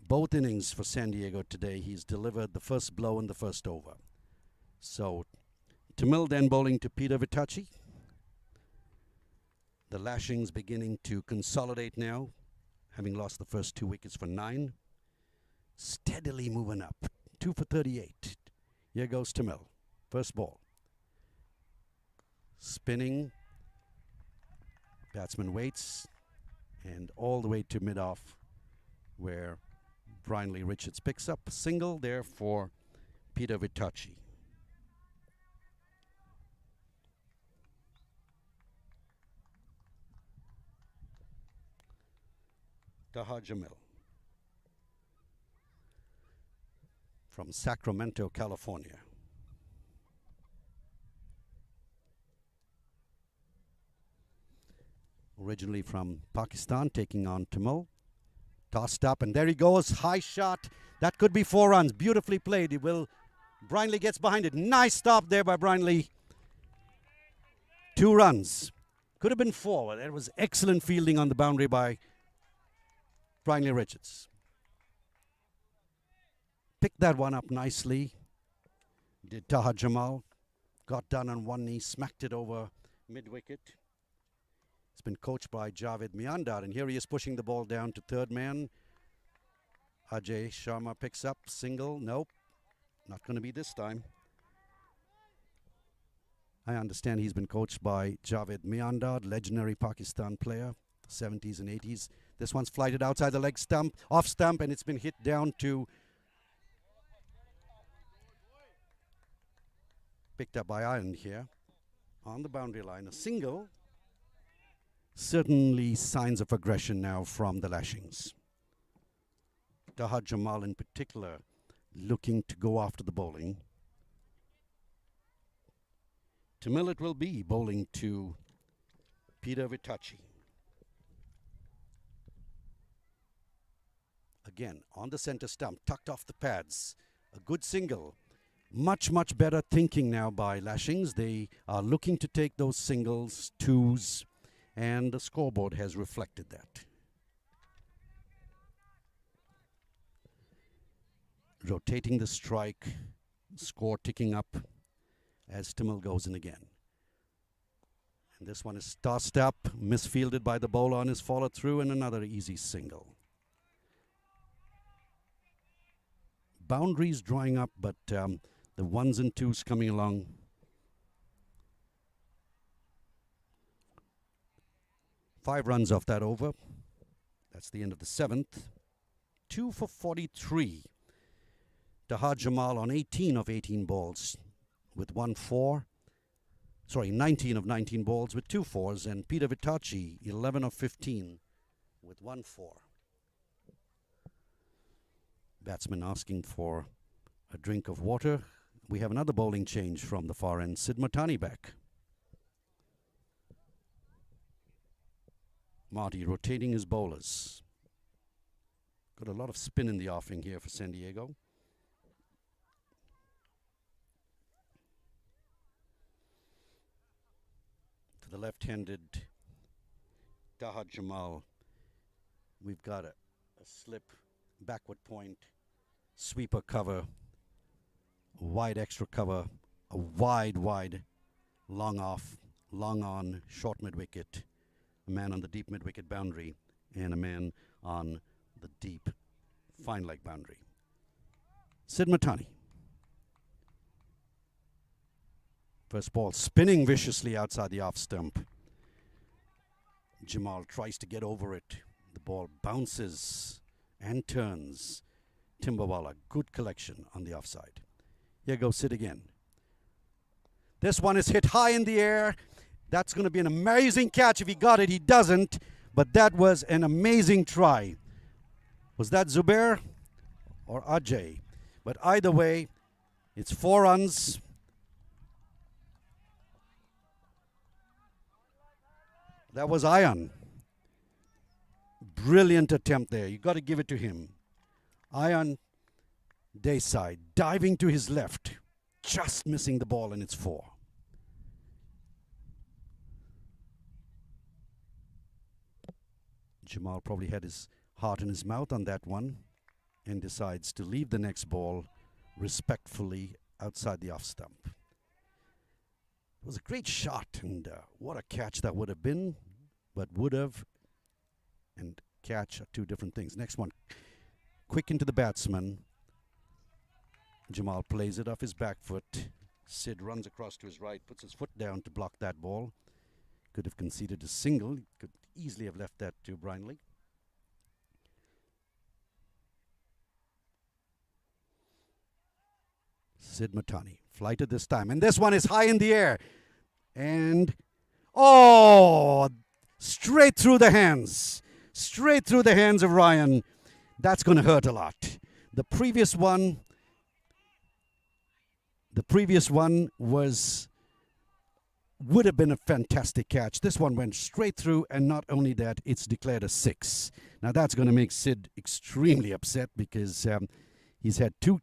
both innings for San Diego today. He's delivered the first blow in the first over. So Tamil then bowling to Peter Vitachi. The Lashings beginning to consolidate now, having lost the first 2 wickets for 9. Steadily moving up. 2 for 38. Here goes Tamil. First ball. Spinning. Batsman waits. And all the way to mid-off, where Brian Lee Richards picks up a single there for Peter Vitachi. Taha Jamil from Sacramento, California. Originally from Pakistan, taking on Tamil. Tossed up, and there he goes. High shot. That could be 4 runs. Beautifully played. It will. Brinley gets behind it. Nice stop there by Brinley. 2 runs. Could have been 4. That was excellent fielding on the boundary by Brinley Richards. Picked that one up nicely. Did Taha Jamal. Got down on one knee, smacked it over mid-wicket. It's been coached by Javed Miandar, and here he is pushing the ball down to third man. Ajay Sharma picks up, single, nope, not going to be this time. I understand he's been coached by Javed Miandar, legendary Pakistan player, 70s and 80s. This one's flighted outside the leg stump, off stump, and it's been hit down to, picked up by Iron here, on the boundary line, a single. Certainly signs of aggression now from the Lashings. Taha Jamal in particular looking to go after the bowling. Tamil it will be bowling to Peter Vitachi. Again on the center stump, tucked off the pads. A good single. Much, much better thinking now by Lashings. They are looking to take those singles, 2s, and the scoreboard has reflected that. Rotating the strike, score ticking up as Tamil goes in again. And this one is tossed up, misfielded by the bowler on his follow through, and another easy single. Boundaries drying up, but the 1s and 2s coming along. Five runs off that over. That's the end of the 7th. 2 for 43. Taha Jamal on 18 of 18 balls with 1 4. Sorry, 19 of 19 balls with 2 4s. And Peter Vitachi, 11 of 15 with 1 4. Batsman asking for a drink of water. We have another bowling change from the far end. Sid Matani back. Marty rotating his bowlers. Got a lot of spin in the offing here for San Diego. To the left-handed Taha Jamal. We've got a slip, backward point, sweeper cover, wide extra cover, a wide, long off, long on, short mid-wicket. A man on the deep mid-wicket boundary and a man on the deep fine leg boundary. Sid Matani. First ball spinning viciously outside the off stump. Jamal tries to get over it. The ball bounces and turns. Timbawala, good collection on the offside. Here goes Sid again. This one is hit high in the air. That's going to be an amazing catch if he got it. He doesn't, but that was an amazing try. Was that Zubair or Ajay? But either way, it's 4 runs. That was Ayan. Brilliant attempt there. You got to give it to him. Ayan Desai diving to his left, just missing the ball, and it's 4. Jamal probably had his heart in his mouth on that one and decides to leave the next ball respectfully outside the off stump. It was a great shot, and what a catch that would have been, but would have and catch are 2 different things. Next one, quick into the batsman. Jamal plays it off his back foot. Sid runs across to his right, puts his foot down to block that ball. Could have conceded a single. Could easily have left that to Brinley. Sid Matani flighted this time, and this one is high in the air, and straight through the hands, straight through the hands of Ryan. That's going to hurt a lot. The previous one would have been a fantastic catch. This one went straight through, and not only that, it's declared a 6. Now that's going to make Sid extremely upset because he's had two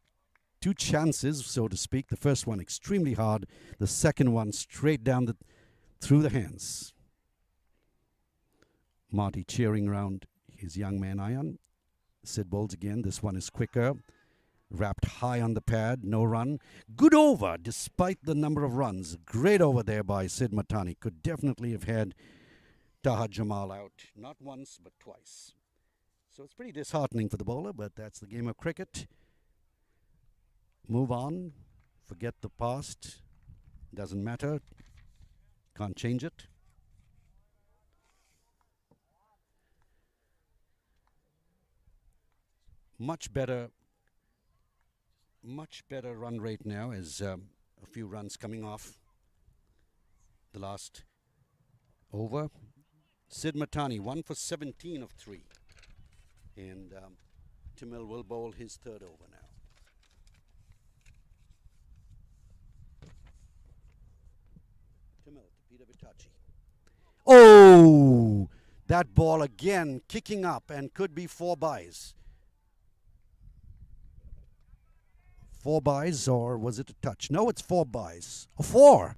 chances, so to speak. The first one extremely hard. The second one straight down through the hands. Marty cheering around his young man Ian. Sid bowls again. This one is quicker. Wrapped high on the pad, no run. Good over, despite the number of runs. Great over there by Sid Matani. Could definitely have had Taha Jamal out, not once, but twice. So it's pretty disheartening for the bowler, but that's the game of cricket. Move on. Forget the past. Doesn't matter. Can't change it. Much better run rate now as a few runs coming off the last over. Sid Matani 1 for 17 of 3, and Timil will bowl his third over now. Timil to Peter Vitachi. Oh, that ball again kicking up and could be 4 byes. 4 byes, or was it a touch? No, it's 4 byes. 4.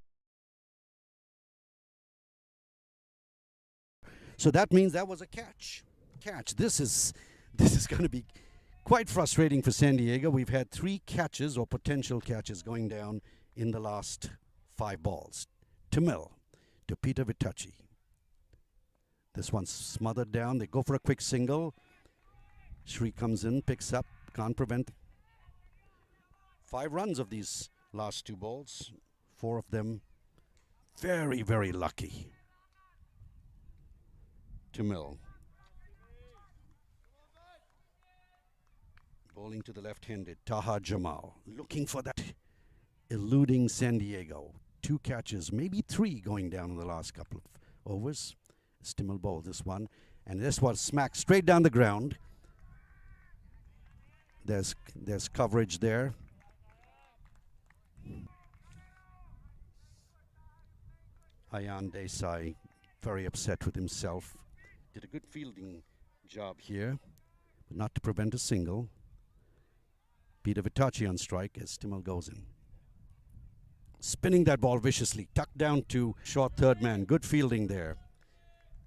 So that means that was a catch. This is going to be quite frustrating for San Diego. We've had 3 catches or potential catches going down in the last 5 balls. Tamil to Peter Vitachi. This one's smothered down. They go for a quick single. Shri comes in, picks up, can't prevent. 5 runs of these last 2 balls. 4 of them very, very lucky. Tamil. Bowling to the left-handed, Taha Jamal. Looking for that, eluding San Diego. 2 catches, maybe 3 going down in the last couple of overs. Tamil bowled this one, and this was smacked straight down the ground. There's coverage there. Ayan Desai very upset with himself. Did a good fielding job here, but not to prevent a single. Peter Vitachi on strike as Timil goes in. Spinning that ball viciously, tucked down to short third man. Good fielding there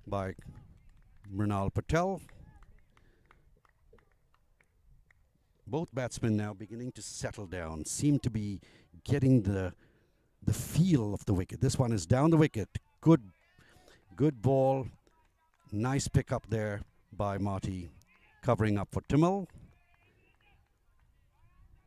by Mrinal Patel. Both batsmen now beginning to settle down, seem to be getting the feel of the wicket. This one is down the wicket. Good ball. Nice pick up there by Marty, covering up for Timil.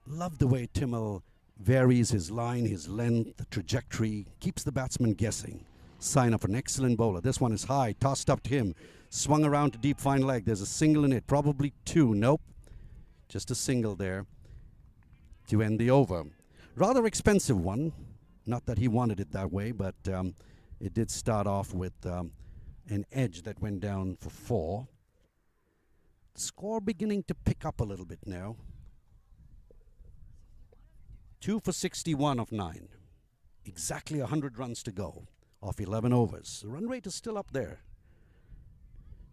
Love the way Timil varies his line, his length, the trajectory, keeps the batsman guessing. Sign of an excellent bowler. This one is high, tossed up to him, swung around to deep fine leg. There's a single in it, probably 2. Nope, just a single there to end the over. Rather expensive one. Not that he wanted it that way, but it did start off with an edge that went down for 4. Score beginning to pick up a little bit now. 2 for 61 of 9. Exactly 100 runs to go off 11 overs. The run rate is still up there.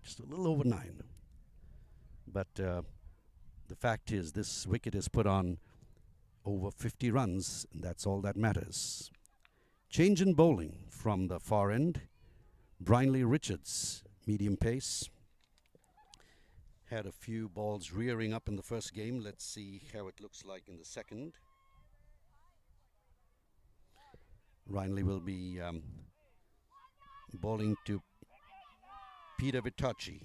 Just a little over 9. But the fact is, this wicket is put on over 50 runs, and that's all that matters. Change in bowling from the far end. Brinley Richards, medium pace. Had a few balls rearing up in the first game. Let's see how it looks like in the second. Brinley will be bowling to Peter Vitachi.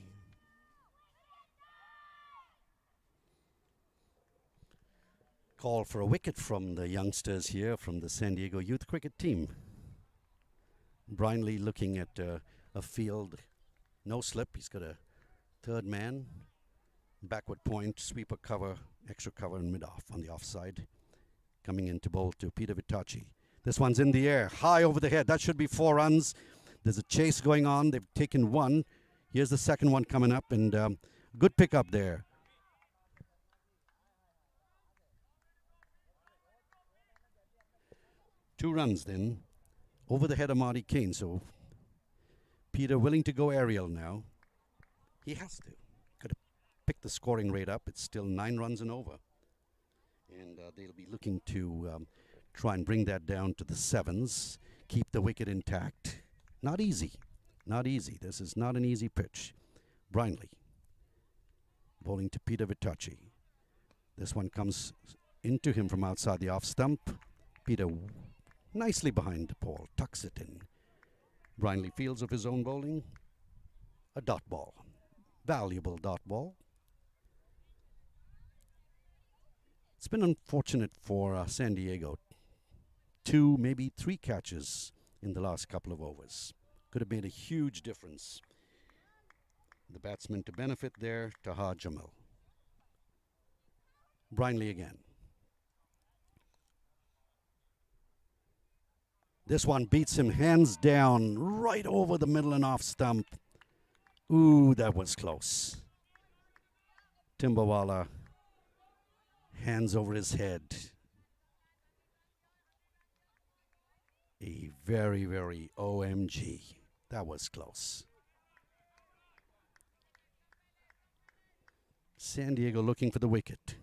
Call for a wicket from the youngsters here from the San Diego youth cricket team. Brinley looking at a field, no slip. He's got a third man, backward point, sweeper cover, extra cover and mid-off on the offside. Coming in to bowl to Peter Vitachi. This one's in the air, high over the head. That should be 4 runs. There's a chase going on. They've taken 1. Here's the second one coming up, and good pickup there. Two runs then over the head of Marty Kane. So Peter willing to go aerial now. He has to. Got to pick the scoring rate up. It's still 9 runs and over. And they'll be looking to try and bring that down to the 7s. Keep the wicket intact. Not easy. Not easy. This is not an easy pitch. Brindley bowling to Peter Vitucci. This one comes into him from outside the off stump. Peter nicely behind the ball, tucks it in. Brindley fields of his own bowling. A dot ball. Valuable dot ball. It's been unfortunate for San Diego. 2, maybe 3 catches in the last couple of overs. Could have made a huge difference. The batsman to benefit there, Taha Jamal. Brindley again. This one beats him hands down right over the middle and off stump. Ooh, that was close. Timbawala, hands over his head. A very, very OMG. That was close. San Diego looking for the wicket.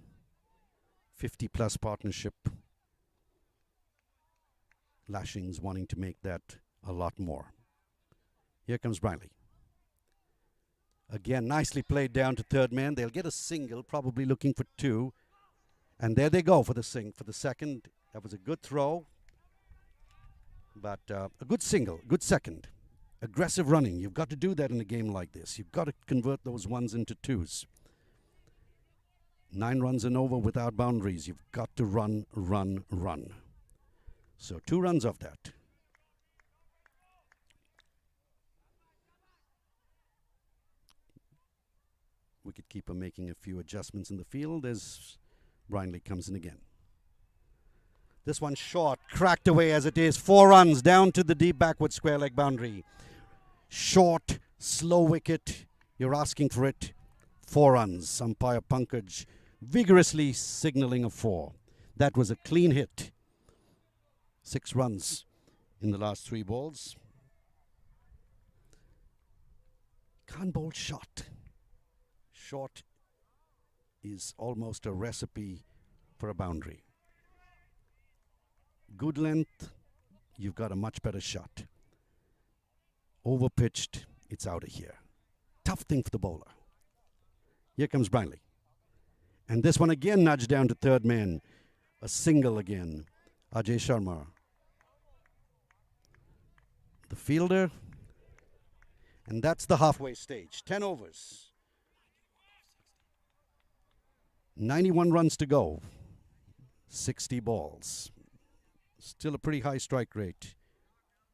50-plus partnership. Lashings wanting to make that a lot more. Here comes Brindley. Again, nicely played down to third man. They'll get a single, probably looking for 2. And there they go for the second. That was a good throw. But a good single, good second. Aggressive running. You've got to do that in a game like this. You've got to convert those 1s into 2s. 9 runs and over without boundaries. You've got to run, run, run. So 2 runs of that. Wicketkeeper making a few adjustments in the field as Brindley comes in again. This one short, cracked away as it is. 4 runs down to the deep backward square leg boundary. Short, slow wicket. You're asking for it. 4 runs. Umpire Pankaj vigorously signaling a 4. That was a clean hit. 6 runs in the last 3 balls. Can't bowl short. Short is almost a recipe for a boundary. Good length, you've got a much better shot. Overpitched, it's out of here. Tough thing for the bowler. Here comes Brindley. And this one again nudged down to third man. A single again. Ajay Sharma. The fielder. And that's the halfway stage. 10 overs. 91 runs to go. 60 balls. Still a pretty high strike rate.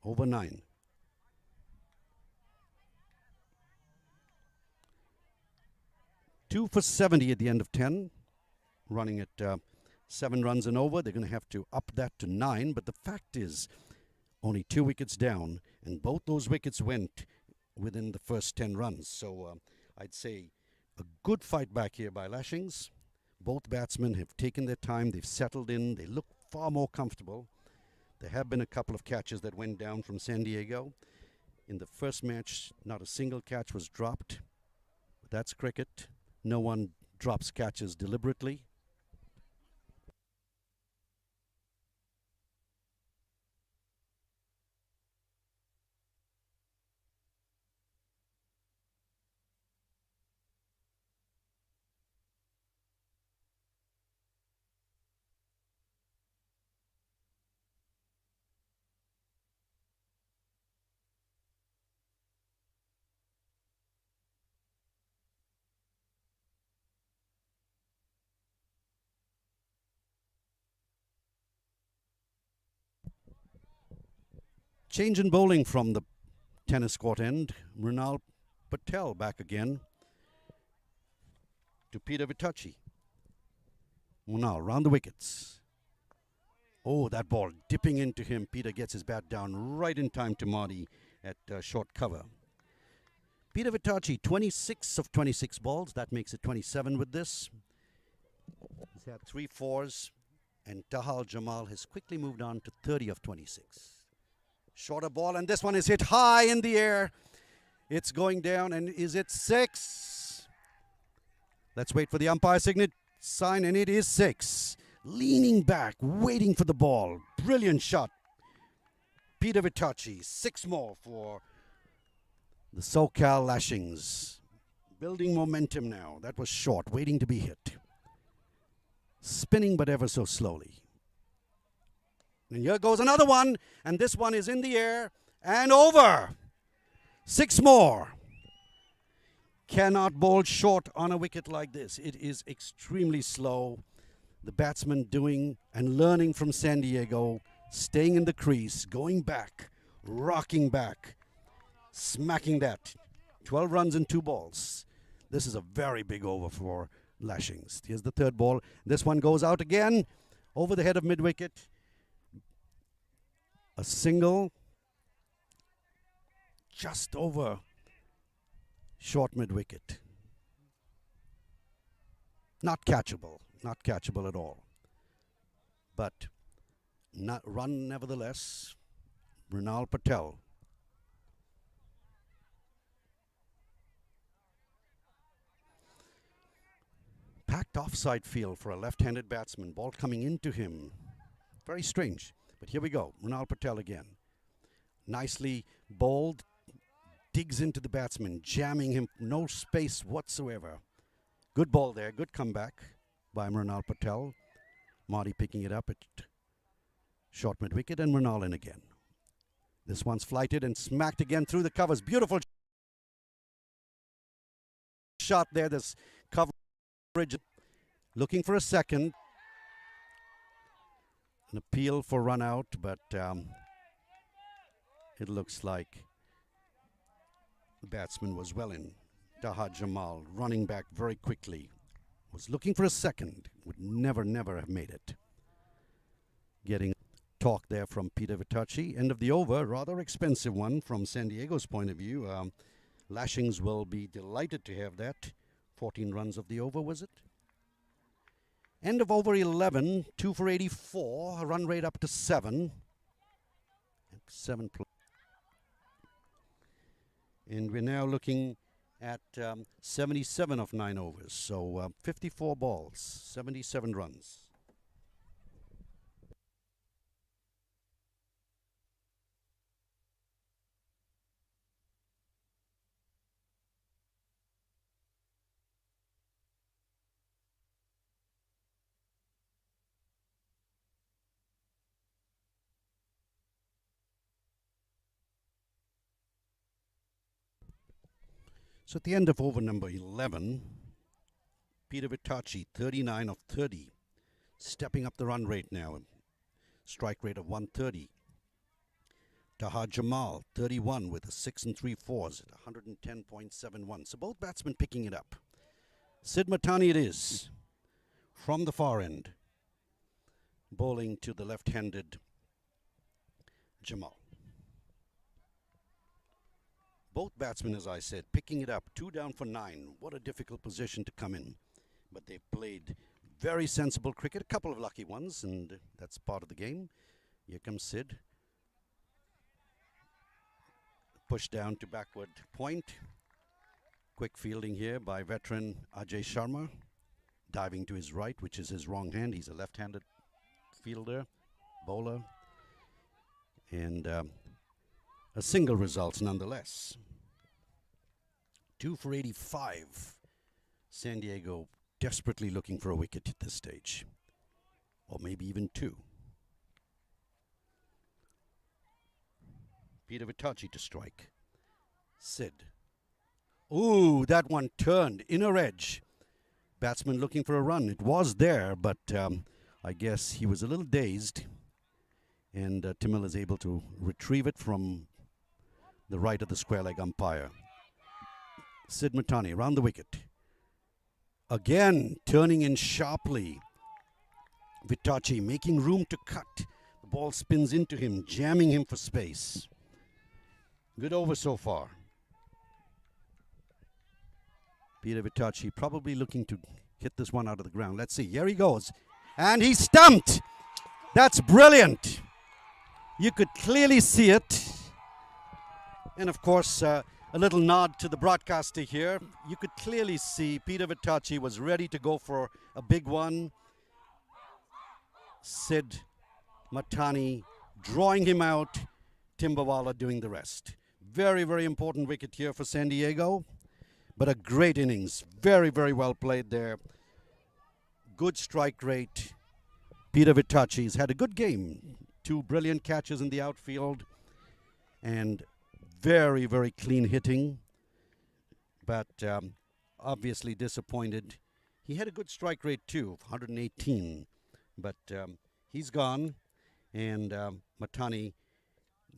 Over 9. Two for 70 at the end of 10. Running at 7 runs and over. They're going to have to up that to 9. But the fact is, only 2 wickets down. And both those wickets went within the first 10 runs. So I'd say a good fight back here by Lashings. Both batsmen have taken their time. They've settled in. They look far more comfortable. There have been a couple of catches that went down from San Diego. In the first match, not a single catch was dropped. But that's cricket. No one drops catches deliberately. Change in bowling from the tennis court end. Mrunal Patel back again to Peter Vitucci. Mrunal round the wickets. Oh, that ball dipping into him. Peter gets his bat down right in time to Marty at short cover. Peter Vitachi, 26 of 26 balls. That makes it 27 with this. He's had 3 fours. And Tahal Jamal has quickly moved on to 30 of 26. Shorter ball, and this one is hit high in the air. It's going down, and is it 6? Let's wait for the umpire sign, and it is 6. Leaning back, waiting for the ball. Brilliant shot. Peter Vitachi, 6 more for the Socal Lashings. Building momentum now. That was short, waiting to be hit. Spinning, but ever so slowly. And here goes another one, and this one is in the air and over. 6 more. Cannot bowl short on a wicket like this. It is extremely slow. The batsman doing and learning from San Diego, staying in the crease, going back, rocking back, smacking that. 12 runs in 2 balls. This is a very big over for Lashings. Here's the 3rd ball. This one goes out again over the head of mid-wicket. A single just over short mid-wicket. Not catchable at all. But run nevertheless. Mrinal Patel. Packed offside field for a left-handed batsman. Ball coming into him. Very strange. But here we go. Mrinal Patel again. Nicely bowled. Digs into the batsman. Jamming him. No space whatsoever. Good ball there. Good comeback by Mrinal Patel. Marty picking it up at short mid-wicket, and Mrinal in again. This one's flighted and smacked again through the covers. Beautiful shot there. This coverage. Looking for a second. An appeal for run out, but it looks like the batsman was well in. Tahad Jamal running back very quickly. Was looking for a second. Would never have made it. Getting talk there from Peter Vitachi. End of the over. Rather expensive one from San Diego's point of view. Lashings will be delighted to have that. 14 runs of the over, was it? End of over 11, 2 for 84, a run rate up to 7. 7 plus. And we're now looking at 77 of 9 overs. So 54 balls, 77 runs. So at the end of over number 11, Peter Vitachi, 39 of 30, stepping up the run rate now. Strike rate of 130. Tahad Jamal, 31 with a 6 and 3/4 at 110.71. So both batsmen picking it up. Sid Matani it is, from the far end, bowling to the left-handed Jamal. Both batsmen, as I said, picking it up. 2 down for 9. What a difficult position to come in. But they played very sensible cricket. A couple of lucky ones, and that's part of the game. Here comes Sid. Push down to backward point. Quick fielding here by veteran Ajay Sharma. Diving to his right, which is his wrong hand. He's a left-handed fielder, bowler. And a single results nonetheless. 2 for 85. San Diego desperately looking for a wicket at this stage. Or maybe even 2. Peter Vitachi to strike. Sid. Ooh, that one turned. Inner edge. Batsman looking for a run. It was there, but I guess he was a little dazed. And Timil is able to retrieve it from the right of the square leg umpire. Sid Matani around the wicket. Again, turning in sharply. Vitachi making room to cut. The ball spins into him, jamming him for space. Good over so far. Peter Vitachi probably looking to hit this one out of the ground. Let's see. Here he goes. And he's stumped. That's brilliant. You could clearly see it. And of course, a little nod to the broadcaster here. You could clearly see Peter Vitachi was ready to go for a big one. Sid Matani drawing him out. Timbawala doing the rest. Very, very important wicket here for San Diego. But a great innings. Very, very well played there. Good strike rate. Peter Vitachi's had a good game. 2 brilliant catches in the outfield. And very, very clean hitting. But obviously disappointed. He had a good strike rate too, 118. But he's gone. And Matani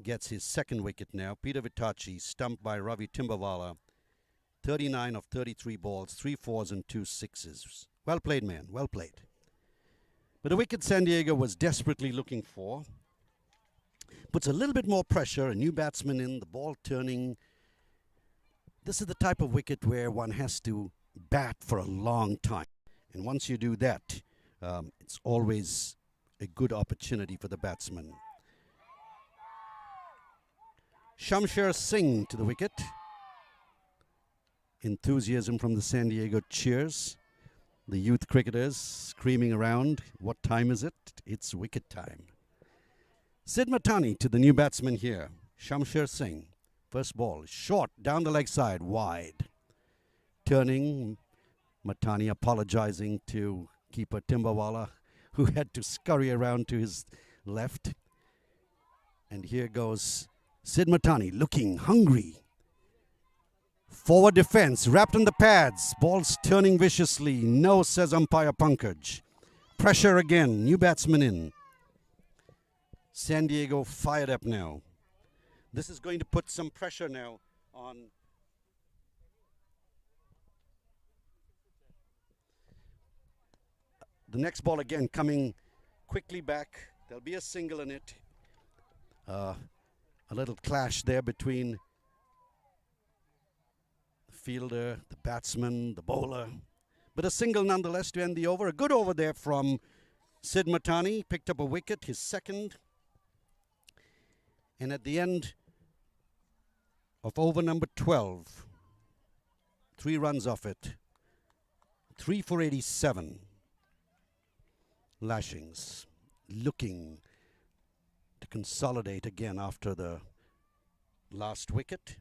gets his second wicket now. Peter Vitachi stumped by Ravi Timbawala. 39 of 33 balls, 3 4s and 2 6s. Well played, man. Well played. But a wicket San Diego was desperately looking for. Puts a little bit more pressure, a new batsman in, the ball turning. This is the type of wicket where one has to bat for a long time. And once you do that, it's always a good opportunity for the batsman. Shamsher Singh to the wicket. Enthusiasm from the San Diego cheers. The youth cricketers screaming around. What time is it? It's wicket time. Sid Matani to the new batsman here. Shamsher Singh. First ball. Short. Down the leg side. Wide. Turning. Matani apologizing to keeper Timbawala, who had to scurry around to his left. And here goes Sid Matani looking hungry. Forward defense, wrapped in the pads. Ball's turning viciously. No, says umpire Pankaj. Pressure again. New batsman in. San Diego fired up now. This is going to put some pressure now on the next ball again, coming quickly back. There'll be a single in it. A little clash there between fielder, the batsman, the bowler. But a single nonetheless to end the over. A good over there from Sid Matani. Picked up a wicket, his second. And at the end of over number 12, 3 runs off it. 3 for 87. Lashings looking to consolidate again after the last wicket.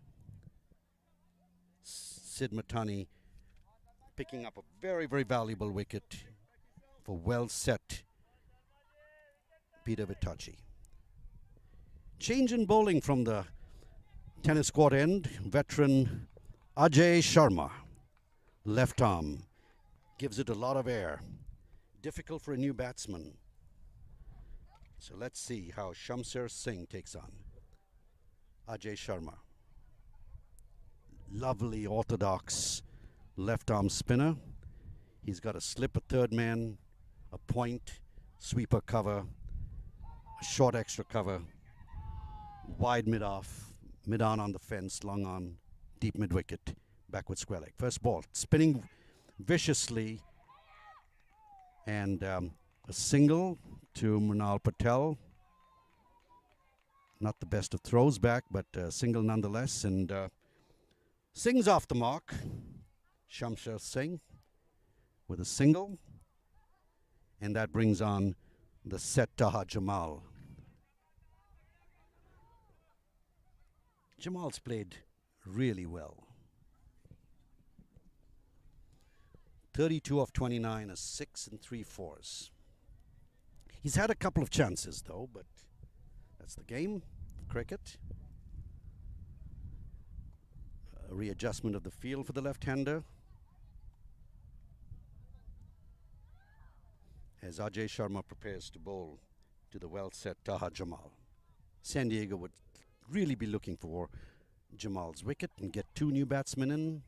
Sid Matani picking up a very, very valuable wicket for well set Peter Vitachi. Change in bowling from the tennis court end. Veteran Ajay Sharma, left arm, gives it a lot of air. Difficult for a new batsman. So let's see how Shamsher Singh takes on Ajay Sharma. Lovely orthodox left arm spinner. He's got a slip, a third man, a point, sweeper cover, a short extra cover, wide mid off, mid on the fence, long on, deep mid wicket, backward square leg. First ball, spinning viciously, and a single to Mrinal Patel. Not the best of throws back, but a single nonetheless. And Singh's off the mark. Shamsher Singh with a single. And that brings on the set Taha Jamal. Jamal's played really well. 32 of 29, a 6 and 3 4s. He's had a couple of chances though, but that's the game of cricket. A readjustment of the field for the left-hander as Ajay Sharma prepares to bowl to the well-set Taha Jamal. San Diego would really be looking for Jamal's wicket and get 2 new batsmen in,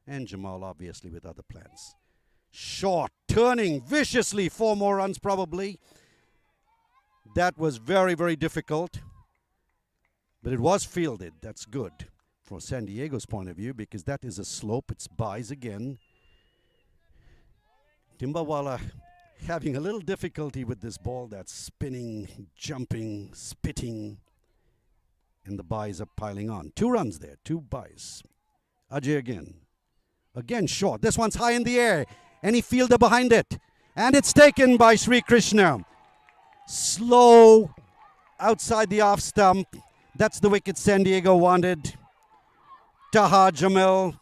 and Jamal obviously with other plans. Short, turning viciously, 4 more runs probably. That was very, very difficult, but it was fielded. That's good from San Diego's point of view, because that is a slope. It's buys again. Timbawala having a little difficulty with this ball that's spinning, jumping, spitting, and the buys are piling on. 2 runs there, 2 buys. Ajay again. Again short. This one's high in the air. Any fielder behind it. And it's taken by Sri Krishna. Slow outside the off stump. That's the wicket San Diego wanted. Taha Jamil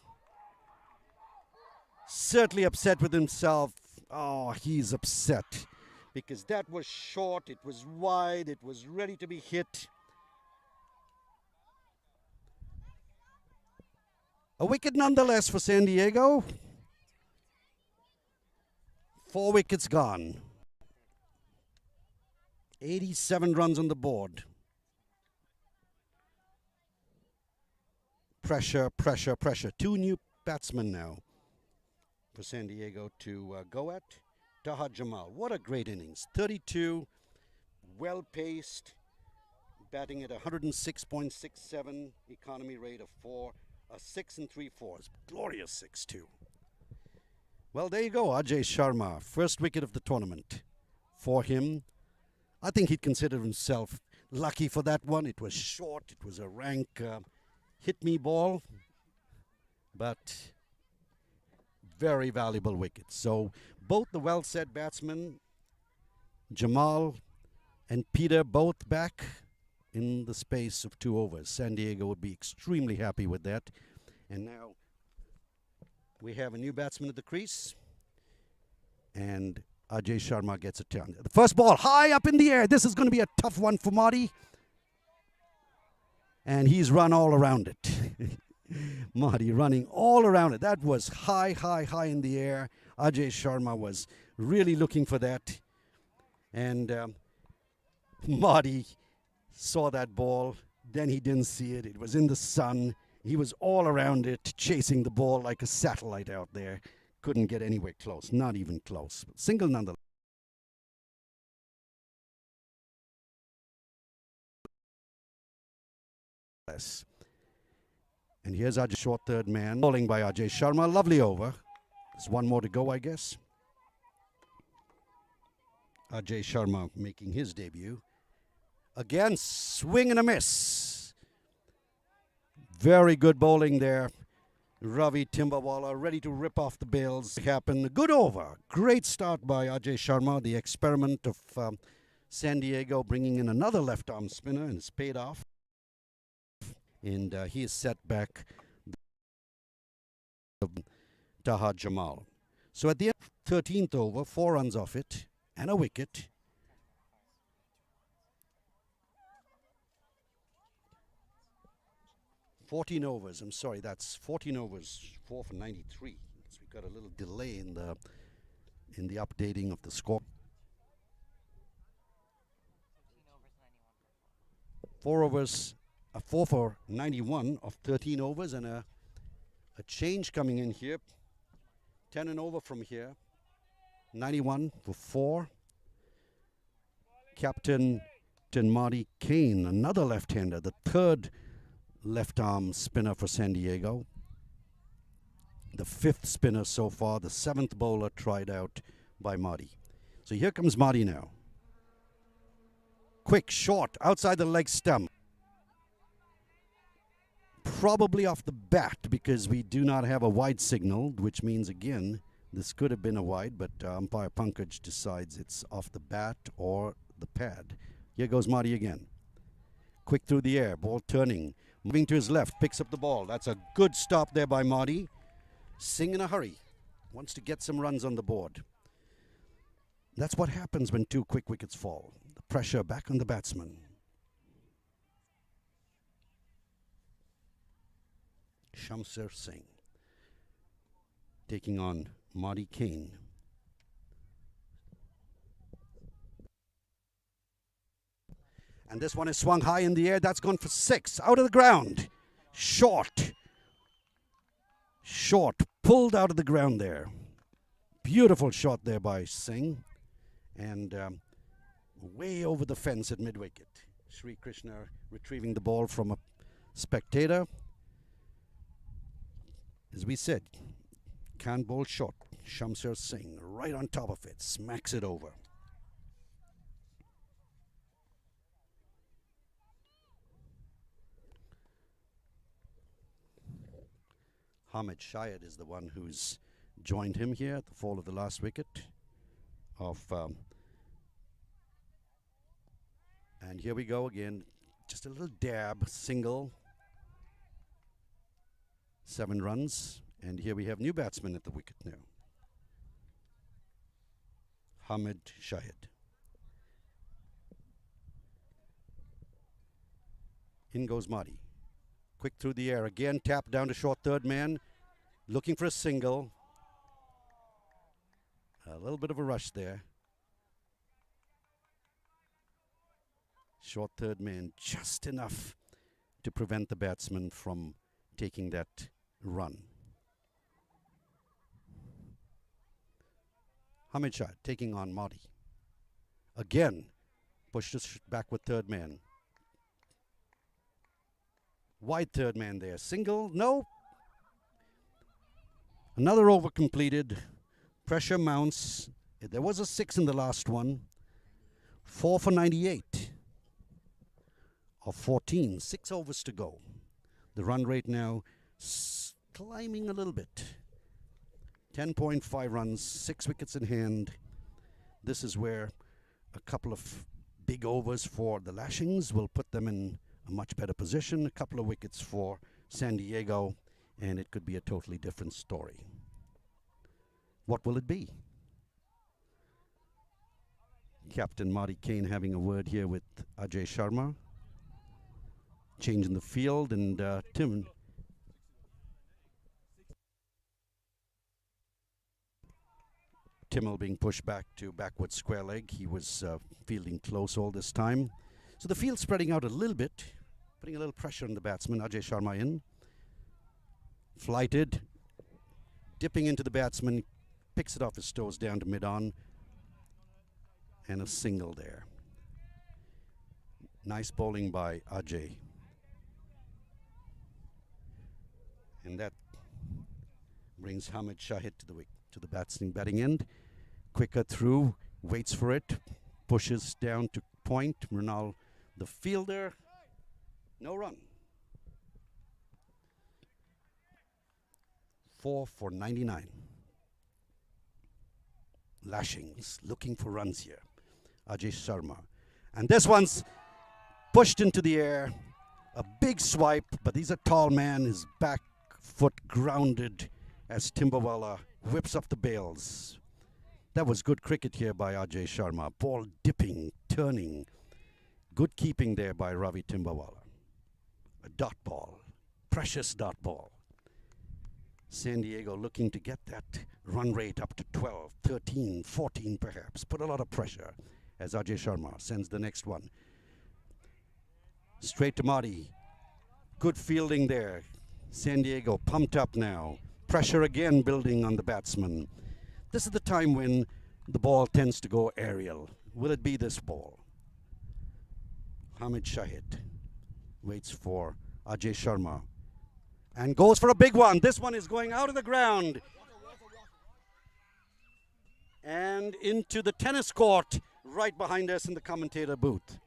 certainly upset with himself. Oh, he's upset because that was short, it was wide, it was ready to be hit. A wicket nonetheless for San Diego. 4 wickets gone. 87 runs on the board. Pressure, pressure, pressure. 2 new batsmen now for San Diego to go at. Taha Jamal, what a great innings. 32, well-paced, batting at 106.67, economy rate of 4, a 6 3/4. Glorious 6 too. Well, there you go, Ajay Sharma, first wicket of the tournament for him. I think he'd consider himself lucky for that one. It was short, it was a rank hit-me ball, but very valuable wicket. So both the well-set batsmen, Jamal and Peter, both back in the space of 2 overs. San Diego would be extremely happy with that. And now we have a new batsman at the crease, and Ajay Sharma gets a turn. The first ball high up in the air. This is going to be a tough one for Marty. And he's run all around it. Marty running all around it. That was high, high, high in the air. Ajay Sharma was really looking for that. And Marty saw that ball. Then he didn't see it. It was in the sun. He was all around it, chasing the ball like a satellite out there. Couldn't get anywhere close, not even close. But single nonetheless. And here's Ajay, short third man, bowling by Ajay Sharma. Lovely over. There's 1 more to go, I guess. Ajay Sharma making his debut. Again, swing and a miss. Very good bowling there. Ravi Timbawala ready to rip off the bails. Happened. Good over. Great start by Ajay Sharma. The experiment of San Diego bringing in another left-arm spinner, and it's paid off. And he is set back Taha Jamal. So at the end of 13th over, 4 runs off it and a wicket. $14 overs. I'm sorry, that's 14 overs, 4 for 93. So we got a little delay in the updating of the score. 4 overs. 4 for 91 of 13 overs, and a change coming in here. 10 and over from here. 91 for 4. Captain Marty Kane, another left-hander, the 3rd left-arm spinner for San Diego. The 5th spinner so far, the 7th bowler tried out by Marty. So here comes Marty now. Quick, short, outside the leg stump. Probably off the bat, because we do not have a wide signal, which means, again, this could have been a wide, but umpire Pankaj decides it's off the bat or the pad. Here goes Marty again. Quick through the air, ball turning, moving to his left, picks up the ball. That's a good stop there by Marty. Singh in a hurry, wants to get some runs on the board. That's what happens when 2 quick wickets fall. The pressure back on the batsman. Shamsher Singh taking on Marty Kane. And this one is swung high in the air. That's gone for 6. Out of the ground. Short. Short. Pulled out of the ground there. Beautiful shot there by Singh. And way over the fence at mid-wicket. Sri Krishna retrieving the ball from a spectator. As we said, can't bowl short. Shamsher Singh right on top of it, smacks it over. Hamid Shayad is the one who's joined him here at the fall of the last wicket of and here we go again, just a little dab, single, 7 runs, and here we have new batsman at the wicket now, Hamid Shayad. In goes Mahdi. Quick through the air again, tap down to short third man, looking for a single. A little bit of a rush there. Short third man, just enough to prevent the batsman from taking that run. Hamid Shah taking on Mahdi. Again, pushed us back with third man. Wide third man there. Single, no. Another over completed. Pressure mounts. There was a 6 in the last one. 4 for 98 of 14. 6 overs to go. The run rate now climbing a little bit. 10.5 runs, 6 wickets in hand. This is where a couple of big overs for the Lashings will put them in a much better position. A couple of wickets for San Diego, and it could be a totally different story. What will it be? Captain Marty Kane having a word here with Ajay Sharma. Change in the field, and Timmel being pushed back to backward square leg. He was fielding close all this time. So the field spreading out a little bit, putting a little pressure on the batsman. Ajay Sharma in. Flighted. Dipping into the batsman. Picks it off his toes down to mid-on. And a single there. Nice bowling by Ajay. And that brings Hamid Shahid to the batting end. Quicker through, waits for it, pushes down to point. Mrinal, the fielder, no run. 4 for 99. Lashings looking for runs here. Ajay Sharma. And this one's pushed into the air. A big swipe, but he's a tall man. His back foot grounded as Timbawala whips up the bails. That was good cricket here by Ajay Sharma. Ball dipping, turning. Good keeping there by Ravi Timbawala. A dot ball, precious dot ball. San Diego looking to get that run rate up to 12, 13, 14 perhaps. Put a lot of pressure as Ajay Sharma sends the next one. Straight to Mahdi. Good fielding there. San Diego pumped up now. Pressure again building on the batsman. This is the time when the ball tends to go aerial. Will it be this ball? Hamid Shahid waits for Ajay Sharma and goes for a big one. This one is going out of the ground and into the tennis court right behind us in the commentator booth.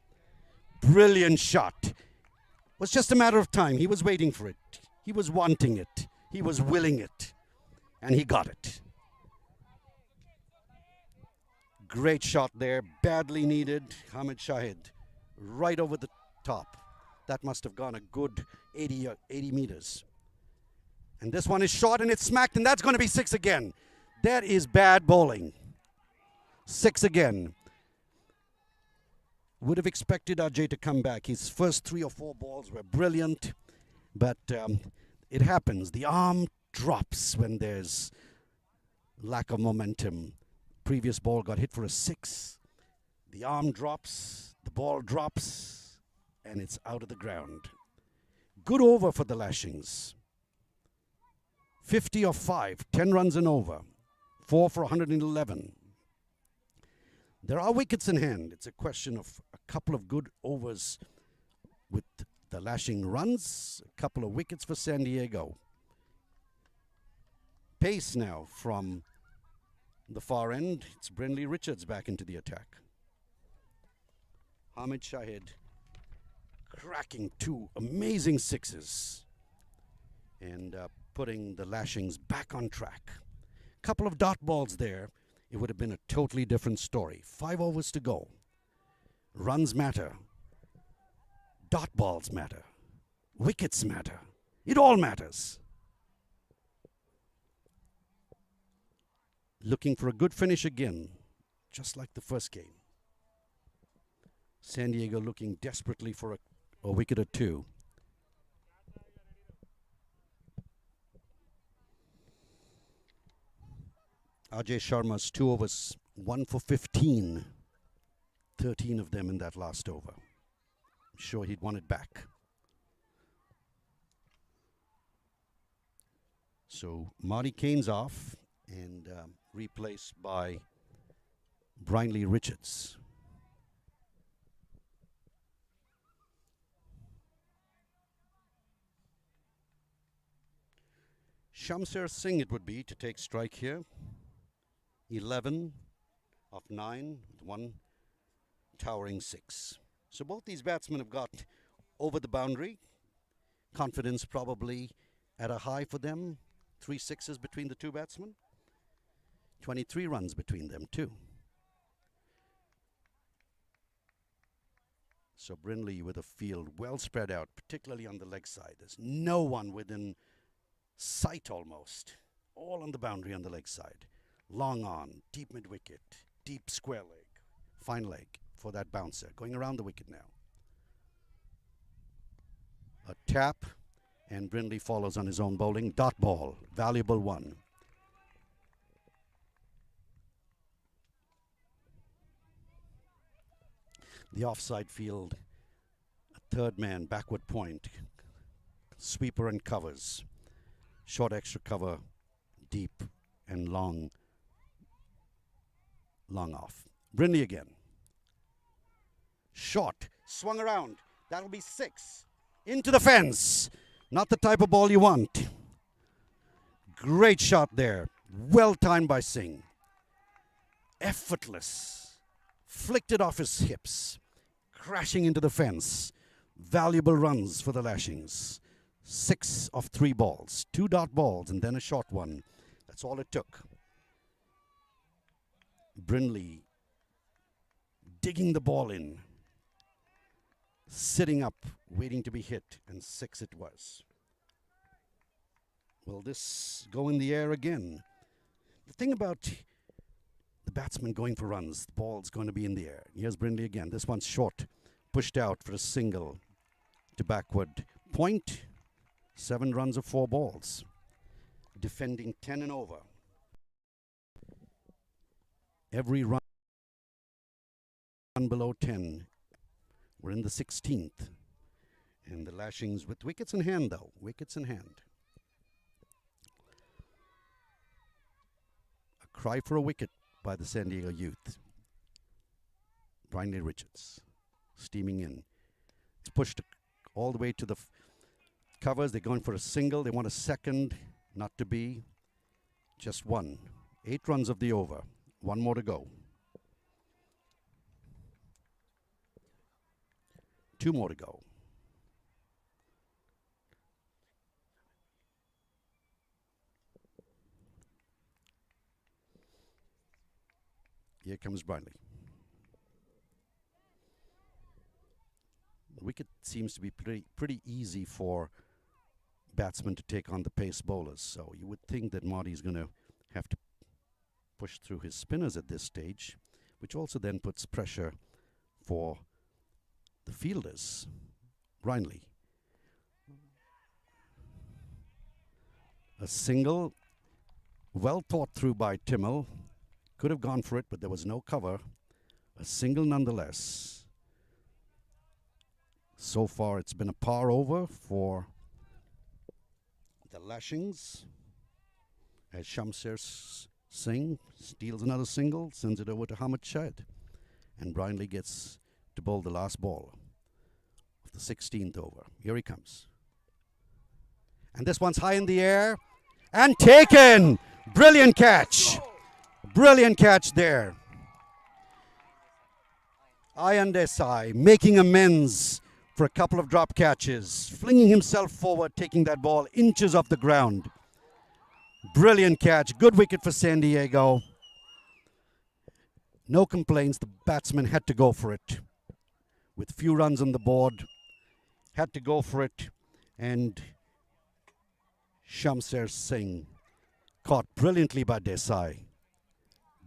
Brilliant shot. Was just a matter of time. He was waiting for it. He was wanting it. He was willing it. And he got it. Great shot there. Badly needed. Hamid Shahid right over the top. That must have gone a good 80 meters. And this one is short and it's smacked, and that's going to be 6 again. That is bad bowling. 6 again. Would have expected Ajay to come back. His first 3 or 4 balls were brilliant, but it happens. The arm drops when there's lack of momentum. Previous ball got hit for a 6. The arm drops, the ball drops, and it's out of the ground. Good over for the Lashings. 50 of 5, 10 runs and over. 4 for 111. There are wickets in hand. It's a question of a couple of good overs with the Lashing runs, a couple of wickets for San Diego. pace now from the far end. It's Brindley Richards back into the attack. Hamid Shahid cracking 2 amazing sixes and putting the Lashings back on track. Couple of dot balls there, it would have been a totally different story. 5 overs to go. Runs matter. Dot balls matter. Wickets matter. It all matters. Looking for a good finish again, just like the first game. San Diego looking desperately for a wicket or 2. Ajay Sharma's 2 overs, 1 for 15. 13 of them in that last over. I'm sure he'd want it back. So Marty Kane's off and replaced by Brindley Richards. Shamsher Singh it would be to take strike here. 11 of 9, 1 towering 6. So both these batsmen have got over the boundary. Confidence probably at a high for them. 3 sixes between the two batsmen. 23 runs between them too. So Brindley with a field well spread out, particularly on the leg side. There's no one within sight almost. All on the boundary on the leg side. Long on, deep mid-wicket, deep square leg, fine leg for that bouncer. Going around the wicket now. A tap, and Brindley follows on his own bowling. Dot ball, valuable one. The offside field, a third man, backward point. Sweeper and covers. Short extra cover, deep and long. Long off. Brindley again. Shot. Swung around. That'll be 6. Into the fence. Not the type of ball you want. Great shot there. Well timed by Singh. Effortless. Flicked it off his hips. Crashing into the fence. Valuable runs for the Lashings. 6 of 3 balls. 2 dot balls and then a short one. That's all it took. Brindley digging the ball in, sitting up, waiting to be hit, and 6 it was. Will this go in the air again? The thing about the batsman going for runs, the ball's going to be in the air. Here's Brindley again. This one's short, pushed out for a single to backward point. 7 runs of 4 balls. Defending 10 and over. Every run below 10. We're in the 16th. And the Lashings with wickets in hand, though. Wickets in hand. A cry for a wicket by the San Diego youth. Brindley Richards steaming in. It's pushed all the way to the covers. They're going for a single. They want a second. Not to be. Just 1. 8 runs of the over. 1 more to go. 2 more to go. Here comes Brindley. The wicket seems to be pretty easy for batsmen to take on the pace bowlers. So you would think that Marty's going to have to push through his spinners at this stage, which also then puts pressure for the fielders. Brindley. A single, well thought through by Timmel. Could have gone for it, but there was no cover. A single nonetheless. So far it's been a par over for the Lashings as Shamsher Singh steals another single, sends it over to Hamid Shahid, and Brindley gets to bowl the last ball of the 16th over. Here he comes. And this one's high in the air, And taken. Brilliant catch. Brilliant catch there. Ayan Desai making amends for a couple of drop catches, flinging himself forward, taking that ball inches off the ground. Brilliant catch. Good wicket for San Diego. No complaints. The batsman had to go for it. With few runs on the board, had to go for it. And Shamser Singh caught brilliantly by Desai.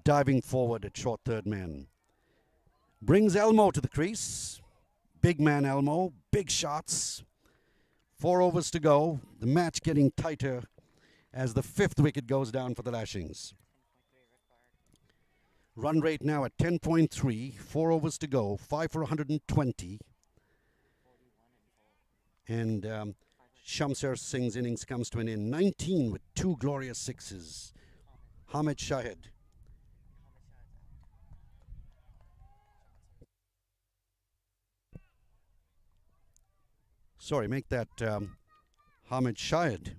Diving forward at short third man. Brings Elmo to the crease. Big man Elmo, big shots. 4 overs to go. The match getting tighter as the 5th wicket goes down for the Lashings. Run rate now at 10.3. 4 overs to go. 5 for 120. And Shamser Singh's innings comes to an end. 19 with 2 glorious sixes. Hamid Shahid. Sorry, make that Hamid Shahid.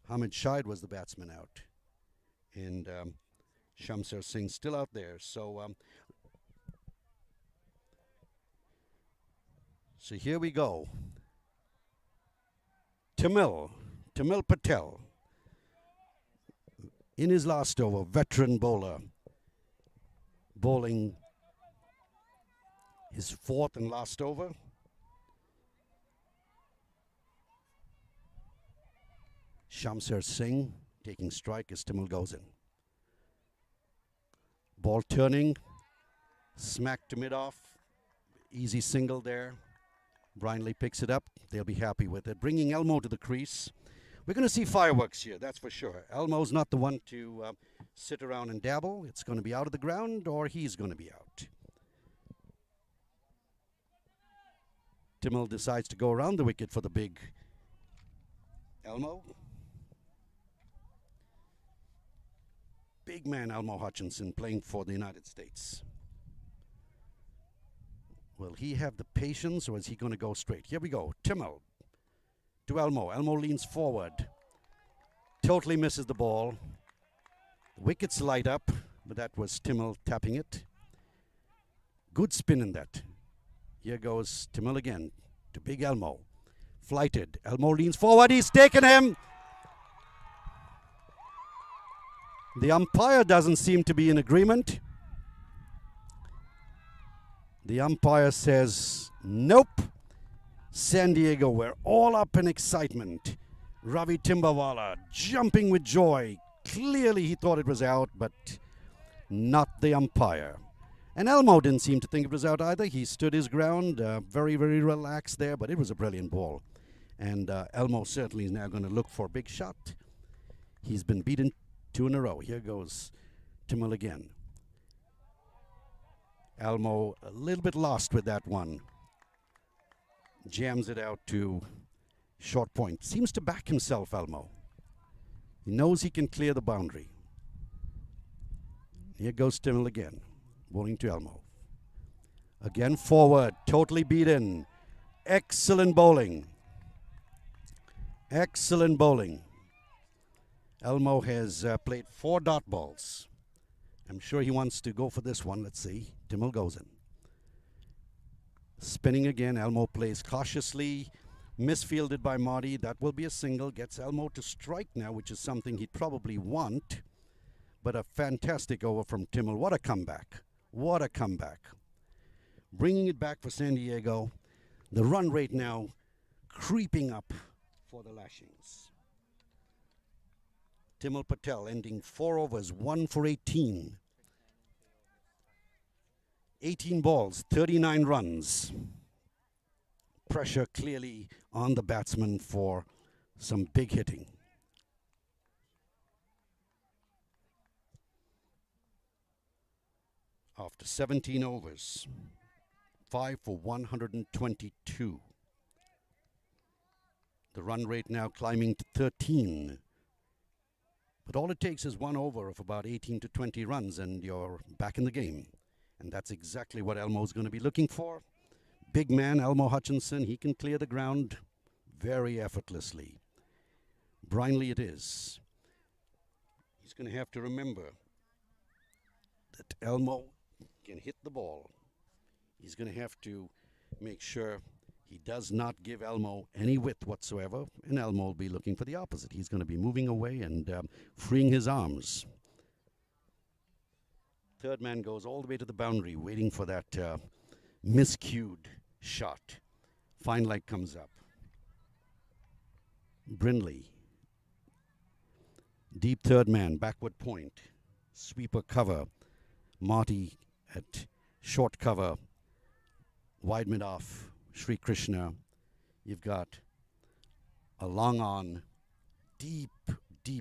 Hamid Shahid was the batsman out. And Shamser Singh still out there. So here we go. Tamil Patel. In his last over, veteran bowler. Bowling his 4th and last over. Shamser Singh taking strike as Tamil goes in. Ball turning, smack to mid-off. Easy single there. Brian Lee picks it up. They'll be happy with it. Bringing Elmo to the crease. We're going to see fireworks here, that's for sure. Elmo's not the one to sit around and dabble. It's going to be out of the ground or he's going to be out. Tamil decides to go around the wicket for the big Elmo. Big man Elmo Hutchinson playing for the United States. Will he have the patience or is he going to go straight? Here we go. Tamil to Elmo. Elmo leans forward. Totally misses the ball. The wickets light up, but that was Tamil tapping it. Good spin in that. Here goes Tamil again to big Elmo. Flighted. Elmo leans forward. He's taken him. The umpire doesn't seem to be in agreement. The umpire says, nope. San Diego, we're all up in excitement. Ravi Timbawala jumping with joy. Clearly he thought it was out, but not the umpire. And Elmo didn't seem to think it was out either. He stood his ground, very, very relaxed there, but it was a brilliant ball. And Elmo certainly is now going to look for a big shot. He's been beaten 2 in a row. Here goes Tamil again. Elmo a little bit lost with that one. Jams it out to short point. Seems to back himself, Elmo. He knows he can clear the boundary. Here goes Tamil again. Bowling to Elmo. Again forward. Totally beaten. Excellent bowling. Excellent bowling. Elmo has played 4 dot balls. I'm sure he wants to go for this one. Let's see. Tamil goes in. Spinning again. Elmo plays cautiously. Misfielded by Marty. That will be a single. Gets Elmo to strike now, which is something he'd probably want. But a fantastic over from Tamil. What a comeback. What a comeback. Bringing it back for San Diego. The run rate now creeping up for the Lashings. Tamil Patel ending 4 overs, 1 for 18. 18 balls, 39 runs. Pressure clearly on the batsman for some big hitting. After 17 overs, 5 for 122. The run rate now climbing to 13. But all it takes is 1 over of about 18 to 20 runs and you're back in the game. And that's exactly what Elmo's going to be looking for. Big man, Elmo Hutchinson, he can clear the ground very effortlessly. Brinley it is. He's going to have to remember that Elmo can hit the ball. He's going to have to make sure he does not give Elmo any width whatsoever, and Elmo will be looking for the opposite. He's going to be moving away and freeing his arms. Third man goes all the way to the boundary, waiting for that miscued shot. Fine leg comes up. Brindley. Deep third man, backward point. Sweeper cover. Marty at short cover. Wide mid off. Sri Krishna. You've got a long on. Deep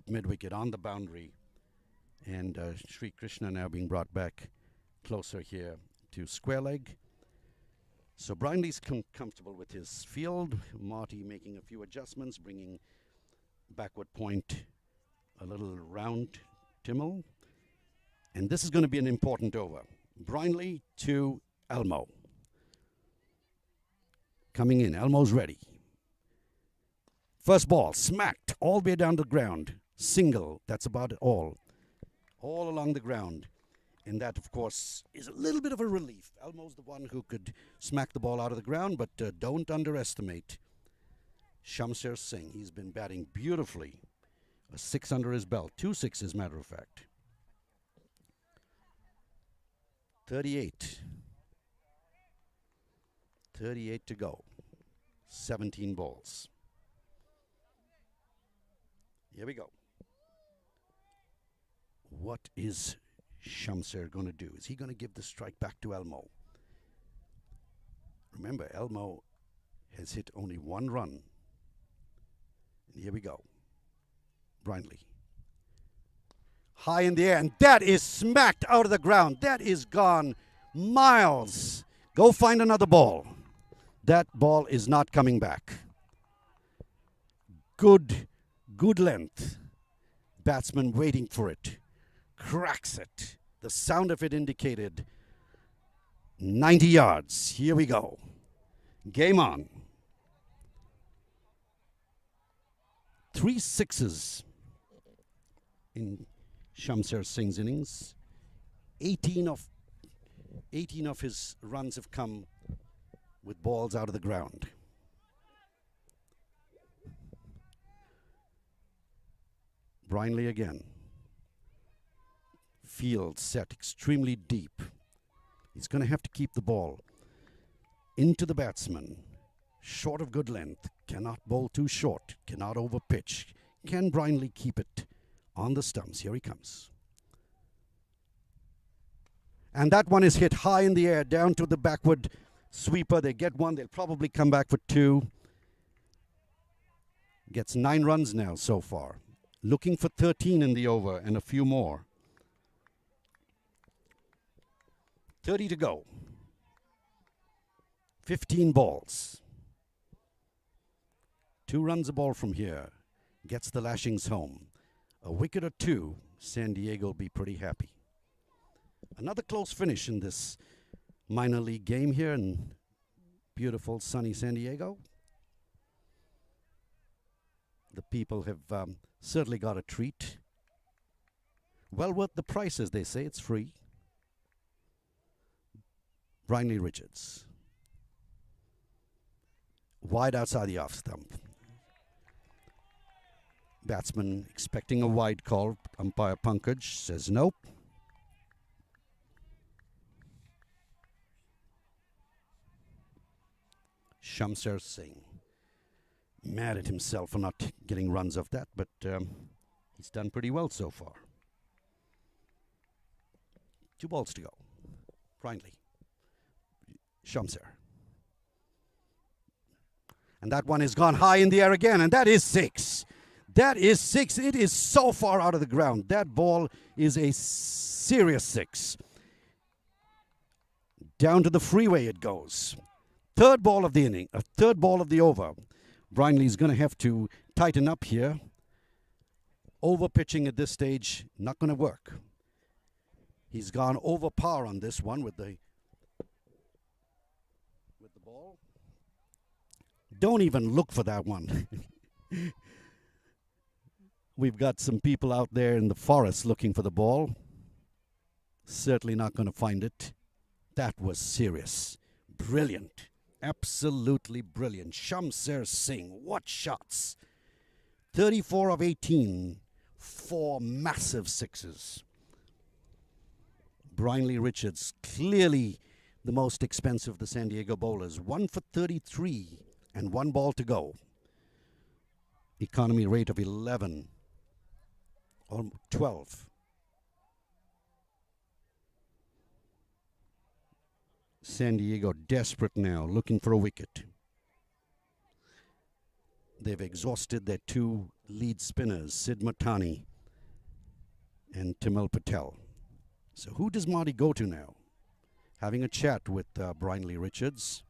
mid wicket on the boundary. And Sri Krishna now being brought back closer here to square leg. So Brindley's comfortable with his field. Marty making a few adjustments, bringing backward point a little round Timmel. And this is going to be an important over. Brindley to Elmo. Coming in, Elmo's ready. First ball, smacked all the way down the ground. Single, that's about all along the ground. And that, of course, is a little bit of a relief. Elmo's the one who could smack the ball out of the ground, but don't underestimate Shamsher Singh. He's been batting beautifully. A 6 under his belt. 2 sixes, matter of fact. 38. 38 to go. 17 balls. Here we go. What is Shamsher going to do? Is he going to give the strike back to Elmo? Remember, Elmo has hit only 1 run. And here we go. Brindley. High in the air, and that is smacked out of the ground. That is gone miles. Go find another ball. That ball is not coming back. Good length. Batsman waiting for it. Cracks it. The sound of it indicated 90 yards. Here we go. Game on. 3 sixes in Shamsher Singh's innings. 18 of his runs have come with balls out of the ground. Brindley again. Field set extremely deep. He's going to have to keep the ball into the batsman. Short of good length. Cannot bowl too short. Cannot overpitch. Can Brindley keep it on the stumps? Here he comes. And that one is hit high in the air, down to the backward sweeper. They get 1. They'll probably come back for 2. Gets 9 runs now so far. Looking for 13 in the over and a few more. 30 to go. 15 balls. 2 runs a ball from here. Gets the Lashings home. A wicket or 2, San Diego will be pretty happy. Another close finish in this minor league game here in beautiful sunny San Diego. The people have certainly got a treat. Well worth the price, as they say. It's free. Brindley Richards. Wide outside the off stump. Batsman expecting a wide call. Umpire Pankaj says nope. Shamsher Singh. Mad at himself for not getting runs off that, but he's done pretty well so far. 2 balls to go. Brindley. Shamsher. And that one has gone high in the air again, and that is 6. That is 6. It is so far out of the ground. That ball is a serious 6. Down to the freeway it goes. Third ball of the inning, third ball of the over. Brindley's going to have to tighten up here. Over pitching at this stage, not going to work. He's gone over par on this one with the ball. Don't even look for that one. We've got some people out there in the forest looking for the ball. Certainly not going to find it. That was serious. Brilliant. Absolutely brilliant. Shamser Singh, what shots. 34 of 18. 4 massive sixes. Brinley Richards, clearly the most expensive of the San Diego bowlers. 1 for 33 and 1 ball to go. Economy rate of 11 or 12. San Diego desperate now, looking for a wicket. They've exhausted their 2 lead spinners, Sid Matani and Timil Patel. So who does Marty go to now? Having a chat with Brinley Richards.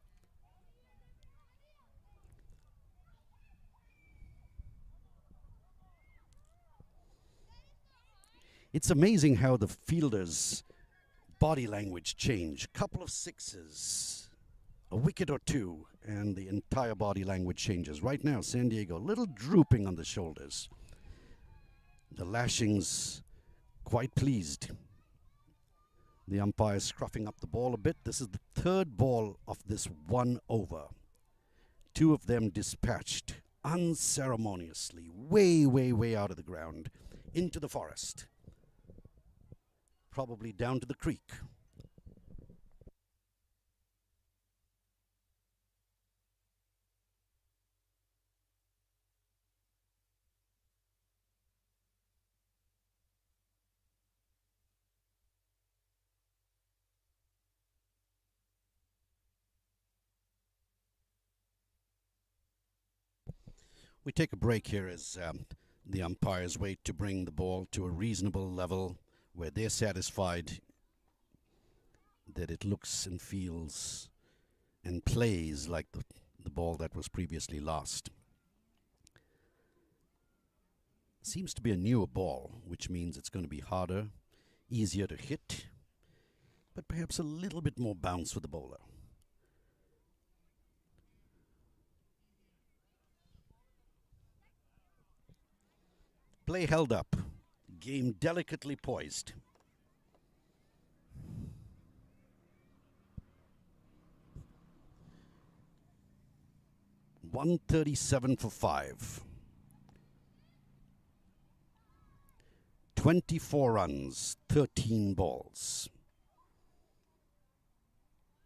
It's amazing how the fielders' body language change. Couple of sixes, a wicket or 2, and the entire body language changes. Right now, San Diego, a little drooping on the shoulders. The Lashings quite pleased. The umpire scruffing up the ball a bit. This is the 3rd ball of this 1 over. 2 of them dispatched unceremoniously, way out of the ground, into the forest. Probably down to the creek. We take a break here as the umpires wait to bring the ball to a reasonable level where they're satisfied that it looks and feels and plays like the ball that was previously lost. Seems to be a newer ball, which means it's going to be harder, easier to hit, but perhaps a little bit more bounce for the bowler. Play held up. Game delicately poised. $137 for 5. 24 runs, 13 balls.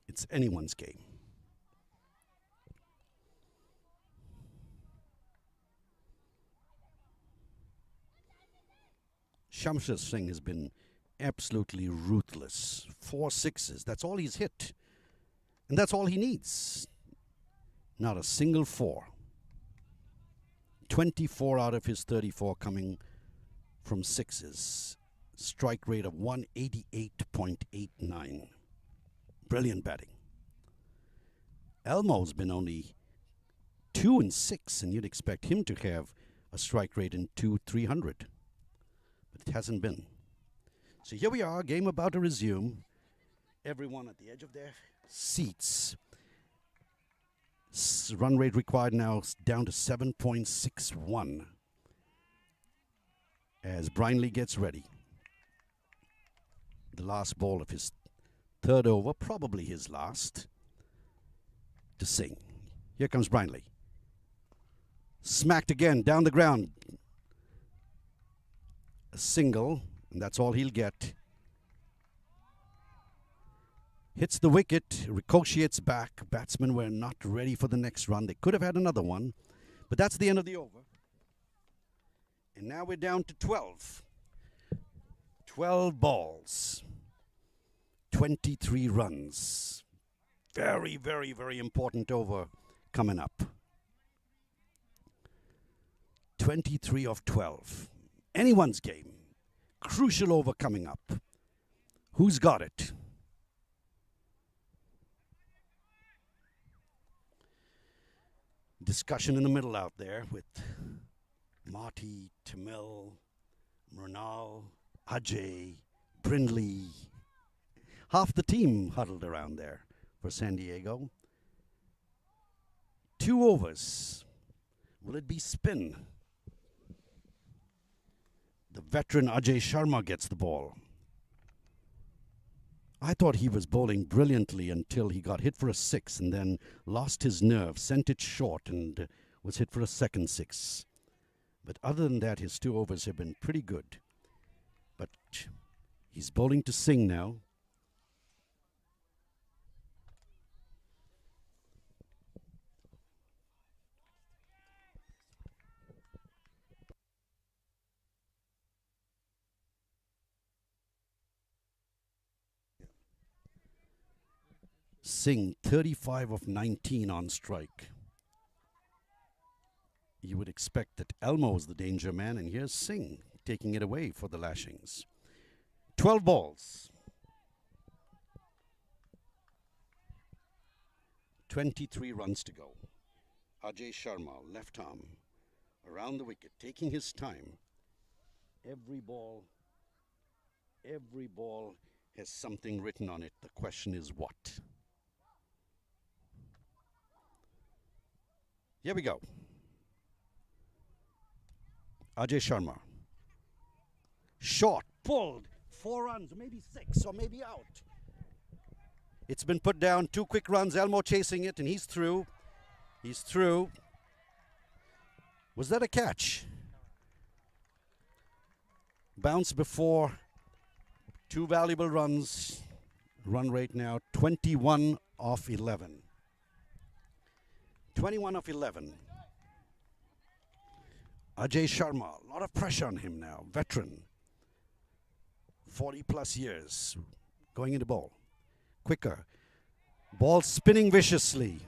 It's anyone's game. Shamser Singh has been absolutely ruthless. 4 sixes, that's all he's hit. And that's all he needs. Not a single 4. 24 out of his 34 coming from sixes. Strike rate of 188.89. Brilliant batting. Elmo's been only 2 and 6, and you'd expect him to have a strike rate in 300. But it hasn't been. So here we are, game about to resume. Everyone at the edge of their seats. Run rate required now down to 7.61 as Brinley gets ready. The last ball of his 3rd over, probably his last, to Singh. Here comes Brinley. Smacked again, down the ground. A single, and that's all he'll get. Hits the wicket, ricochets back. Batsmen were not ready for the next run. They could have had another one, but that's the end of the over. And now we're down to 12. 12 balls. 23 runs. Very, very, very important over coming up. 23 of 12. Anyone's game. Crucial over coming up. Who's got it? Discussion in the middle out there with Marty, Tamil, Mrinal, Ajay, Brindley. Half the team huddled around there for San Diego. 2 overs. Will it be spin? The veteran Ajay Sharma gets the ball. I thought he was bowling brilliantly until he got hit for a 6 and then lost his nerve, sent it short and was hit for a second 6. But other than that, his 2 overs have been pretty good. But he's bowling to Singh now. Singh, 35 of 19 on strike. You would expect that Elmo is the danger man, and here's Singh taking it away for the Lashings. 12 balls. 23 runs to go. Ajay Sharma, left arm, around the wicket, taking his time. Every ball has something written on it. The question is what? Here we go. Ajay Sharma. Short, pulled, 4 runs, maybe 6, or maybe out. It's been put down, 2 quick runs, Elmo chasing it, and he's through. He's through. Was that a catch? Bounce before, 2 valuable runs. Run rate now 21 of 11. 21 of 11. Ajay Sharma, a lot of pressure on him now, veteran. 40 plus years, going into ball. Quicker. Ball spinning viciously.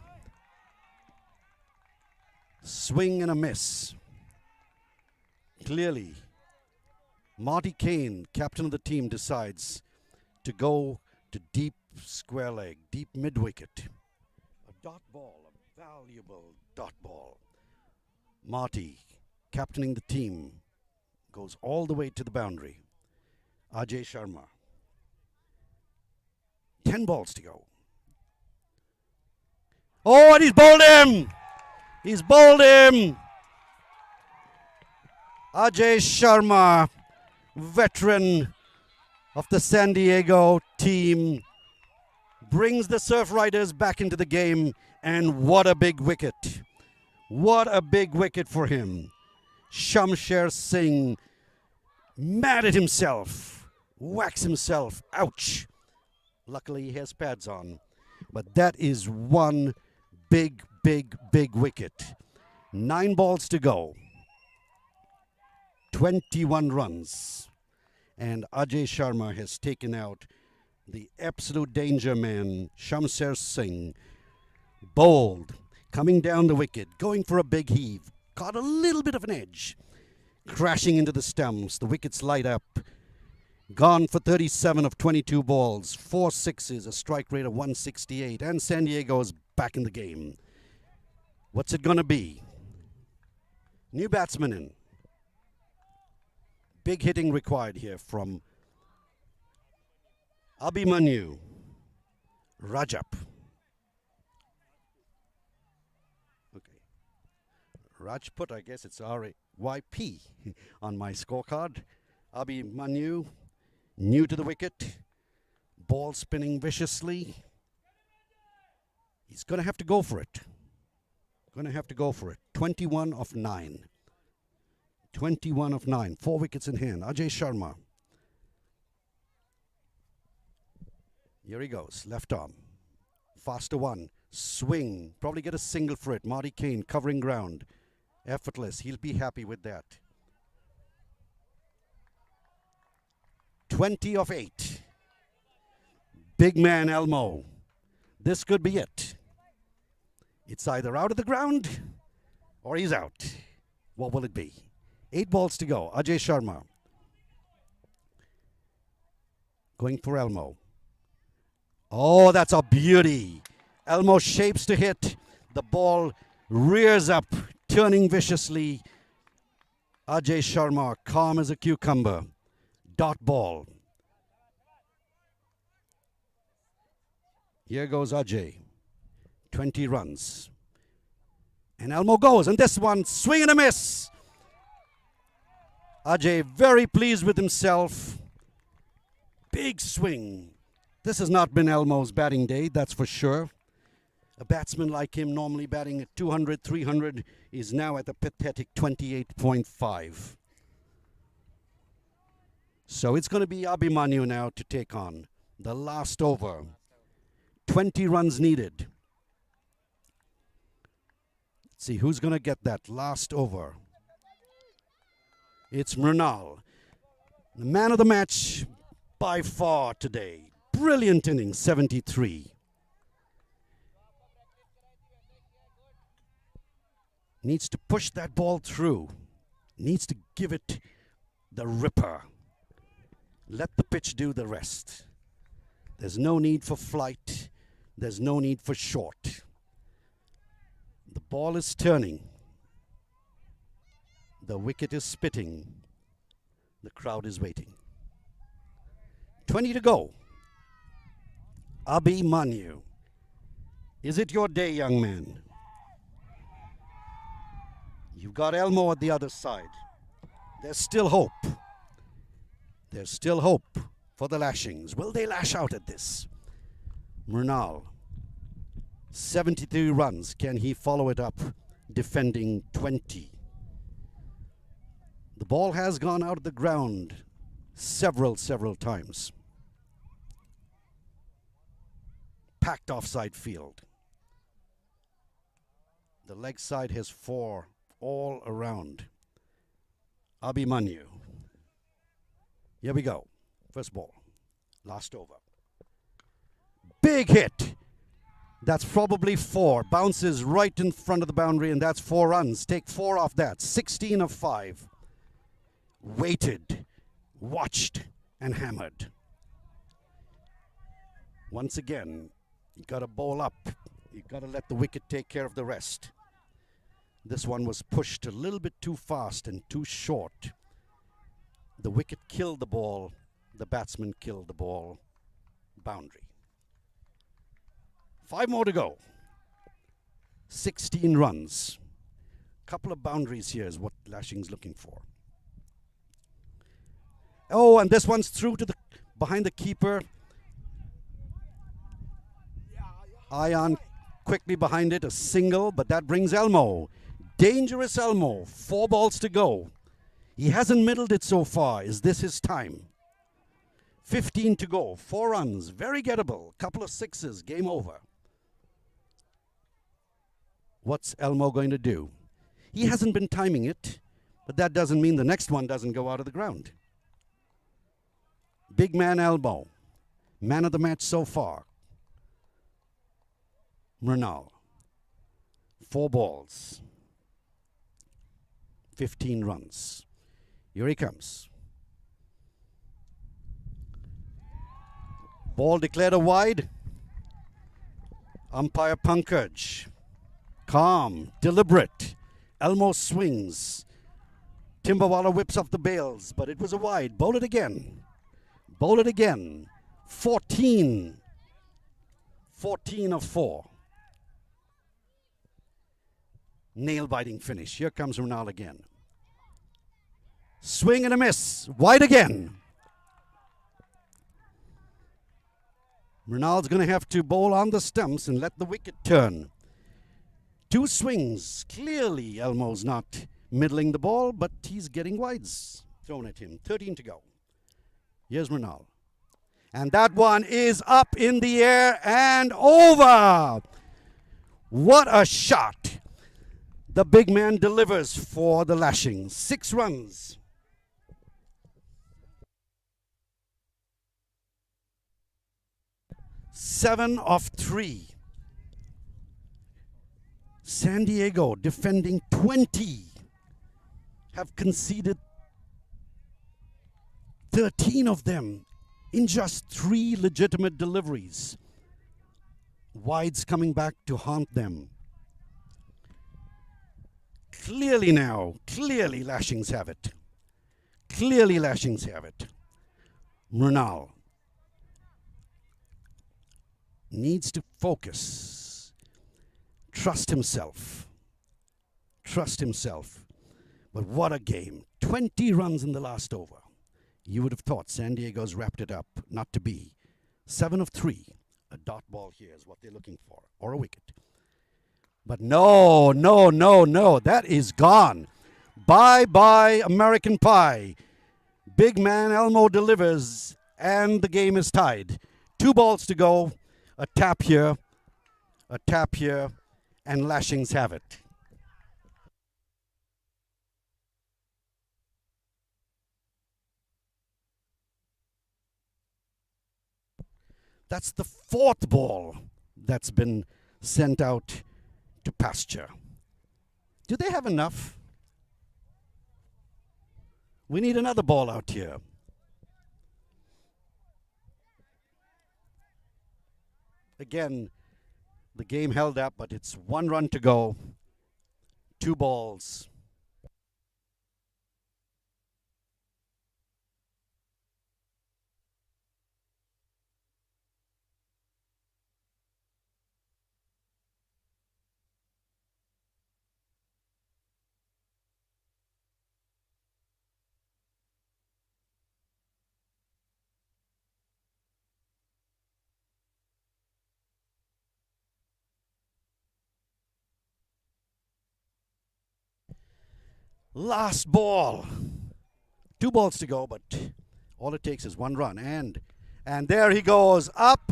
Swing and a miss. Clearly, Marty Kane, captain of the team, decides to go to deep square leg, deep mid-wicket. A dot ball, a valuable dot ball. Marty, captaining the team, goes all the way to the boundary. Ajay Sharma. 10 balls to go. Oh, and he's bowled him! He's bowled him! Ajay Sharma, veteran of the San Diego team, brings the Surf Riders back into the game, and what a big wicket. What a big wicket for him. Shamsher Singh, mad at himself, whacks himself, ouch. Luckily he has pads on, but that is one big wicket. 9 balls to go. 21 runs. And Ajay Sharma has taken out the absolute danger man, Shamsher Singh. Bowled, coming down the wicket, going for a big heave. Caught a little bit of an edge. Crashing into the stumps. The wickets light up. Gone for 37 of 22 balls. 4 sixes, a strike rate of 168. And San Diego is back in the game. What's it going to be? New batsman in. Big hitting required here from Abhimanyu Rajap. Okay. Rajput, I guess it's R-A-Y-P on my scorecard. Abhimanyu, new to the wicket. Ball spinning viciously. He's going to have to go for it. 21 of 9. 21 of 9. 4 wickets in hand. Ajay Sharma. Here he goes. Left arm. Faster one. Swing. Probably get a single for it. Marty Kane covering ground. Effortless. He'll be happy with that. 20 of 8. Big man Elmo. This could be it. It's either out of the ground or he's out. What will it be? 8 balls to go. Ajay Sharma. Going for Elmo. Oh, that's a beauty. Elmo shapes to hit. The ball rears up, turning viciously. Ajay Sharma, calm as a cucumber. Dot ball. Here goes Ajay. 20 runs. And Elmo goes. And this one, swing and a miss. Ajay very pleased with himself. Big swing. This has not been Elmo's batting day, that's for sure. A batsman like him, normally batting at 200, 300, is now at a pathetic 28.5. So it's going to be Abhimanyu now to take on the last over. 20 runs needed. Let's see who's going to get that last over. It's Mrunal, the man of the match by far today. Brilliant innings, 73. Needs to push that ball through. Needs to give it the ripper. Let the pitch do the rest. There's no need for flight. There's no need for short. The ball is turning. The wicket is spitting. The crowd is waiting. 20 to go. Abhimanyu. Is it your day, young man? You've got Elmo at the other side. There's still hope. There's still hope for the Lashings. Will they lash out at this? Mrunal, 73 runs. Can he follow it up defending 20? The ball has gone out of the ground several times. Packed offside field. The leg side has 4 all around. Abhimanyu. Here we go. First ball. Last over. Big hit. That's probably 4. Bounces right in front of the boundary, and that's 4 runs. Take 4 off that. 16 of 5. Waited, watched, and hammered. Once again, you got to bowl up. You got to let the wicket take care of the rest. This one was pushed a little bit too fast and too short. The wicket killed the ball. The batsman killed the ball. Boundary. 5 more to go. 16 runs. Couple of boundaries here is what Lashing's looking for. Oh, and this one's through to the behind the keeper. Ayan quickly behind it, a single, but that brings Elmo. Dangerous Elmo. 4 balls to go. He hasn't middled it so far. Is this his time? 15 to go. 4 runs. Very gettable. Couple of 6s. Game over. What's Elmo going to do? He hasn't been timing it, but that doesn't mean the next one doesn't go out of the ground. Big man Elmo. Man of the match so far. Mrunal. 4 balls. 15 runs. Here he comes. Ball declared a wide. Umpire Pankaj. Calm, deliberate. Elmo swings. Timbawala whips off the bails, but it was a wide. Bowl it again. Bowl it again. 14. 14 of 4. Nail-biting finish. Here comes Mrunal again. Swing and a miss. Wide again. Mrunal's going to have to bowl on the stumps and let the wicket turn. 2 swings. Clearly, Elmo's not middling the ball, but he's getting wides thrown at him. 13 to go. Here's Mrunal. And that one is up in the air and over. What a shot. The big man delivers for the Lashings. 6 runs. Seven of 3. San Diego defending 20 have conceded 13 of them in just 3 legitimate deliveries. Wides coming back to haunt them. Clearly now, clearly Lashings have it. Clearly Lashings have it. Mrunal needs to focus. Trust himself. Trust himself. But what a game. 20 runs in the last over. You would have thought San Diego's wrapped it up. Not to be. 7 of 3. A dot ball here is what they're looking for, or a wicket. But no. That is gone. Bye-bye, American Pie. Big man Elmo delivers, and the game is tied. 2 balls to go. A tap here, and Lashings have it. That's the 4th ball that's been sent out to pasture. Do they have enough? We need another ball out here. Again, the game held up, but it's 1 run to go. 2 balls. Last ball. 2 balls to go, but all it takes is 1 run. And there he goes. Up,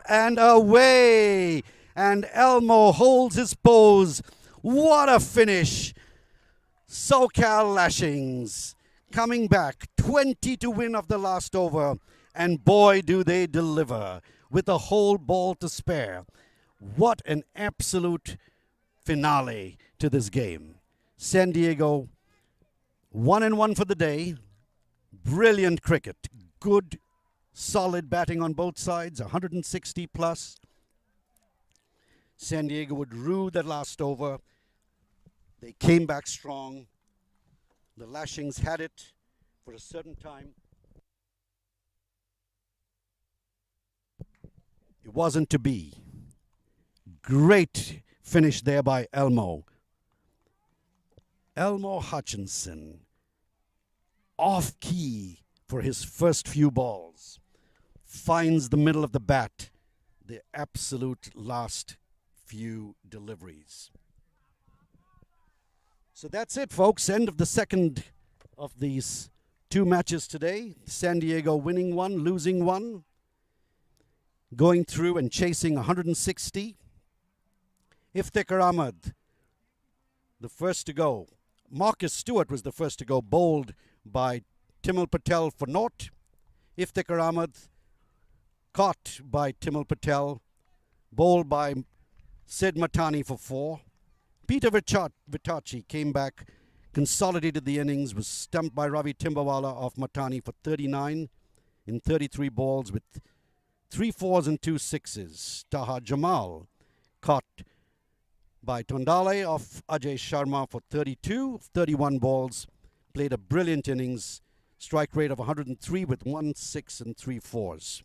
and away. And Elmo holds his pose. What a finish. Socal Lashings coming back. 20 to win of the last over. And boy, do they deliver with a whole ball to spare. What an absolute finale to this game. San Diego 1-1 for the day. Brilliant cricket. Good, solid batting on both sides. 160 plus. San Diego would rue that last over. They came back strong. The Lashings had it for a certain time. It wasn't to be. Great finish there by Elmo. Elmo Hutchinson, off key for his first few balls, finds the middle of the bat, the absolute last few deliveries. So that's it, folks. End of the second of these 2 matches today. San Diego winning 1, losing 1, going through and chasing 160. Iftikhar Ahmed, the first to go. Marcus Stewart was the first to go, bowled by Timil Patel for naught. Iftikhar Ahmed caught by Timil Patel, bowled by Sid Matani for 4. Peter Vitachi came back, consolidated the innings, was stumped by Ravi Timbawala off Matani for 39 in 33 balls with 3 4s and 2 6s. Taha Jamal caught by Tondale off Ajay Sharma for 32, 31 balls, played a brilliant innings, strike rate of 103 with 1 6 and 3 4s.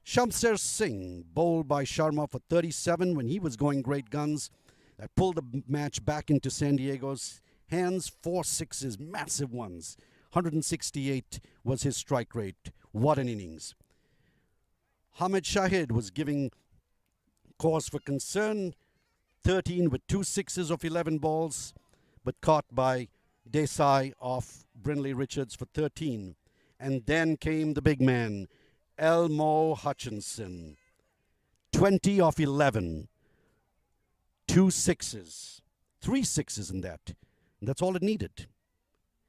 Shamser Singh bowled by Sharma for 37 when he was going great guns. That pulled the match back into San Diego's hands. 4 6s, massive ones. 168 was his strike rate. What an innings. Hamid Shahid was giving cause for concern. 13 with 2 6s of 11 balls, but caught by Desai off Brindley Richards for 13. And then came the big man, Elmo Hutchinson. 20 off 11. 2 6s. 3 6s in that. And that's all it needed.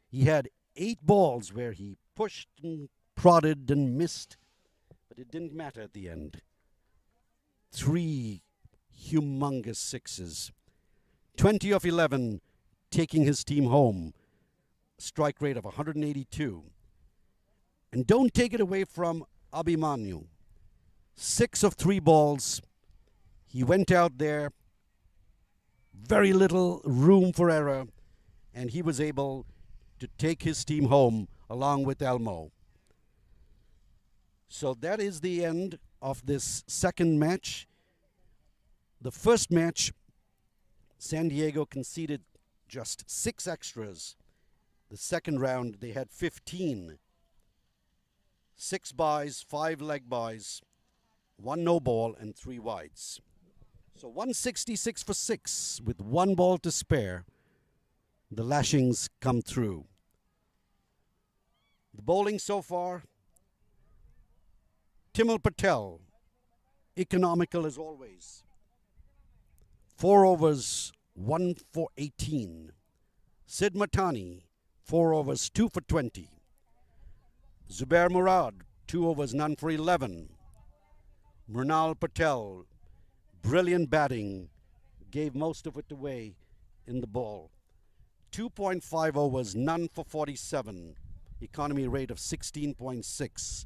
He had 8 balls where he pushed and prodded and missed, but it didn't matter at the end. 3 humongous 6s. 20 of 11, taking his team home. Strike rate of 182. And don't take it away from Abhimanyu. 6 of 3 balls. He went out there, very little room for error, and he was able to take his team home along with Elmo. So that is the end of this second match. The first match, San Diego conceded just 6 extras. The second round, they had 15. 6 byes, 5 leg byes, 1 no ball, and 3 wides. So 166 for 6 with 1 ball to spare. The Lashings come through. The bowling so far, Timil Patel, economical as always. 4 overs, 1 for 18. Sid Matani, 4 overs, 2 for 20. Zubair Murad, 2 overs, none for 11. Mrunal Patel, brilliant batting, gave most of it away in the ball. 2.5 overs, none for 47. Economy rate of 16.6.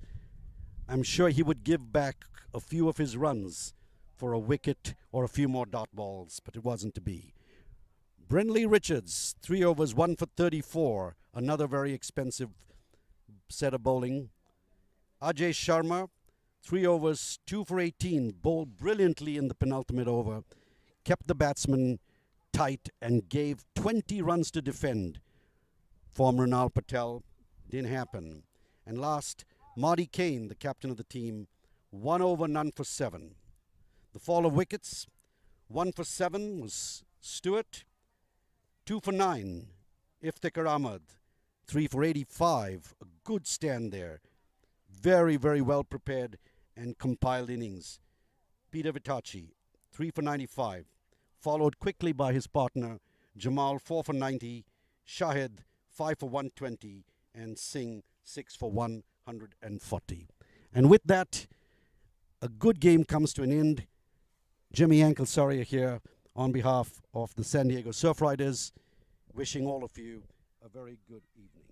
I'm sure he would give back a few of his runs for a wicket or a few more dot balls, but it wasn't to be. Brindley Richards, 3 overs, 1 for 34. Another very expensive set of bowling. Ajay Sharma, 3 overs, 2 for 18. Bowled brilliantly in the penultimate over. Kept the batsman tight and gave 20 runs to defend for Mrunal Patel. Didn't happen. And last, Marty Kane, the captain of the team, 1 over, none for 7. The fall of wickets, 1 for 7 was Stewart. 2 for 9, Iftikhar Ahmed. 3 for 85, a good stand there. Very, very well prepared and compiled innings. Peter Vitachi, 3 for 95. Followed quickly by his partner, Jamal, 4 for 90. Shahid, 5 for 120. And Singh, 6 for 140. And with that, a good game comes to an end. Jimmy Anklesaria here on behalf of the San Diego Surf Riders, wishing all of you a very good evening.